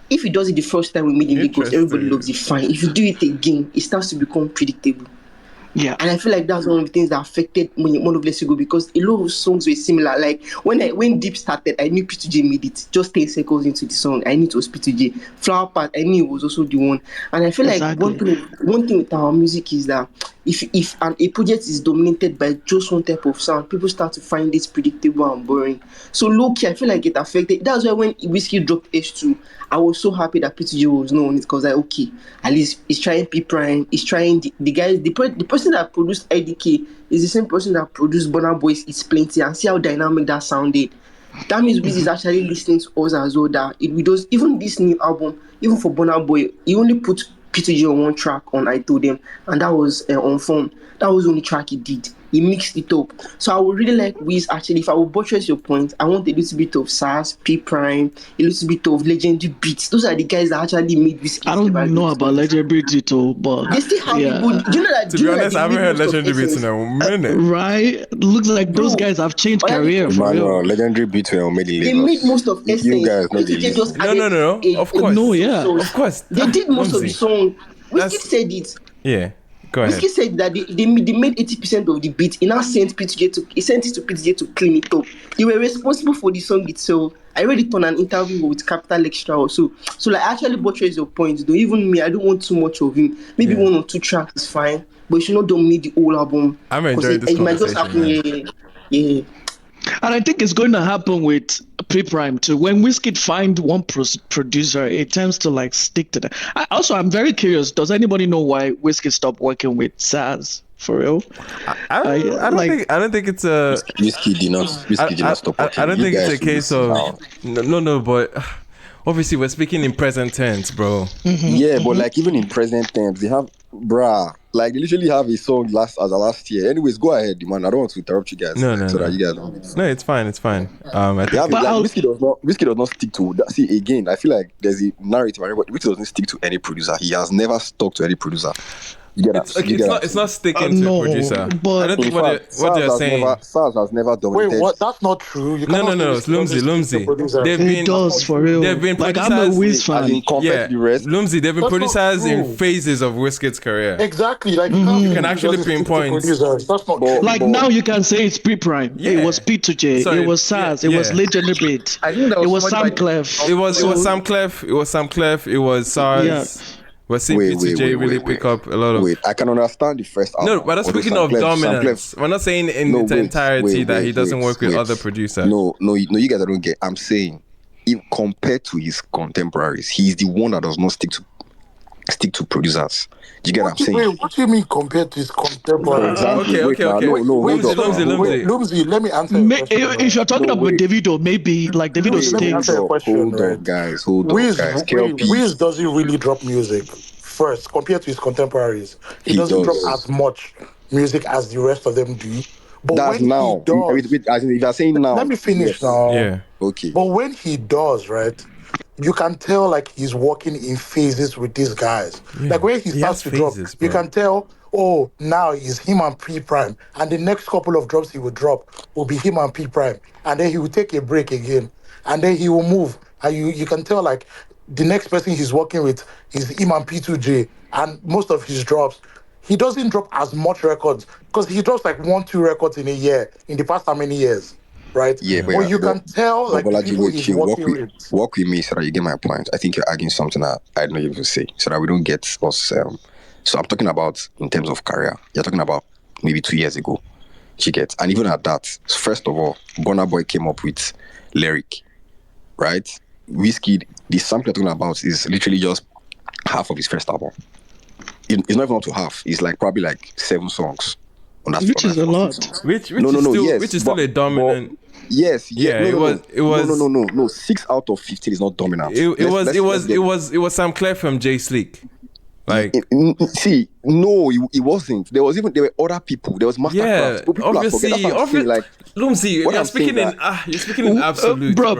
he does it the first time we meet in Lagos, everybody loves it, fine. If you do it again, it starts to become predictable. Yeah. And I feel like that's one of the things that affected One of Let's Go, because a lot of songs were similar. Like when Deep started, I knew P2J made it. Just 10 seconds into the song, I knew it was P2J. Flower Part, I knew it was also the one. And I feel like one thing with our music is that if a project is dominated by just one type of sound, people start to find it predictable and boring. So low key, I feel like it affected. That's why when Wizkid dropped H2, I was so happy that P2J was not on it, because okay, at least he's trying P Prime, he's trying the guys, the person that produced IDK is the same person that produced Burna Boy's It's Plenty, and see how dynamic that sounded. That means Wiz is actually listening to us as well. That it does, even this new album, even for Burna Boy, he only put P2J on one track on I Told Them, and that was on Phone. That was the only track he did. He mixed it up. So I would really like Wiz, actually, if I would buttress your point, I want a little bit of SARS, P Prime, a little bit of Legendary Beats. Those are the guys that actually made Wizkid. I don't know about Legendary Beats, but they still have a good. Do you know that? To be honest, I haven't heard Legendary Beats in a minute. Right? Looks like those guys have changed career for real. Legendary Beats were made in Lagos. They made most of Essence. You guys know this. No. Of course. No, yeah. Of course. They did most of the song. Wizkid said it. Yeah. Go ahead. Wizkid said that they made 80% of the beat. He now sent P2J to P2J to clean it up. They were responsible for the song itself. I read it on an interview with Capital Extra also. So like, actually buttress your point though. Even me, I don't want too much of him. Maybe 1 or 2 tracks is fine, but you should not dominate the whole album. I'm enjoying this conversation. It might just happen. Yeah. And I think it's going to happen with P-Prime too. When Wizkid find one producer, it tends to like stick to that. I'm very curious. Does anybody know why Wizkid stopped working with Saz? For real? I don't think it's a Wizkid did not stop working. I don't think it's a case of no, but obviously we're speaking in present tense, bro. Yeah, but like even in present tense, they have like they literally have a song last year. Anyways, go ahead, man. I don't want to interrupt you guys. That you guys don't. No, it's fine. I think Wizkid does not stick to that. See, again, I feel like there's a narrative. Wizkid doesn't stick to any producer. He has never stuck to any producer. It's not sticking to a producer. But I don't think what they're saying. SARS has never dominated. Wait, what? That's not true. No. It's Lumsy. It does for real. They've been like I'm a Wiz fan. Lumsy. They've been producers in phases of Wizkid's career. Exactly. Like you can actually pinpoint. That's not like now you can say it's P-Prime. Yeah. It was P2J. It was SARS. It was Legendary Beats. I think that was Sam Clef. It was Sam Clef. It was SARS. Yeah. We're seeing P2J really pick up a lot of. Wait, I can understand the first album. No, but speaking of dominance, we're not saying in its entirety that he doesn't work with other producers. No, you guys don't get. I'm saying, if compared to his contemporaries, he's the one that does not stick to producers. Do you get what I'm saying? Wait, what do you mean compared to his contemporaries? Okay. Lumsy, let me answer your question. If you're talking about Davido, maybe like Davido stinks. Hold on, guys. Wiz doesn't really drop music first compared to his contemporaries. He doesn't drop as much music as the rest of them do. But that's now. If you're saying now. Let me finish now. Yeah. Okay. But when he does, right? You can tell like he's working in phases with these guys. Yeah. Like when he starts to drop, you can tell, now it's him and P Prime. And the next couple of drops he will drop will be him and P Prime. And then he will take a break again. And then he will move. And you can tell like the next person he's working with is him and P2J. And most of his drops, he doesn't drop as much records because he drops like 1-2 records in a year in the past how many years? Right? Yeah, but you can tell like people he's working with. Walk with me so that you get my point. I think you're arguing something that I don't even say, so that we don't get us So I'm talking about in terms of career. You're talking about maybe 2 years ago. She gets, and even at that, first of all, Burna Boy came up with Lyric, right? Wizkid, the sample you're talking about is literally just half of his first album. It's not even up to half. It's like probably like 7 songs. Which is a lot. Which is still a dominant. Yes, it was. No. 6 out of 15 is not dominant. It was Sam Clair from Jay Sleek. Like, see, no, it wasn't. There were other people. There was Mastercraft. Obviously, like, Lumsy, you're speaking in absolute, bro.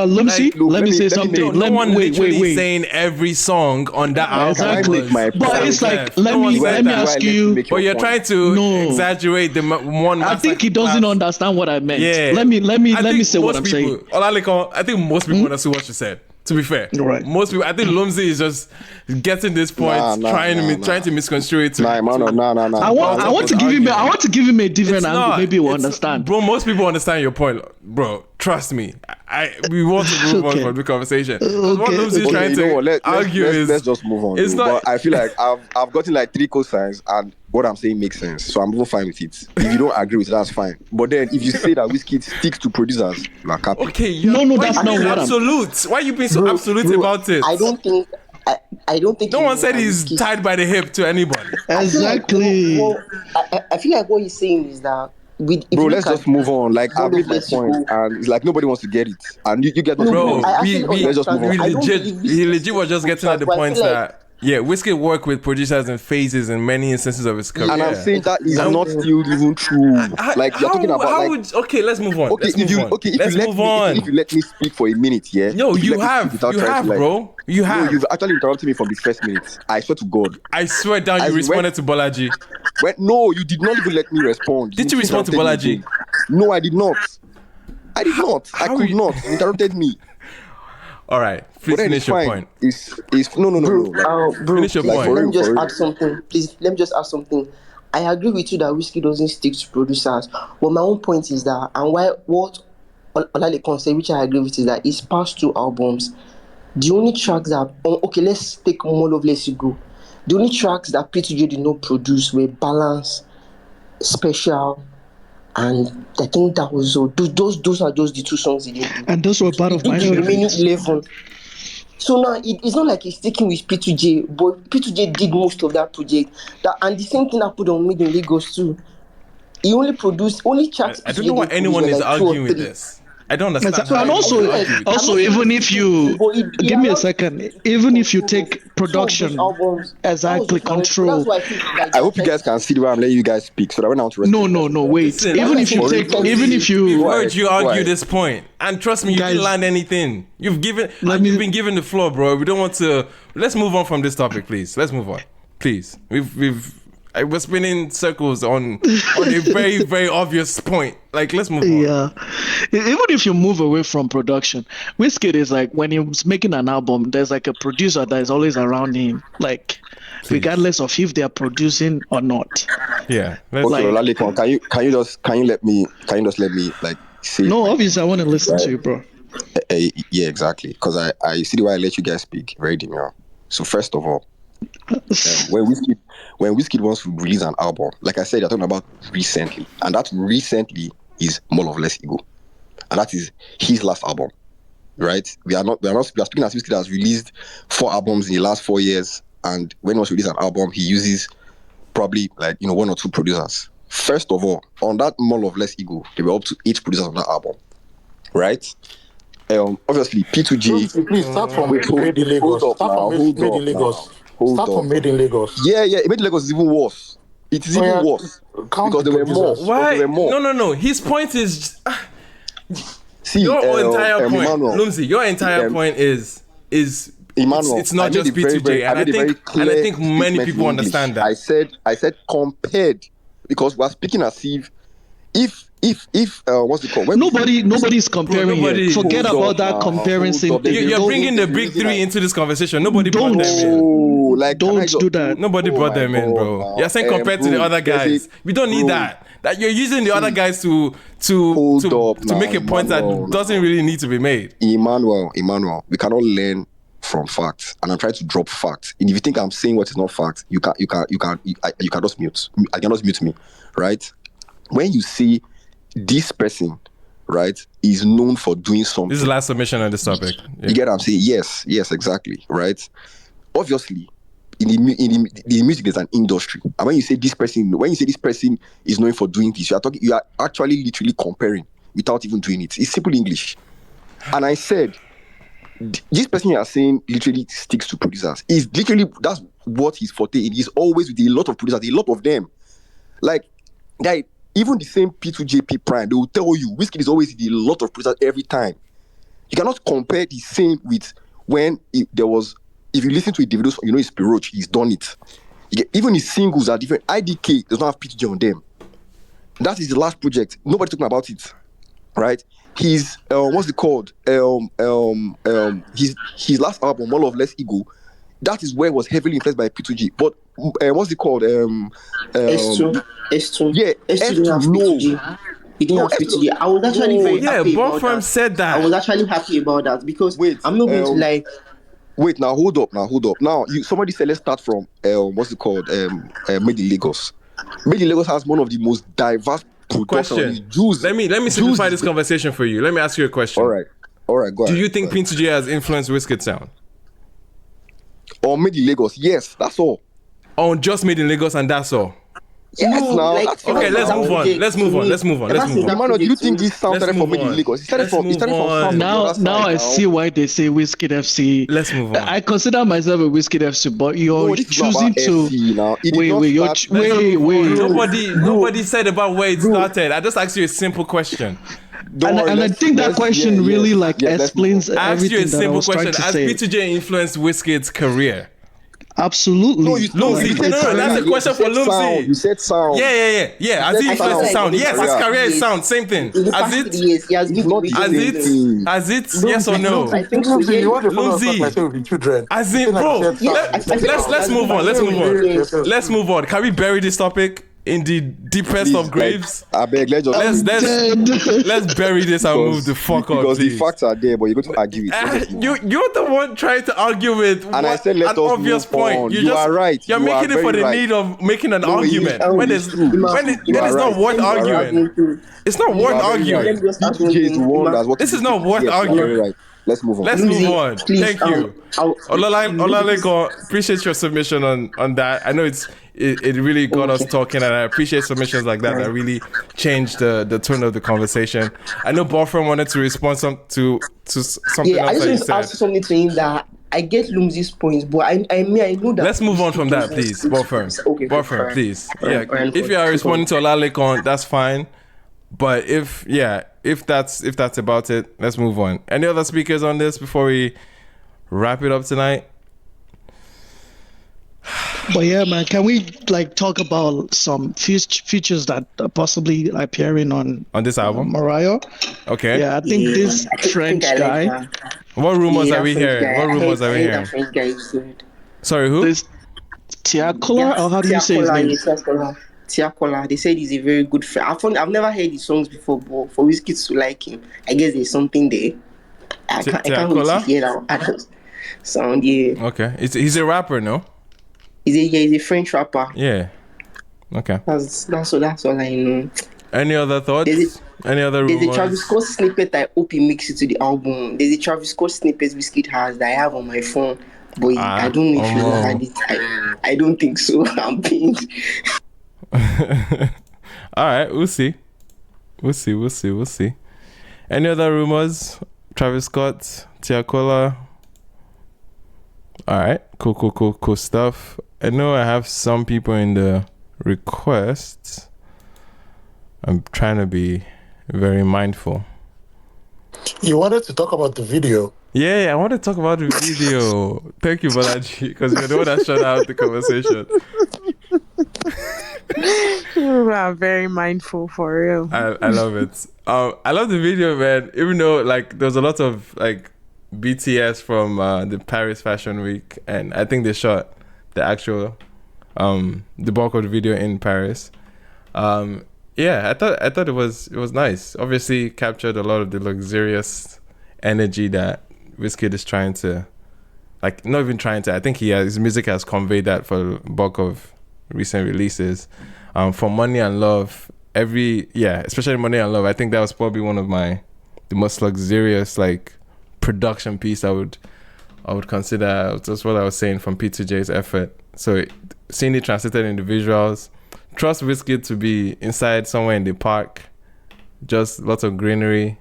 Lumsy, let me say something. No one literally saying every song on that album. Exactly. But it's like, let me ask you. But you're trying to exaggerate the one. I think he doesn't understand what I meant. Yeah. Let me say what I'm saying. I think most people understood what you said. To be fair, right. Most people, I think Lumsy is just getting this point, trying to misconstrue it. No. I want to give him a different angle. Maybe we'll understand. Bro, most people understand your point, bro. Trust me. We want to move on from the conversation. What Lumsy is trying to argue is let's just move on. It's not. But I feel like I've gotten like 3 cosigns and what I'm saying makes sense. So I'm even fine with it. If you don't agree with it, that's fine. But then if you say that Wizkid sticks to producers, like happy. Okay, no, that's not what absolute. Why are you being so absolute about it? I don't think no one said he's tied by the hip to anybody. Exactly. I feel like what he's saying is that let's just move on. Like I made my point, and it's like nobody wants to get it, and you get my point. Let's just move on. He legit was just getting at the point that. Yeah, Wizkid worked with producers in phases in many instances of his career. And I'm saying that is not still even true. Like you're talking about okay, let's move on. If you let me speak for a minute, yeah. No, you have, bro. You have. No, you've actually interrupted me from the first minute. I swear to God. I swear down you responded to Bolaji. No, you did not even let me respond. Did you respond to Bolaji? No, I did not. I could not. You interrupted me. All right, please finish your point. No. Finish your point. Let me just add something. Please, let me just add something. I agree with you that Wizkid doesn't stick to producers. But my own point is that, and what Olalekan said, which I agree with, is that his past 2 albums, the only tracks that, okay, let's take More Love, Less Ego. The only tracks that P2J did not produce were Balance, Special, and I think that was all. Those are just the 2 songs he did. And those were part of my remaining 11. So now it's not like he's sticking with P2J, but P2J did most of that project. And the same thing happened on Made in Lagos too. He only produced tracks. I don't know why anyone is arguing with this. I don't understand. And also, even if you give me a second, even if you take production exactly control. I hope you guys can see the way I'm letting you guys speak, so that when I want to No, wait. Listen, we've heard you argue this point, and trust me, you didn't land anything. You've been given the floor, bro. We don't want to. Let's move on from this topic, please. Let's move on, please. I was spinning circles on a very, very obvious point. Like, let's move on. Yeah. Even if you move away from production, Wizkid is like, when he's making an album, there's like a producer that is always around him. Like, regardless of if they are producing or not. Yeah. Okay, can you just let me like say? No, obviously I want to listen to you, bro. Yeah, exactly. Because I see the way I let you guys speak. Very demure. So first of all, when Wizkid wants to release an album, like I said, you're talking about recently, and that recently is More Love, Less Ego, and that is his last album, right? We are speaking as Wizkid has released 4 albums in the last 4 years, and when he wants to release an album, he uses probably 1 or 2 producers. First of all, on that More Love, Less Ego, there were up to 8 producers on that album, right? Obviously P2J. Please start from Made in Lagos. Start from Made in Lagos. Yeah, Made in Lagos is even worse. It is even worse because there were more. Why? No. His point is see your entire point, Lumsy. Your entire point is Emmanuel. It's not just P2J, and I think many people understand that. I said compared because we're speaking as if what's it called? Nobody's comparing it. Forget about that comparison thing. You're bringing the big 3 into this conversation. Nobody brought them in. Don't do that. Nobody brought them in, bro. You're saying compared to the other guys. We don't need that. That you're using the other guys to make a point that doesn't really need to be made. Emmanuel, we cannot learn from facts, and I'm trying to drop facts. And if you think I'm saying what is not fact, you can just mute. I can just mute me, right? When you see this person, right, is known for doing something. This is the last submission on this topic. You get what I'm saying? Yes, exactly, right? Obviously, in the music there's an industry, and when you say this person is known for doing this, you are actually literally comparing without even doing it. It's simple English. And I said, this person you are saying literally sticks to producers. Is literally that's what he's forte in. He's always with a lot of producers, a lot of them. Like, guy, even the same P2JP Prime, they will tell you Wizkid is always with a lot of producers every time. You cannot compare the same with when there was. If you listen to a Davido song, you know it's Piroch, he's done it. Even his singles are different. IDK does not have P2J on them. That is the last project. Nobody talking about it, right? His what's it called? His last album, All of Less Ego. That is where it was heavily influenced by P2G. But what's it called? S2. Yeah, S2. No. He didn't have P2G. I was actually very happy about that. Said that. I was actually happy about that because I'm not going to lie. Wait, now hold up. Now somebody said let's start from what's it called? Made in Lagos. Made in Lagos has one of the most diverse production. Let me simplify this conversation for you. Let me ask you a question. All right, go ahead. Do you think P2J has influenced Wizkid sound? Or Made in Lagos? Yes, that's all. On just Made in Lagos and that's all. Yes, okay, let's move on. Do you think this sound started from Made in Lagos? It started from Now I see why they say Wizkid FC. Let's move on. I consider myself a Wizkid FC, but you're choosing to wait. Nobody said about where it started. I just asked you a simple question. And I think that question really explains everything that I was trying to say. Has P2J influenced Wizkid's career? Absolutely. No, that's a question for Lumsy. You said sound. Yeah. Has he influenced sound? Yes, his career is sound. Same thing. Has it? Yes or no? I think so. Lumsy. As in, bro. Let's move on. Can we bury this topic in the deepest of graves? I beg, let's bury this and move the fuck on. Because the facts are there, but you're going to argue it. You're the one trying to argue with and I said, let an us obvious move point. on. You are right. You're making it for the need of making an argument when it's not worth arguing. It's not worth arguing. This is not worth arguing. Let's move on. Let's move on. Thank you. Olaleko, appreciate your submission on that. I know it really got us talking, and I appreciate submissions like that really changed the tone of the conversation. I know Boyfriend wanted to respond to something else. I just want to ask something to him that I get Lumsy's points, but I know that. Let's move on from that, please. Boyfriend, please. If you are responding to Olaleko, that's fine. But if that's about it, let's move on. Any other speakers on this before we wrap it up tonight? But yeah, man, can we talk about some features that are possibly appearing on this album? Morayo. Okay. Yeah, I think this French guy. What rumors are we hearing? Sorry, who? This Tiakola, or how do you say his name? Tiakola. They said he's a very good friend. I've never heard his songs before, but for Wizkid to like him, I guess there's something there. I can't wait to hear that sound. Yeah. Okay. He's a rapper, no? He's a French rapper. Yeah. Okay. That's all I know. Any other thoughts? Any other rumors? There's a Travis Scott snippet I hope he makes it to the album. There's a Travis Scott snippet Wizkid has that I have on my phone, but I don't know if you had it. I don't think so. I'm pained. All right, we'll see. Any other rumors? Travis Scott, Tiakola. All right, cool stuff. I know I have some people in the requests. I'm trying to be very mindful. You wanted to talk about the video. Yeah, I want to talk about the video. Thank you, Balaji, because you're the one that shut out the conversation. You are very mindful, for real. I love it. I love the video, man. Even though there's a lot of BTS from the Paris Fashion Week, and I think they shot the actual the bulk of the video in Paris. Yeah, I thought it was nice. Obviously, captured a lot of the luxurious energy that Wizkid is trying to like not even trying to. I think his music has conveyed that for the bulk of recent releases. For Money and Love, especially Money and Love, I think that was probably one of the most luxurious like production piece I would consider. That's what I was saying from P2J's effort. So seeing it translated into visuals, trust Wizkid to be inside somewhere in the park, just lots of greenery.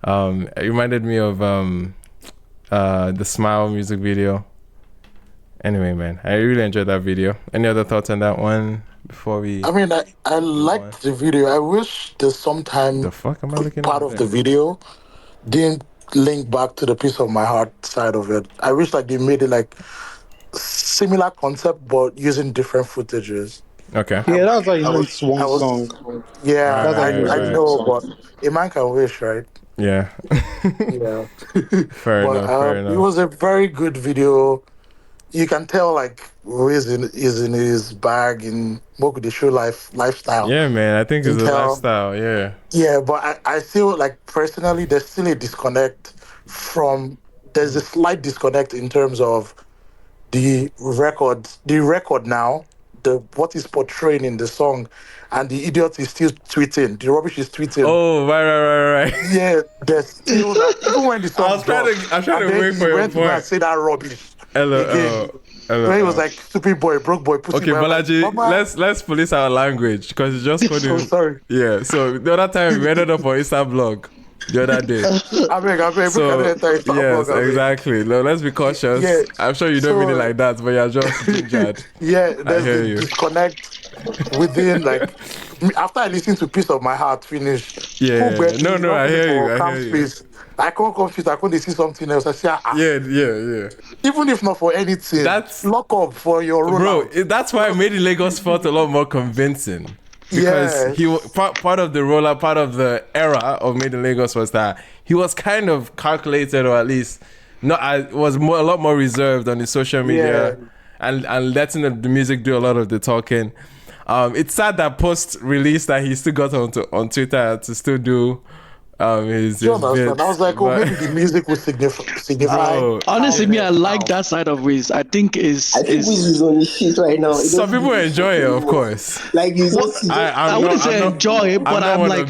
It reminded me of the Smile music video. Anyway, man, I really enjoyed that video. Any other thoughts on that one before we? I mean, I liked the video. I wish there's sometime the fuck am I looking part at of the video didn't link back to the piece of my heart side of it. I wish like they made it like similar concept but using different footages. Okay. Yeah, that's how you know it's one song. Yeah, That's how you know I it's know, one song. but a man can wish, right? Yeah. Yeah. Fair enough. It was a very good video. You can tell like Wiz is in his bag in Moku the show lifestyle. Yeah, man. I think it's a lifestyle. Yeah. Yeah, but I feel like personally there's still a disconnect there's a slight disconnect in terms of the record now, what is portraying in the song, and the idiot is still tweeting. The rubbish is tweeting. Oh, right. Yeah, there's still even when the song I was trying to wait for your point. To say that rubbish. Hello. When he was like, stupid boy, broke boy, pussy. Okay, Balaji, let's police our language because it's just so sorry. Yeah, so the other time we ended up on Insta blog the other day. I beg. So, yes, exactly. No, let's be cautious. Yeah, I'm sure you don't mean it like that, but you're just gingered. Yeah, there's a disconnect within, like, after I listened to Piece of My Heart finish. Yeah, no, I hear you. I can't confuse. I can't see something else. I say, yeah. Even if not for anything, that's lock up for your rollout. Bro, that's why Made in Lagos felt a lot more convincing. Because he part of the rollout, part of the era of Made in Lagos was that he was kind of calculated, or at least was a lot more reserved on his social media and letting the music do a lot of the talking. It's sad that post release that he still got on Twitter to still do his bits. I was like, maybe the music will signify. Honestly, me, I like that side of Wiz. I think Wiz is on his shit right now. Some people enjoy it, of course. Like I wouldn't say enjoy it, but I'm like,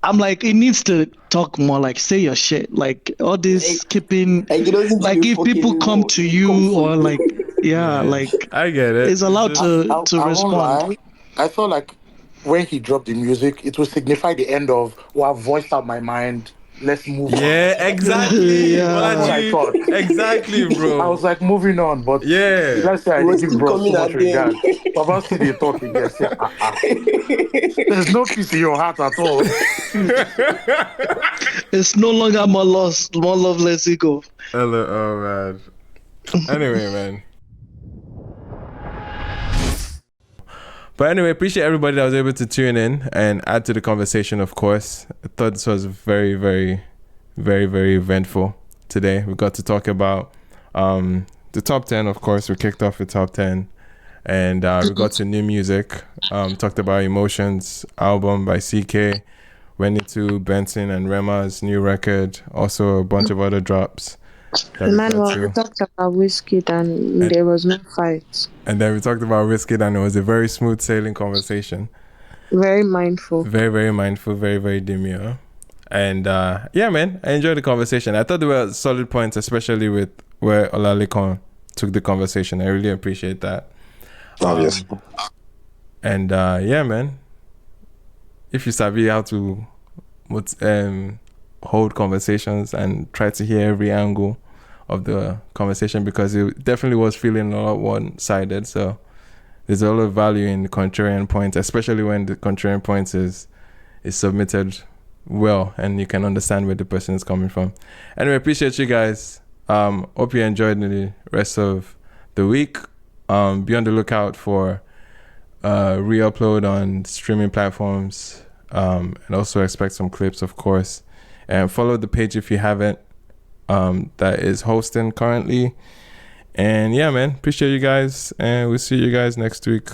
I'm like, it needs to talk more. Like, say your shit. Like all this keeping. Like if people come to you or like, like I get it. It's allowed to respond. I felt like when he dropped the music, it will signify the end of, I've voiced out my mind. Let's move on. Yeah, exactly. That's what I thought. Exactly, bro. I was like, moving on, but let's say I didn't give bro too much regard. Baba see they talk again. There's no peace in your heart at all. It's no longer more love, let's go. Hello, oh man. Anyway, man. But anyway, appreciate everybody that was able to tune in and add to the conversation, of course. I thought this was very, very, very, very eventful today. We got to talk about the top 10, of course. We kicked off the top 10. And we got to new music. Talked about Emotions album by Ckay. Went into BNXN Rema's new record. Also a bunch of other drops. We talked about Wizkid and there was no fight. And then we talked about Wizkid and it was a very smooth sailing conversation. Very mindful. Very, very mindful. Very, very demure. And man, I enjoyed the conversation. I thought there were solid points, especially with where Olalekan took the conversation. I really appreciate that. Obviously. And man, if you sabi how to hold conversations and try to hear every angle of the conversation, because it definitely was feeling a lot one-sided. So there's a lot of value in the contrarian points, especially when the contrarian points is submitted well and you can understand where the person is coming from. Anyway, appreciate you guys. Hope you enjoyed the rest of the week. Be on the lookout for re-upload on streaming platforms, and also expect some clips, of course. And follow the page if you haven't, that is hosting currently. And man, appreciate you guys, and we'll see you guys next week.